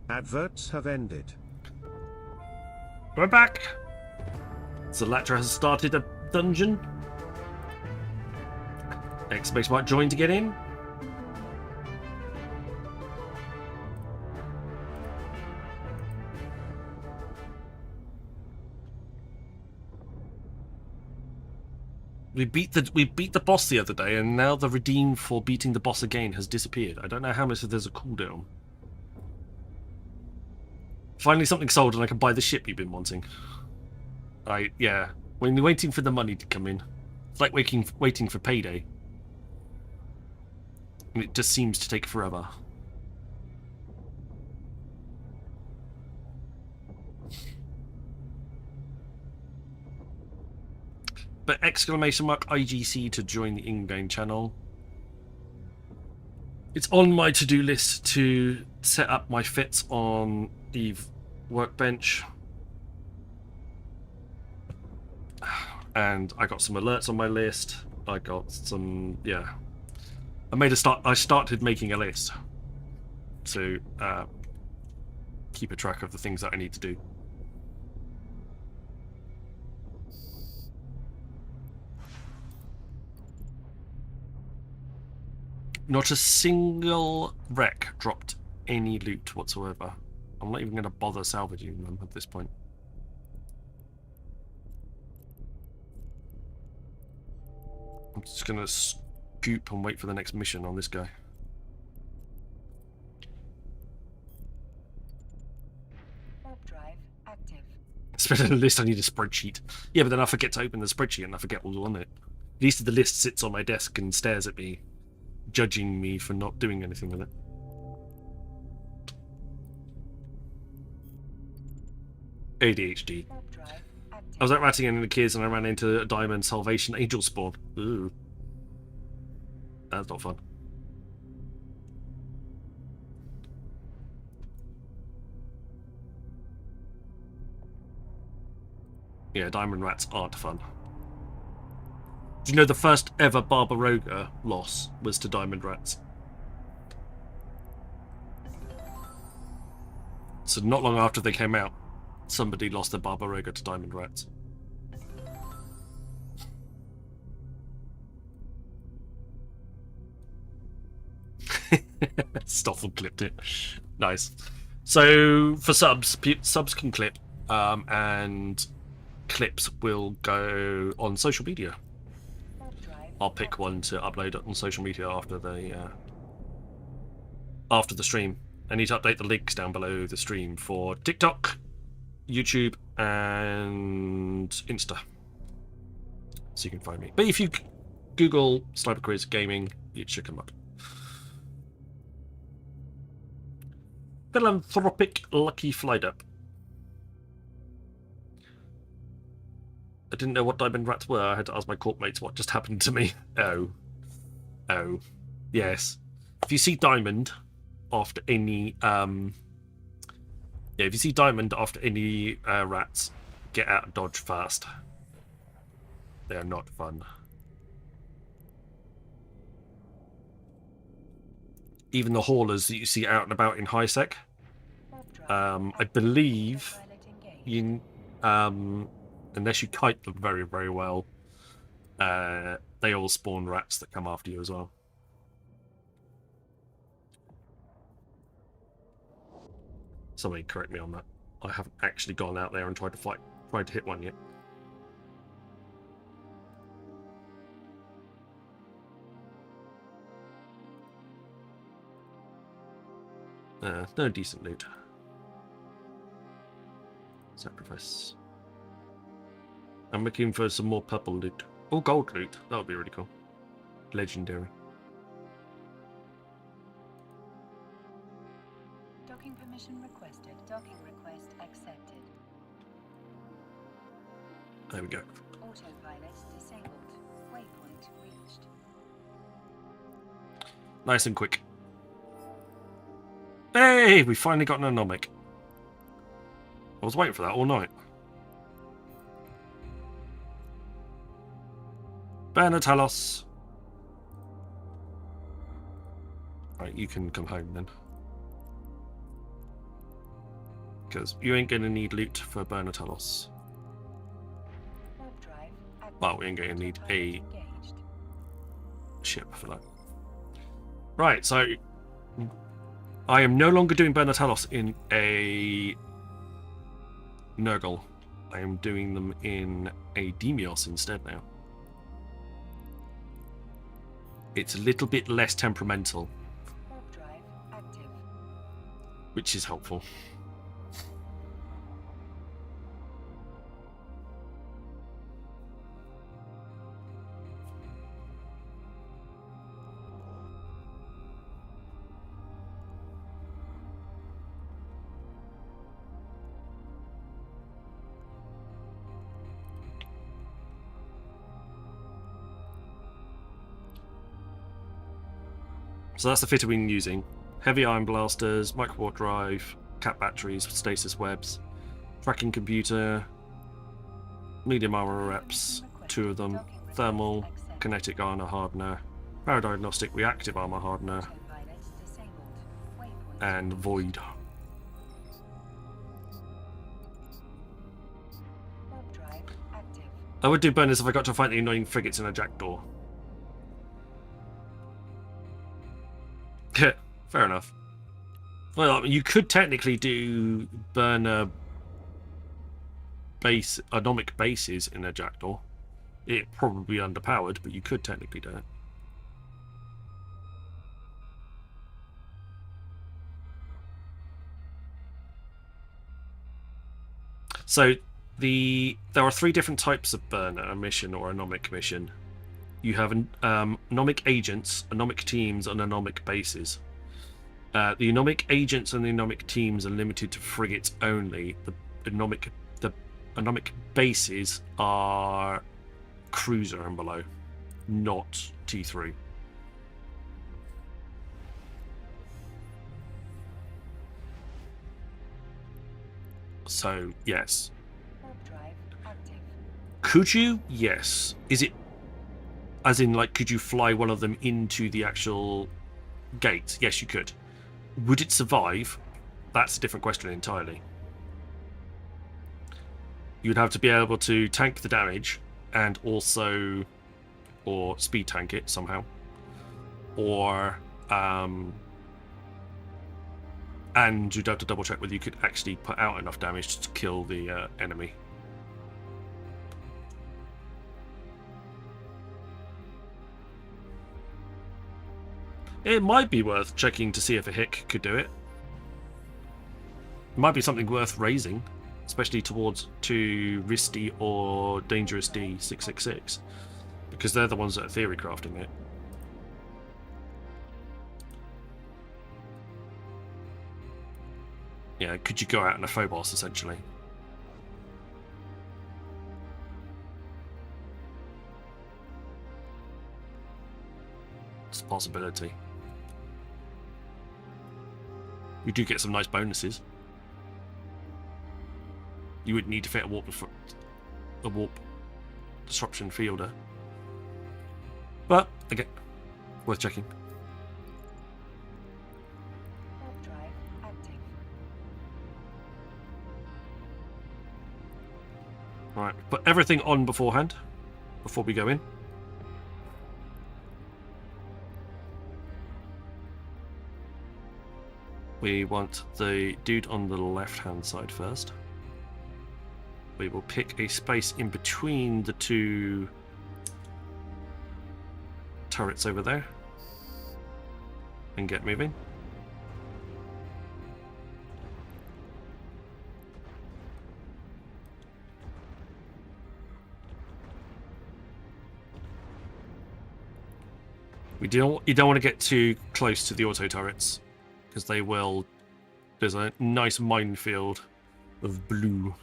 Adverts have ended. We're back. Zalatra has started a dungeon. X-Space might join to get in. We beat the boss the other day, and now the redeem for beating the boss again has disappeared. I don't know how much there's a cooldown. Finally something sold and I can buy the ship you've been wanting. Yeah. When you're waiting for the money to come in, it's like waiting for payday. And it just seems to take forever. But !IGC to join the in-game channel. It's on my to-do list to set up my fits on Eve Workbench. And I got some alerts on my list. I got some, yeah. I started making a list to keep a track of the things that I need to do. Not a single wreck dropped any loot whatsoever. I'm not even going to bother salvaging them at this point. I'm just going to scoop and wait for the next mission on this guy. Warp drive active. Especially the list, I need a spreadsheet. Yeah, but then I forget to open the spreadsheet and I forget what's on it. At least the list sits on my desk and stares at me, judging me for not doing anything with it. ADHD. Warp drive active. I was out ratting in the kids and I ran into a Diamond Salvation Angel spawn. Ooh. That's not fun. Yeah, Diamond Rats aren't fun. Do you know the first ever Barbaroga loss was to Diamond Rats? So not long after they came out, somebody lost their Barbaroga to Diamond Rats. Stoffel clipped it. Nice. So for subs can clip, and clips will go on social media. I'll pick one to upload on social media after the stream. I need to update the links down below the stream for TikTok, YouTube, and Insta, so you can find me. But if you Google Sniper Quiz Gaming, it should come up. Philanthropic Lucky Flydup. I didn't know what Diamond Rats were. I had to ask my corp mates what just happened to me. Oh. Yes. If you see Diamond after any if you see Diamond after any rats, get out and dodge fast. They are not fun. Even the haulers that you see out and about in high sec, I believe you unless you kite them very, very well, they all spawn rats that come after you as well. Somebody correct me on that. I haven't actually gone out there and tried to hit one yet. No decent loot. Sacrifice. I'm looking for some more purple loot. Oh, gold loot. That would be really cool. Legendary. Docking permission requested. Docking request accepted. There we go. Autopilot disabled. Waypoint reached. Nice and quick. Hey, we finally got an anomic. I was waiting for that all night. Bernatalos. Right, you can come home then. Because you ain't going to need loot for Bernatalos. Well, we ain't going to need a ship for that. Right, so I am no longer doing Bernatalos in a Nurgle. I am doing them in a Demios instead now. It's a little bit less temperamental, which is helpful. So that's the fit we've been using. Heavy iron blasters, micro warp drive, cat batteries, stasis webs, tracking computer, medium armor reps, 2 of them, thermal, kinetic armor hardener, paradiagnostic reactive armor hardener, and void. I would do bonus if I got to fight the annoying frigates in a jackdaw. Yeah, fair enough. Well, you could technically do burner base anomic bases in a jackdaw. It probably underpowered, but you could technically do it. So there are 3 different types of burner: a mission or anomic mission. You have anomic agents, anomic teams, and anomic bases. The anomic agents and the anomic teams are limited to frigates only. The anomic bases are cruiser and below, not T3. So yes. Warp drive active. Could you? Yes. Is it as in, like, could you fly one of them into the actual gate? Yes, you could. Would it survive? That's a different question entirely. You'd have to be able to tank the damage and also, or speed tank it somehow, or and you'd have to double check whether you could actually put out enough damage to kill the enemy. It might be worth checking to see if a Hick could do it. It might be something worth raising, especially towards to Risty or Dangerous D666, because they're the ones that are theory crafting it. Yeah, could you go out in a Phobos, essentially? It's a possibility. You do get some nice bonuses. You would need to fit a warp disruption fielder. But, again, worth checking. Warp drive active. Right, put everything on beforehand, before we go in. We want the dude on the left-hand side first. We will pick a space in between the 2 turrets over there and get moving. You don't want to get too close to the auto turrets, because they will. There's a nice minefield of blue.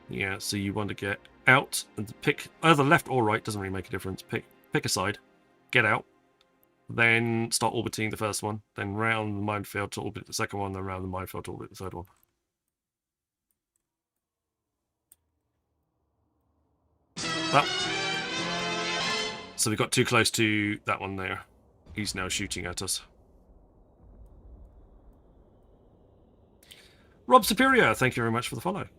Yeah, so you want to get out and pick either left or right, doesn't really make a difference. Pick a side, get out, then start orbiting the first one, then round the minefield to orbit the second one, then round the minefield to orbit the third one. Well, so we got too close to that one there. He's now shooting at us. Rob Superior, thank you very much for the follow.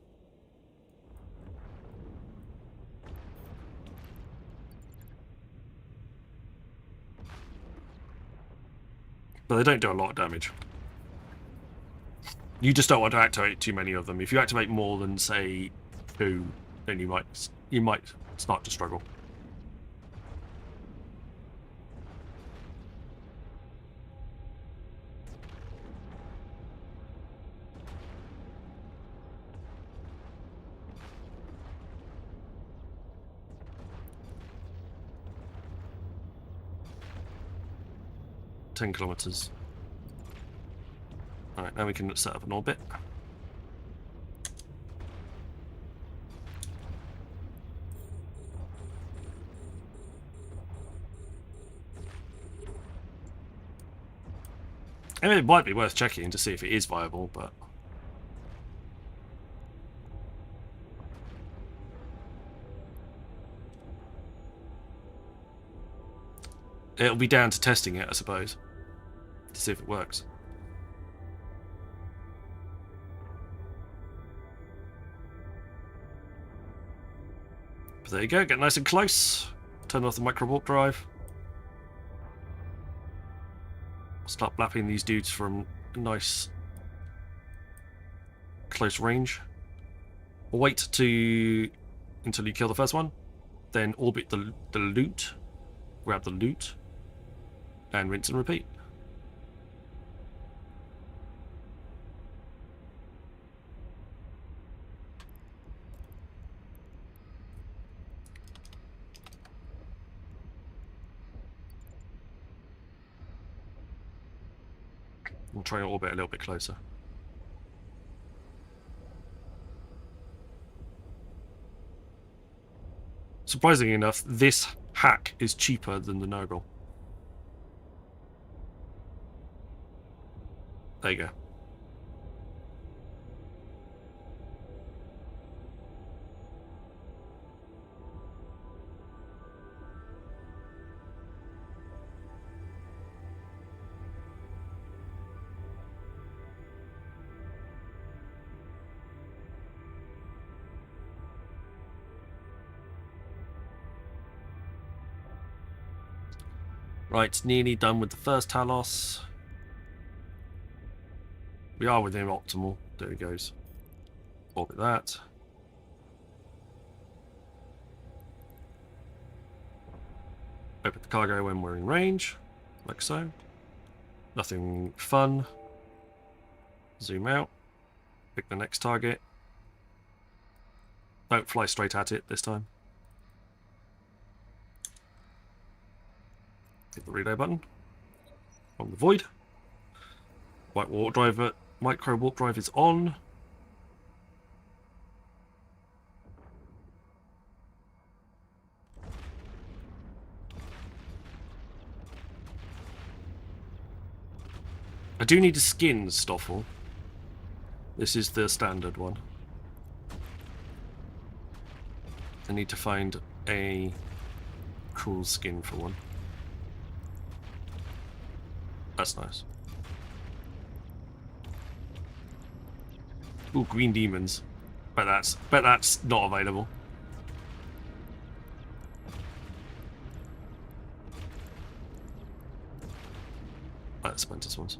But they don't do a lot of damage. You just don't want to activate too many of them. If you activate more than, say, 2, then you might start to struggle. $10 kilometers. Alright, now we can set up an orbit. I mean, it might be worth checking to see if it is viable, but it'll be down to testing it, I suppose, to see if it works. There you go, get nice and close. Turn off the micro warp drive. Start blapping these dudes from nice close range. Wait until you kill the first one, then orbit the loot, grab the loot, and rinse and repeat. We'll try and orbit a little bit closer. Surprisingly enough, this hack is cheaper than the Nurgle. There you go. Right, nearly done with the first Talos. We are within optimal. There he goes. Orbit that. Open the cargo when we're in range, like so. Nothing fun. Zoom out. Pick the next target. Don't fly straight at it this time. Hit the reload button on the void. Micro warp drive is on. I do need a skin, Stoffel. This is the standard one. I need to find a cool skin for one. That's nice. Ooh, green demons. Bet that's not available. That's Splinter's ones.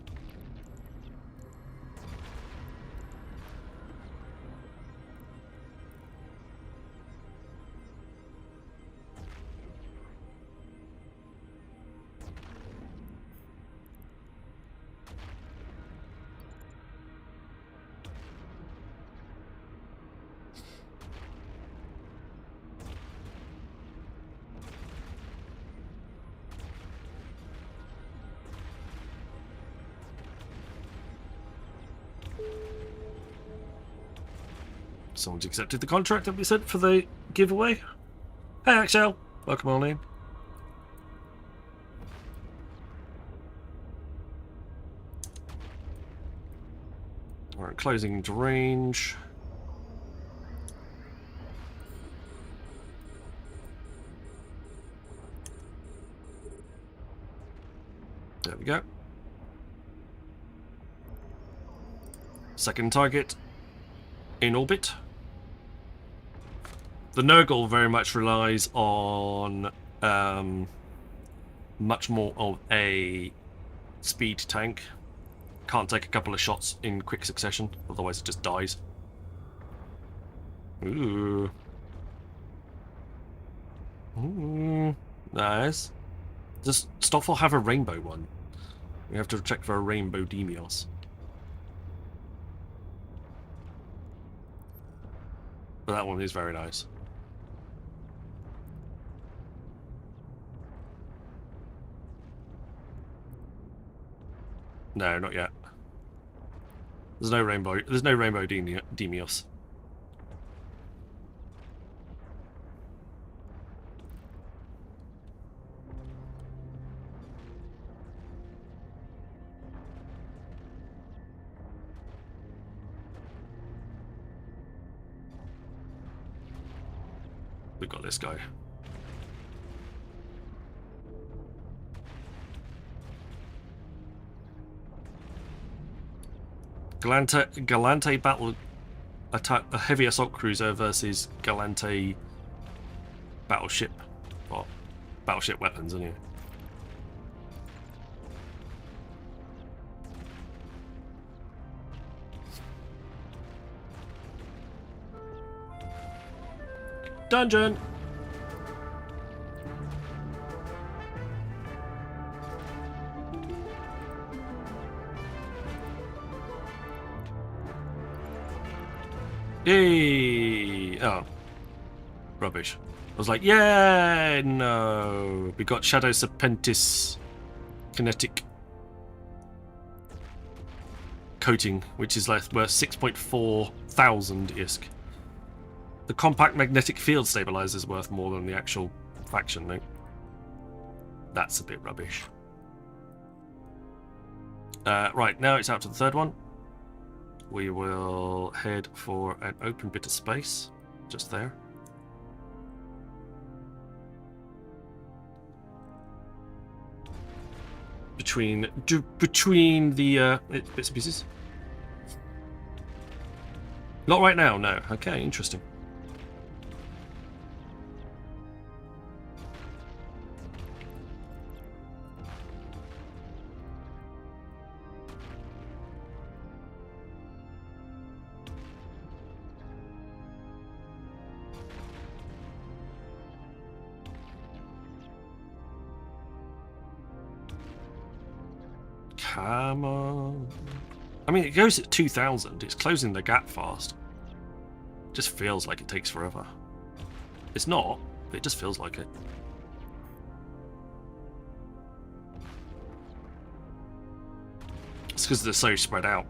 Someone's accepted the contract that we sent for the giveaway. Hey Axel, welcome on in. Alright, closing into range. There we go. Second target in orbit. The Nurgle very much relies on much more of a speed tank. Can't take a couple of shots in quick succession, otherwise it just dies. Ooh. Ooh. Nice. Does Stoffel have a rainbow one? We have to check for a rainbow Demios. But that one is very nice. No, not yet. There's no rainbow Demios. We got this guy. Galante battle attack a heavy assault cruiser versus Galante battleship, or battleship weapons anyway. Dungeon! Yay! Oh. Rubbish. I was like, yeah, no. We got Shadow Serpentis kinetic coating, which is like worth 6.4 thousand ISK. The compact magnetic field stabilizer is worth more than the actual faction, though. That's a bit rubbish. Right, now it's out to the third one. We will head for an open bit of space, just there. Between the bits and pieces. Not right now, no. Okay, interesting. Come on. I mean, it goes at 2,000. It's closing the gap fast. Just feels like it takes forever. It's not, but it just feels like it. It's because they're so spread out.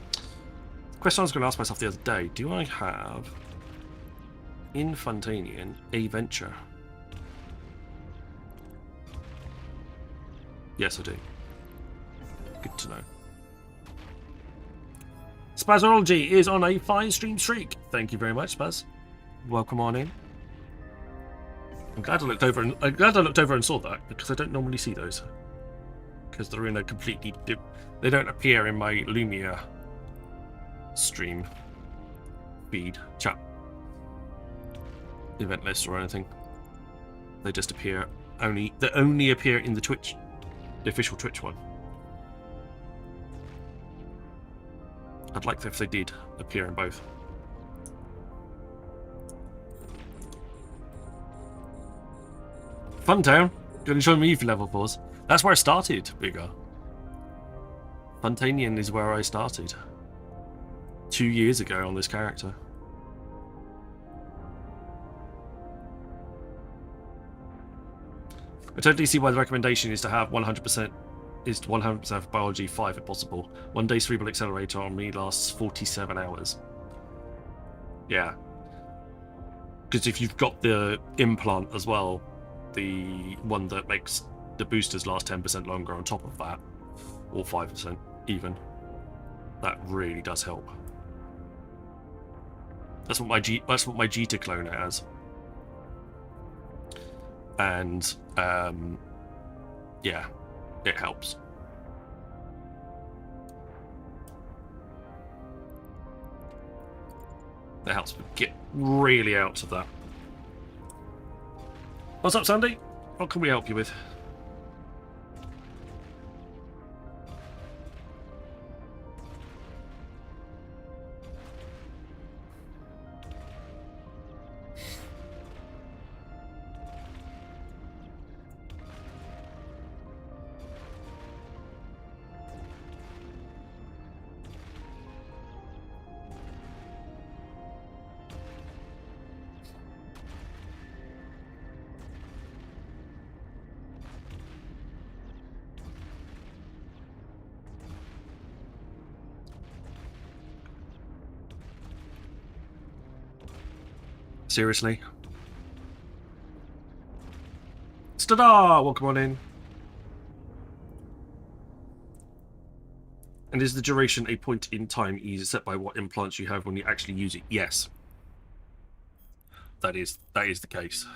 The question I was going to ask myself the other day, do I have in Fontanian a venture? Yes, I do. Good to know. Spazology is on a 5-stream streak. Thank you very much, Spaz. Welcome on in. I'm glad I looked over and saw that, because I don't normally see those. Because they're in a completely they don't appear in my Lumia stream feed chat event list or anything. They just appear they only appear in the Twitch, the official Twitch one. I'd like if they did appear in both. Funtown, gonna show me for level 4s. That's where I started, Bigger. Fontanian is where I started 2 years ago on this character. I totally see why the recommendation is to have 100% for biology 5 if possible. 1 day cerebral accelerator on me lasts 47 hours. Yeah. Because if you've got the implant as well, the one that makes the boosters last 10% longer on top of that, or 5% even, that really does help. That's what my Jita clone has. And yeah, it helps. That helps me get really out of that. What's up, Sandy? What can we help you with? Seriously? Stada! Welcome on in. And is the duration a point in time easy set by what implants you have when you actually use it? Yes. That is the case.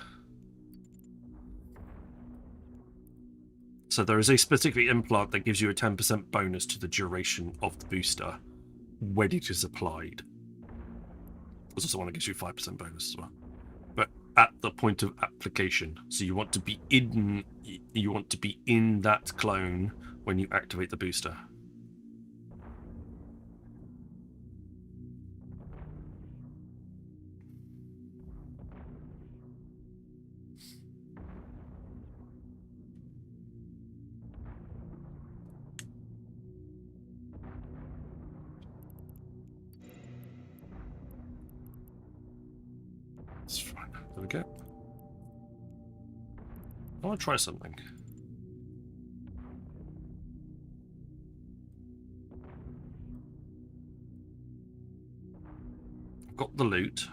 So there is a specific implant that gives you a 10% bonus to the duration of the booster when it is applied. There's also one that gives you 5% bonus as well. But at the point of application, so you want to be in that clone when you activate the booster. That's fine. There we go. I want to try something. I've got the loot.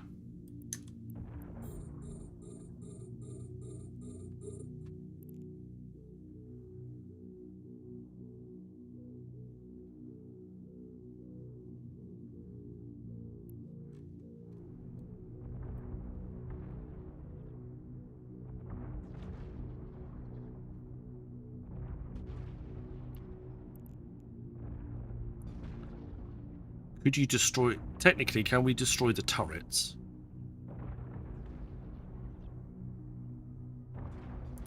Could you destroy... Technically, can we destroy the turrets?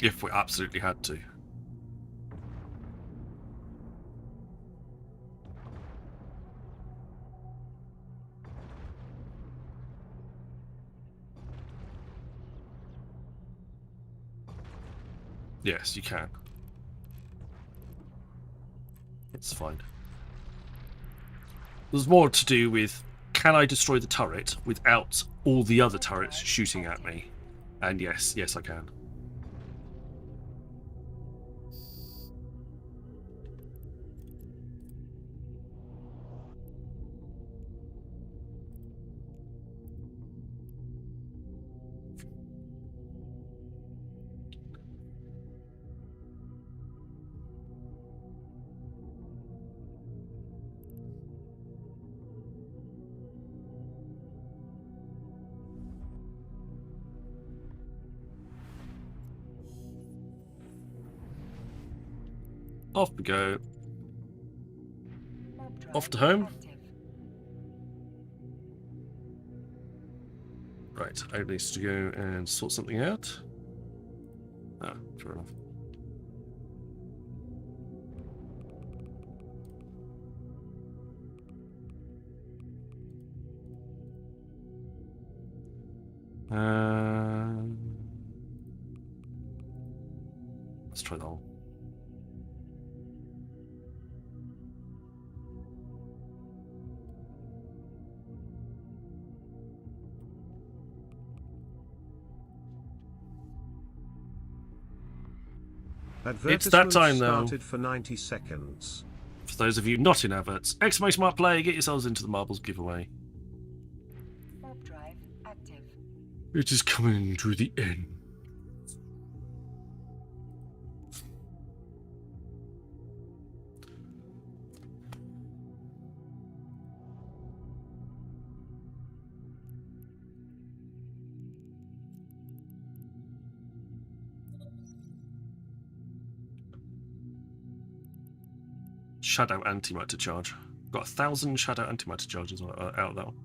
If we absolutely had to. Yes, you can. It's fine. There's more to do with, can I destroy the turret without all the other turrets shooting at me? And yes, I can. Off we go. Off to home. Right, I need to go and sort something out. Ah, fair enough. Let's try that one. It's that time, though. Started for 90 seconds. For those of you not in adverts, exclamation mark play, get yourselves into the marbles giveaway. Warp drive active. It is coming to the end. Shadow antimatter charge. Got 1,000 shadow antimatter charges out of that one.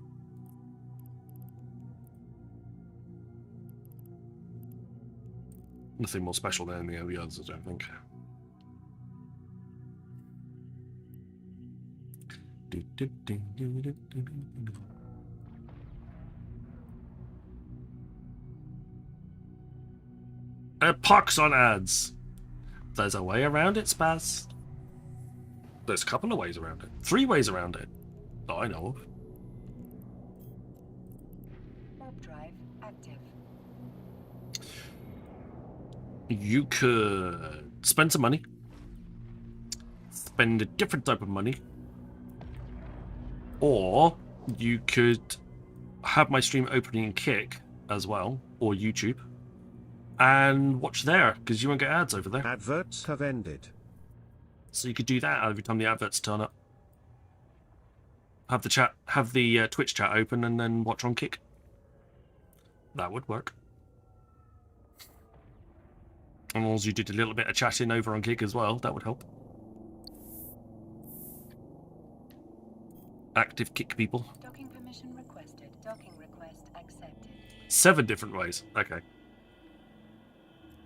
Nothing more special than any of the others, I don't think. A pox on ads. There's a way around it, Spaz. There's a couple of ways around it. 3 ways around it that I know of. Warp drive active. You could spend some money. Spend a different type of money. Or you could have my stream opening in Kick as well, or YouTube, and watch there, because you won't get ads over there. Adverts have ended. So you could do that every time the adverts turn up. Have the chat, have the Twitch chat open, and then watch on Kick. That would work. And as you did a little bit of chatting over on Kick as well, that would help. active kick people. Docking permission requested. Docking request accepted. 7 different ways. Okay.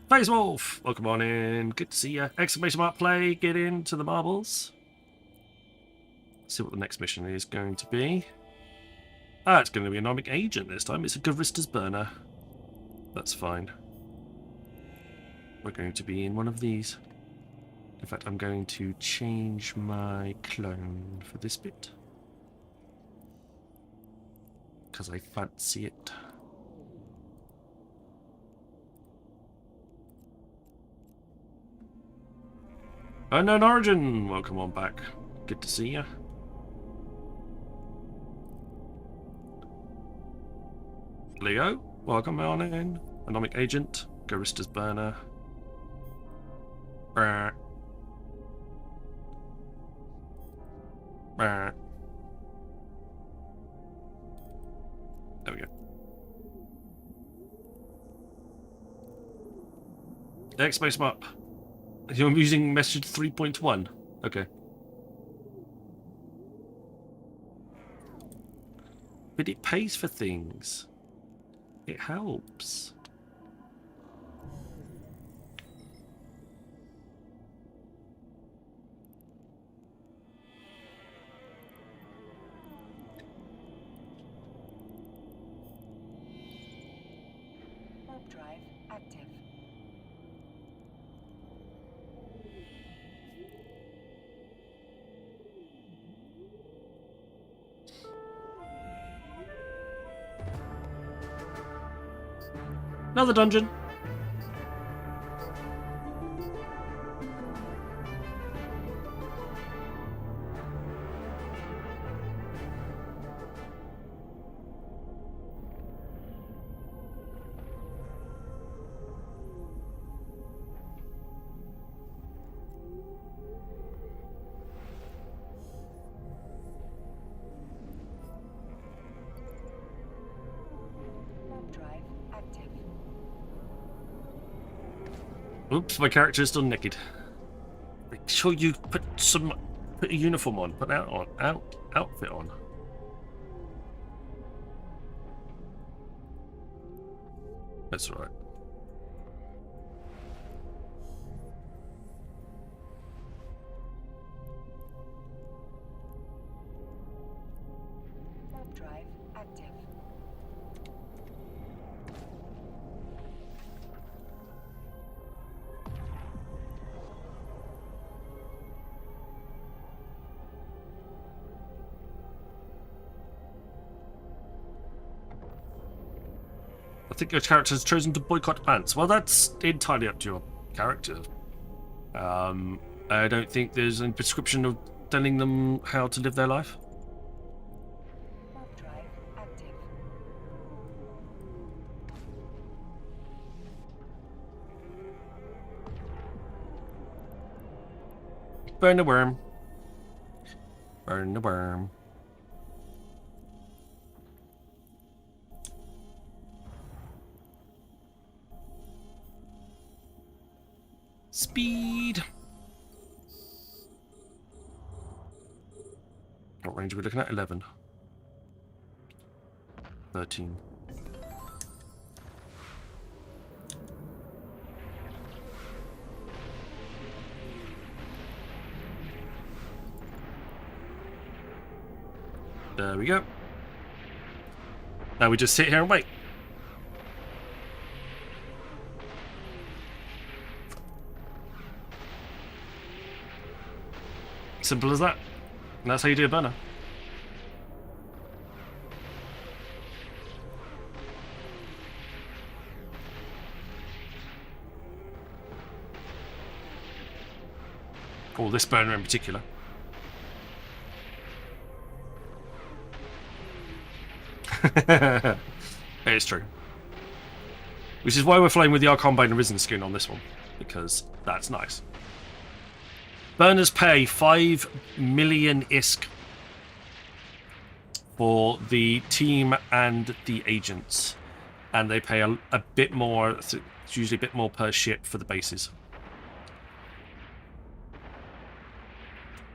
Phase Wolf, welcome on in. Good to see you. Exclamation mark play. Get into the marbles. See what the next mission is going to be. Ah, it's going to be a Anomic Agent this time. It's a Garista's burner. That's fine. We're going to be in one of these. In fact, I'm going to change my clone for this bit. Because I fancy it. Unknown Origin, welcome on back. Good to see you. Leo, welcome on in. Anomic Agent, Garista's burner. There we go. Exclamation mark. You're using message 3.1. Okay. But it pays for things. It helps. Warp drive active. Another dungeon. Warp drive active. Oops, my character is still naked. Make sure you put a uniform on, put an outfit on. That's all right. Warp drive active. I think your character has chosen to boycott ants. Well, that's entirely up to your character. I don't think there's a prescription of telling them how to live their life. Warp drive active. Burn the worm. Burn the worm. Speed. What range are we looking at? 11. 13. There we go. Now we just sit here and wait. Simple as that. And that's how you do a burner. Or this burner in particular. It's true. Which is why we're flying with the Archon Arisen skin on this one. Because that's nice. Burners pay 5 million ISK for the team and the agents. And they pay a bit more, it's usually a bit more per ship for the bases.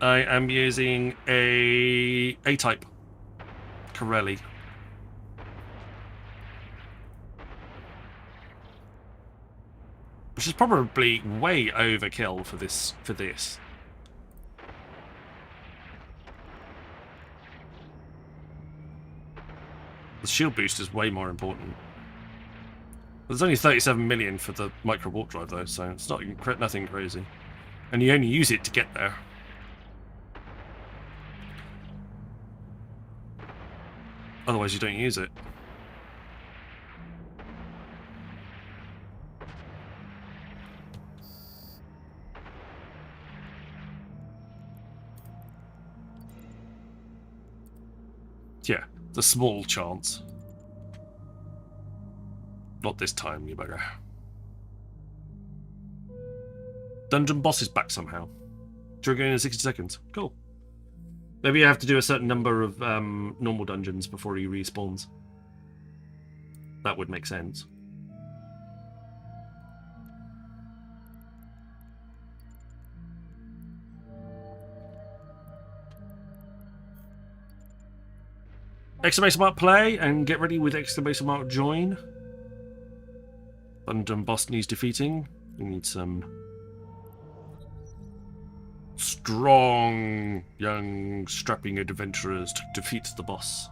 I am using a A-type Corelli. Which is probably way overkill for this. The shield boost is way more important. There's only 37 million for the micro warp drive though, so it's not nothing crazy. And you only use it to get there. Otherwise you don't use it. Yeah, the small chance. Not this time, you bugger. Dungeon boss is back somehow. Triggering in 60 seconds. Cool. Maybe you have to do a certain number of normal dungeons before he respawns. That would make sense. Exclamation mark play and get ready with exclamation mark join. Dungeon boss needs defeating. We need some strong, young, strapping adventurers to defeat the boss.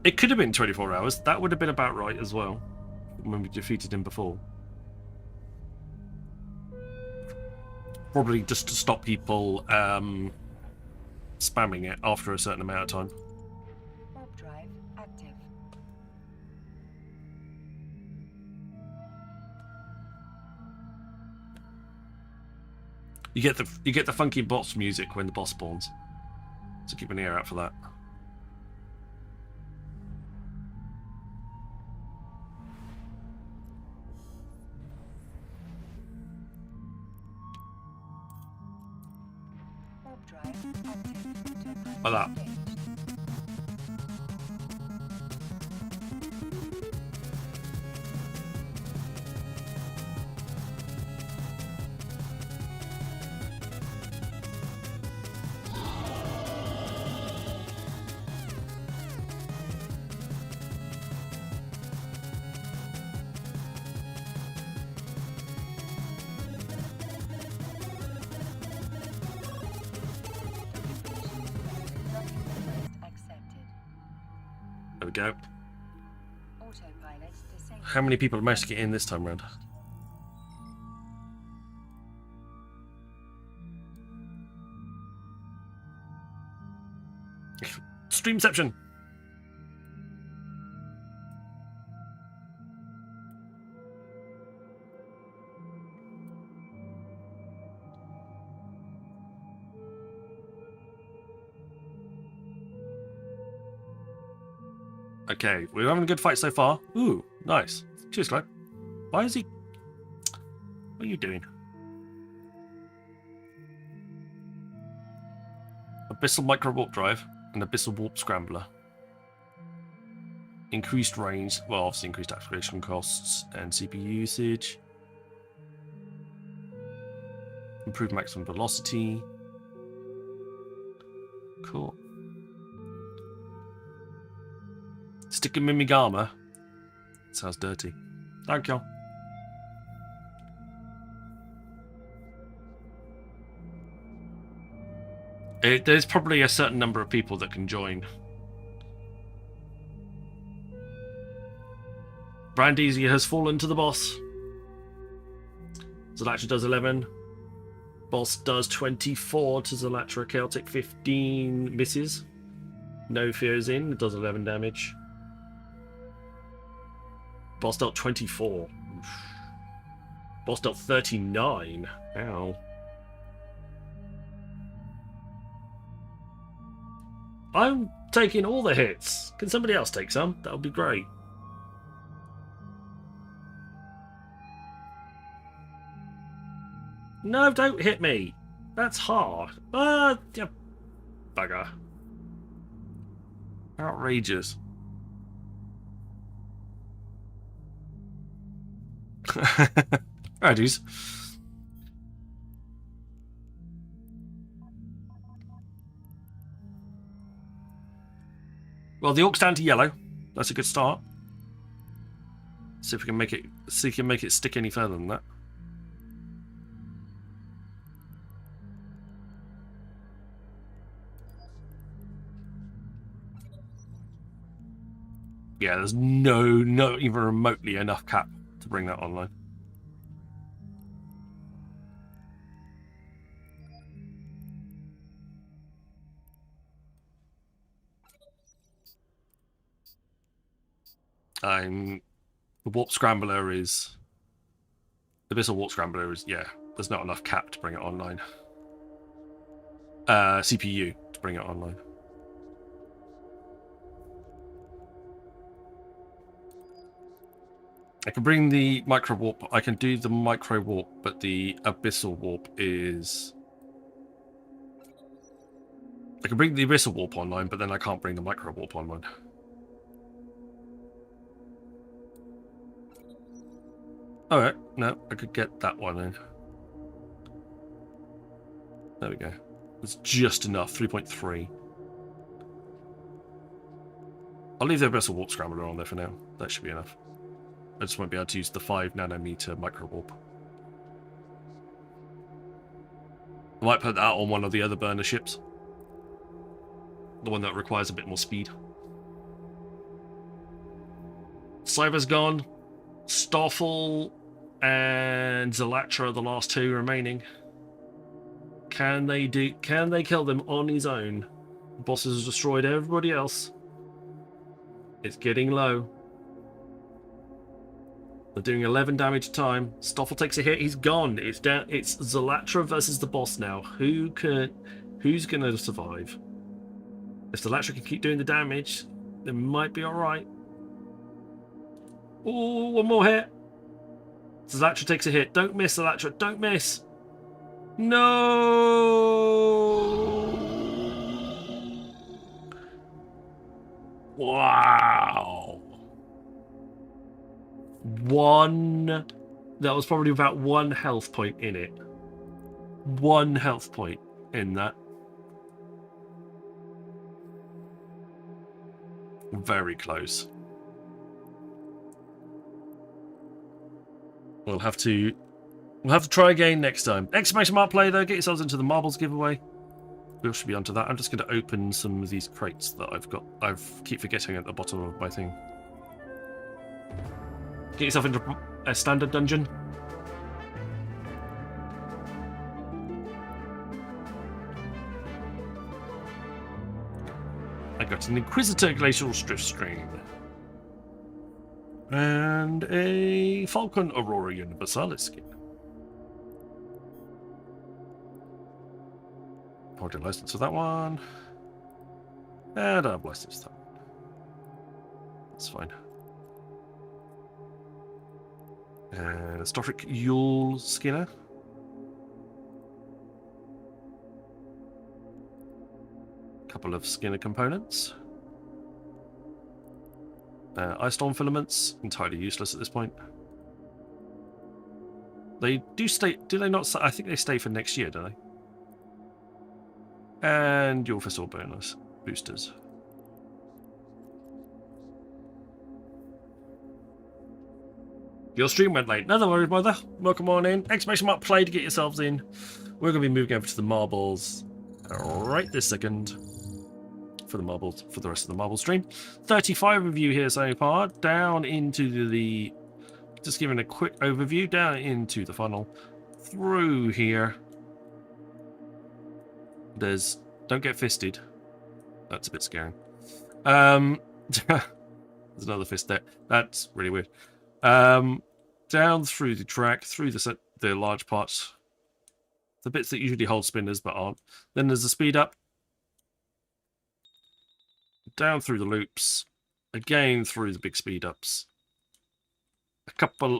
It could have been 24 hours. That would have been about right as well, when we defeated him before. Probably just to stop people spamming it after a certain amount of time. Warp drive active. You get the funky boss music when the boss spawns, so keep an ear out for that. Warp drive active. Autopilot Like that. engaged. There we go. Autopilot disabled. How many people managed to get in this time round? Streamception. Okay, we're having a good fight so far. Ooh, nice. Cheers, Clyde. Why is he... What are you doing? Abyssal Micro Warp Drive and Abyssal Warp Scrambler. Increased range, well, obviously increased activation costs and CPU usage. Improved maximum velocity. Cool. Stick him in Migama. Sounds dirty. Thank you. There's probably a certain number of people that can join. Brandesia has fallen to the boss. Zalatra does 11. Boss does 24 to Zalatra. Celtic 15 misses. No fears in. It does 11 damage. Boss dealt 24. Oof. Boss dealt 39. Ow. I'm taking all the hits. Can somebody else take some? That would be great. No, don't hit me. That's hard. You bugger. Outrageous. Alright, dudes. Well, the orc's down to yellow. That's a good start. See if we can make it. See if we can make it stick any further than that. Yeah, there's not even remotely enough cap to bring that online. The warp scrambler is the Abyssal warp scrambler is there's not enough cap to bring it online. CPU to bring it online. I can bring the micro warp. I can do the micro warp, but the abyssal warp is. I can bring the abyssal warp online, but then I can't bring the micro warp online. Alright, no, I could get that one in. There we go. It's just enough, 3.3. I'll leave the Abyssal Warp Scrambler on there for now. That should be enough. I just won't be able to use the 5 nanometer micro warp. I might put that on one of the other burner ships. The one that requires a bit more speed. Cyber's gone. Stoffel and Zalatra are the last two remaining. Can they kill them on his own? The boss has destroyed everybody else. It's getting low. They're doing 11 damage a time. Stoffel takes a hit, he's gone. It's down. It's Zalatra versus the boss now. Who's gonna survive? If Zalatra can keep doing the damage, it might be alright. Oh, one more hit. Zalatra takes a hit. Don't miss, Zalatra. Don't miss. No! Wow. That was probably about 1 health point in it. 1 health point in that. Very close. We'll have to try again next time. Exclamation mark play though, get yourselves into the marbles giveaway. We should be onto that. I'm just going to open some of these crates that I've got. I keep forgetting at the bottom of my thing. Get yourself into a standard dungeon. I got an Inquisitor Glacial Drift Stream. And a Falcon Aurora Universalis skin. Party license for that one. And I've licensed that one. That's fine. And a Stoffric Yule Skinner. Couple of Skinner components. Ice Storm filaments, entirely useless at this point. They do stay, do they not? I think they stay for next year, don't they? And your Fistful bonus boosters. Your stream went late. No worries, brother. Welcome on in. Exclamation mark play to get yourselves in. We're going to be moving over to the marbles right this second. For the marbles, for the rest of the marble stream. 35 of you here so far. Down into the just giving a quick overview. Down into the funnel. Through here. There's don't get fisted. That's a bit scary. There's another fist there. That's really weird. Down through the track, through the large parts, the bits that usually hold spinners but aren't. Then there's the speed up. Down through the loops, again through the big speed ups.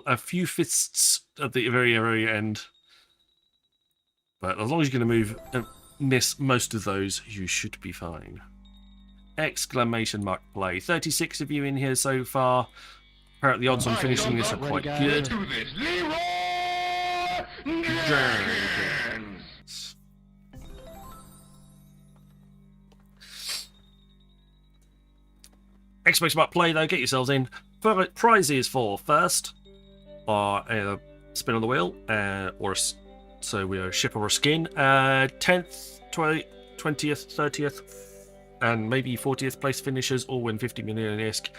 A few fists at the very, very end. But as long as you're going to move and miss most of those, you should be fine. Exclamation mark play. 36 of you in here so far. Apparently the odds on finishing this are quite good. Exclamation mark play though, get yourselves in. Prizes for first are a spin on the wheel, so we are a ship or a skin. 10th, 20th, 30th, and maybe 40th place finishers all win 50 million ISK.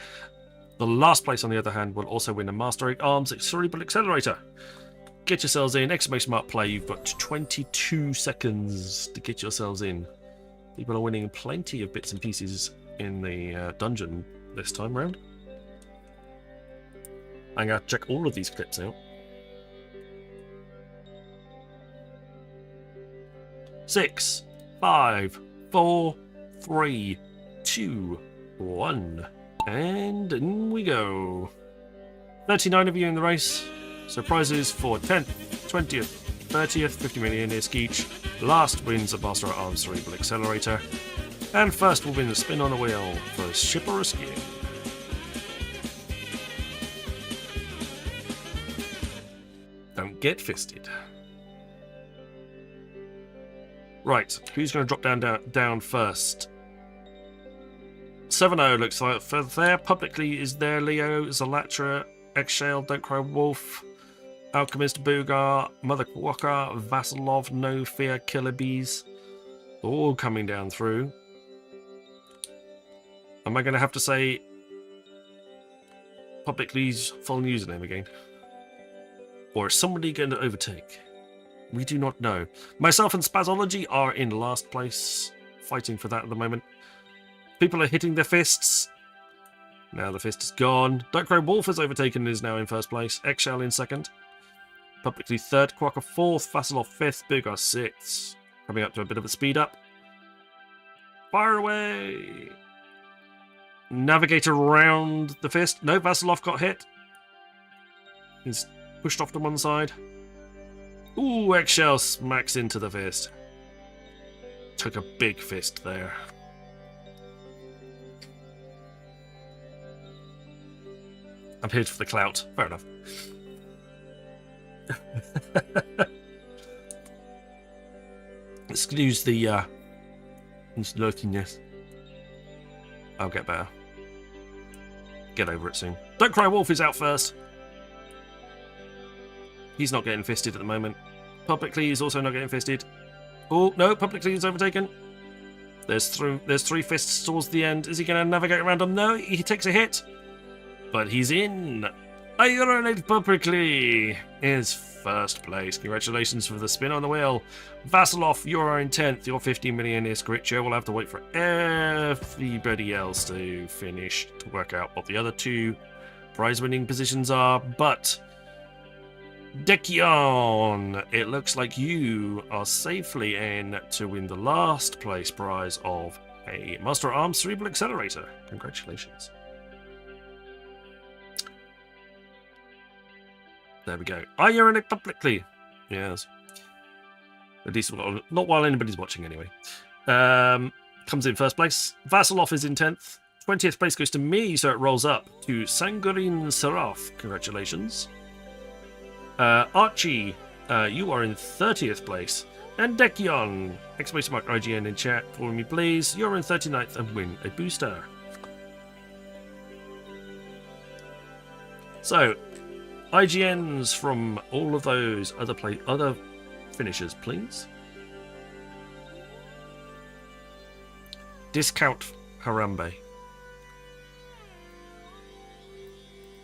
The last place, on the other hand, will also win a Master Arms Cerebral Accelerator. Get yourselves in. Exclamation mark play. You've got 22 seconds to get yourselves in. People are winning plenty of bits and pieces in the dungeon this time round. I'm going to check all of these clips out. 6, 5, 4, 3, 2, 1. And in we go. 39 of you in the race. So prizes for 10th, 20th, 30th, 50 million ISK each. Last wins a Master at Arms Cerebral Accelerator. And first will win the spin on the wheel for a ship or a skin. Don't get fisted. Right, who's going to drop down first? 7-0 looks like for there. Publicly is there Leo, Zalatra, Exhale, Don't Cry Wolf, Alchemist, Boogar, Mother Quokka, Vasilov, No Fear, Killer Bees. All coming down through. Am I going to have to say Publicly's full username again? Or is somebody going to overtake? We do not know. Myself and Spazology are in last place, fighting for that at the moment. People are hitting their fists. Now the fist is gone. Don't Cry Wolf has overtaken and is now in first place. Eggshell in second. Publicly third. Quokka fourth. Vasilov fifth. Boogar sixth. Coming up to a bit of a speed up. Fire away! Navigator round the fist. No, Vasilov got hit. He's pushed off to one side. Ooh, Eggshell smacks into the fist. Took a big fist there. I'm here for the clout. Fair enough. Excuse the lurkiness. I'll get better. Get over it soon. Don't Cry Wolf is out first. He's not getting fisted at the moment. Publicly he's also not getting fisted. Oh no, Publicly he's overtaken. There's three fists towards the end. Is he going to navigate around them? No, he takes a hit. But he's in. Ironate Publicly is first place. Congratulations for the spin on the wheel. Vasilov, you're in 10th. Your 15 million ISK richer. We'll have to wait for everybody else to finish to work out what the other two prize-winning positions are. But Dekion, it looks like you are safely in to win the last place prize of a Master Arms Cerebral Accelerator. Congratulations. There we go. Are you in it publicly? Yes. At least not while anybody's watching anyway. Comes in first place. Vasilov is in 10th. 20th place goes to me, so it rolls up to Sangurin Seraph. Congratulations. Archie, you are in 30th place. And Dekion, exclamation mark IGN in chat for me please. You're in 39th and win a booster. So, IGNs from all of those other finishers, please. Discount Harambe.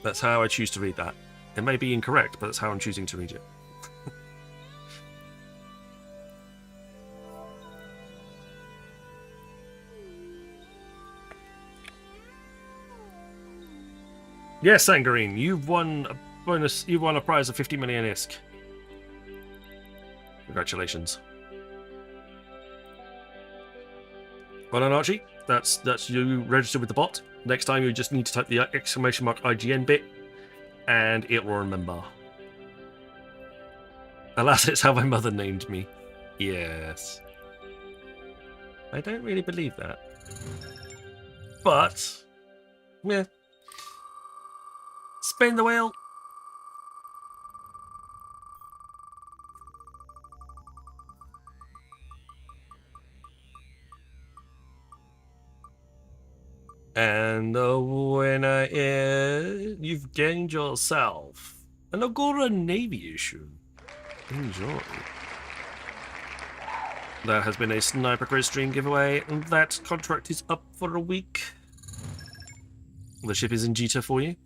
That's how I choose to read that. It may be incorrect, but that's how I'm choosing to read it. Yes, Sangarine, you've won a bonus. You've won a prize of 50 million ISK. Congratulations. Well done, Archie. That's you registered with the bot. Next time you just need to type the exclamation mark IGN bit, and it will remember. Alas, it's how my mother named me. Yes. I don't really believe that. But, yeah. Spin the wheel. And the winner is... You've gained yourself an Agora Navy issue. Enjoy. There has been a Sniper Crew stream giveaway, and that contract is up for a week. The ship is in Jita for you.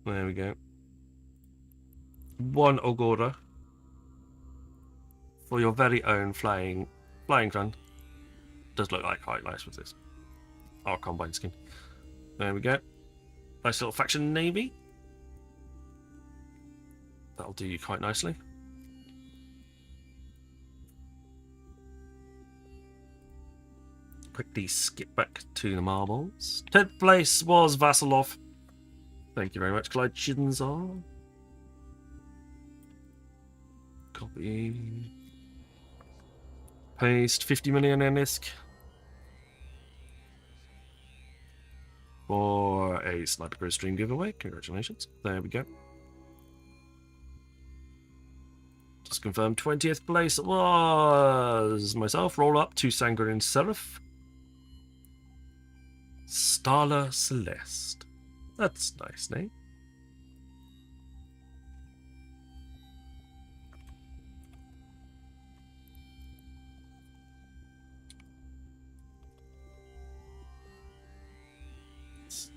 There we go. 1 Agora for your very own flying gun. Does look like quite nice with this. Our combine skin. There we go. Nice little faction navy. That'll do you quite nicely. Quickly skip back to the marbles. 10th place was Vasilov. Thank you very much, Clyde Chinzar. Copy. Paste 50 million in ISK. For a Sniper Crew stream giveaway. Congratulations. There we go. Just confirmed 20th place was myself. Roll up to Sangrein Seraph. Starla Celeste. That's a nice name.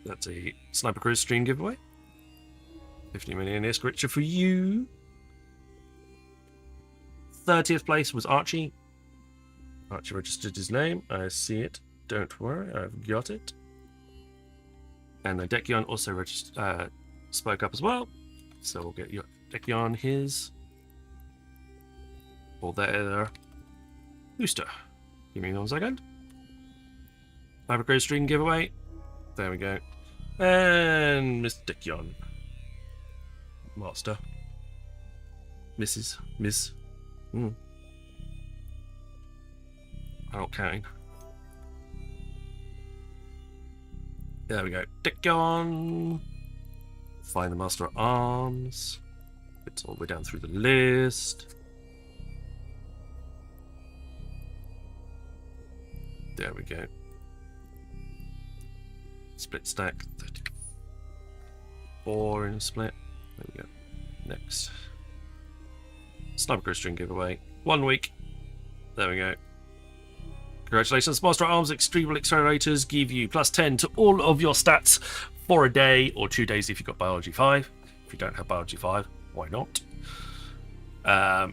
That's a Sniper Crew stream giveaway. 50 million ISK richer for you. 30th place was Archie. Archie registered his name. I see it. Don't worry, I've got it. And the Dekion also registered, spoke up as well. So we'll get your Dekion his. Or their booster. Give me 1 second. Sniper Crew stream giveaway. There we go. And Miss Dekion. Master. Mrs. Miss. I'm not counting. There we go. Dekion. Find the Master at Arms. It's all the way down through the list. There we go. Split stack. 34 in a split. There we go. Next. Sniper Crew string giveaway. 1 week. There we go. Congratulations. Master at Arms Extreme Accelerators give you +10 to all of your stats for a day or 2 days if you've got Biology 5. If you don't have Biology 5, why not?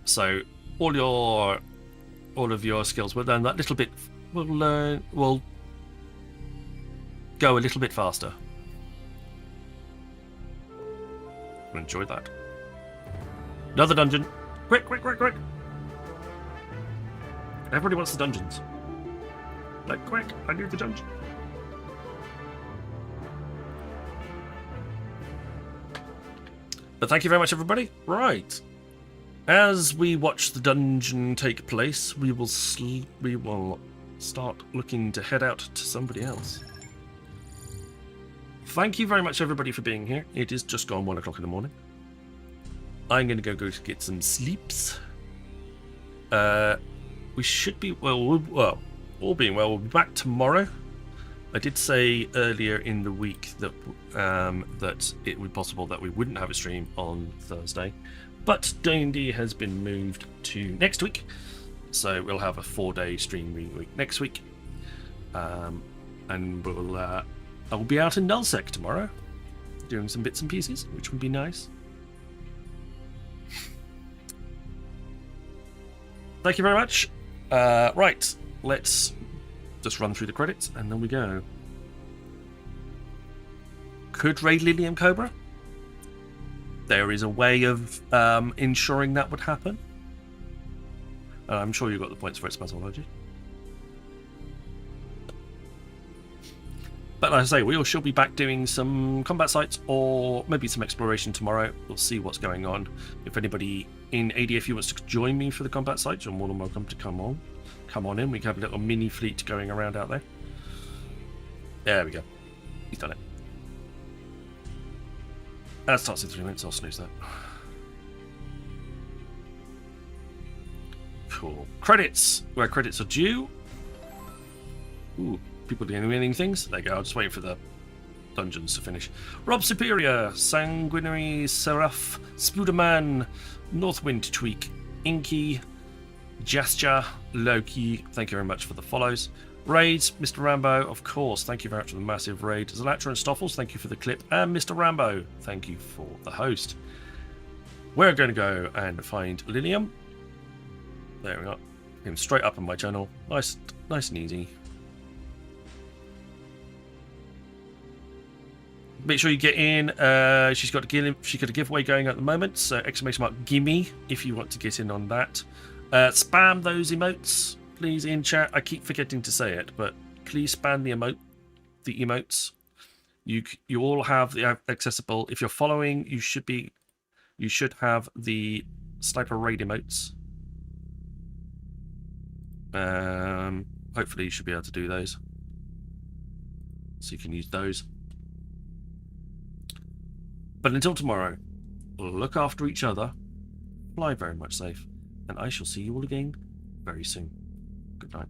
So all of your skills will learn that little bit. Will go a little bit faster. Enjoy that. Another dungeon. Quick, quick, quick, quick. Everybody wants the dungeons. Like, quick, I need the dungeon. But thank you very much, everybody. Right. As we watch the dungeon take place, we will start looking to head out to somebody else. Thank you very much, everybody, for being here. It is just gone 1 o'clock in the morning. I'm going to go get some sleeps. We should be, well, all being well, we'll be back tomorrow. I did say earlier in the week that that it would be possible that we wouldn't have a stream on Thursday, but D&D has been moved to next week, so we'll have a 4-day stream week next week, and I will be out in Nullsec tomorrow, doing some bits and pieces, which would be nice. Thank you very much. Right, let's just run through the credits and then we go. Could raid Lilium Cobra? There is a way of ensuring that would happen. I'm sure you got the points for its pathology. But like I say, we shall be back doing some combat sites or maybe some exploration tomorrow. We'll see what's going on. If anybody in ADFU wants to join me for the combat sites, you're more than welcome to come on in. We can have a little mini fleet going around out there. There we go. He's done it. That starts in 3 minutes. I'll snooze that. Cool. Credits. Where credits are due. Ooh. people doing winning things. There you go. I'm just waiting for the dungeons to finish. Rob Superior, Sanguinary Seraph, Spooderman, Northwind Tweak, Inky, Jasja, Loki. Thank you very much for the follows. Raids, Mr. Rambo, of course. Thank you very much for the massive raid. Zalatra and Stoffels, thank you for the clip. And Mr. Rambo, thank you for the host. We're going to go and find Lilium. There we are. Him straight up on my channel. Nice and easy. Make sure you get in. She's got a giveaway going at the moment. So exclamation mark gimme if you want to get in on that. Spam those emotes, please, in chat. I keep forgetting to say it, but please spam the emotes. You all have the accessible. If you're following, you should have the sniper raid emotes. Hopefully you should be able to do those, so you can use those. But until tomorrow, look after each other, fly very much safe, and I shall see you all again very soon. Good night.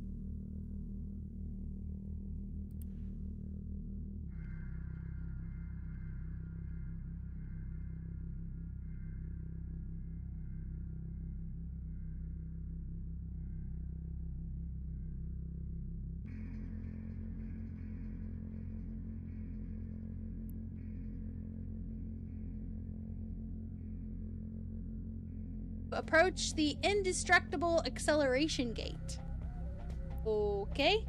Approach the indestructible acceleration gate. Okay.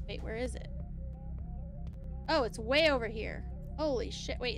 Wait, where is it? Oh, it's way over here. Holy shit. Wait.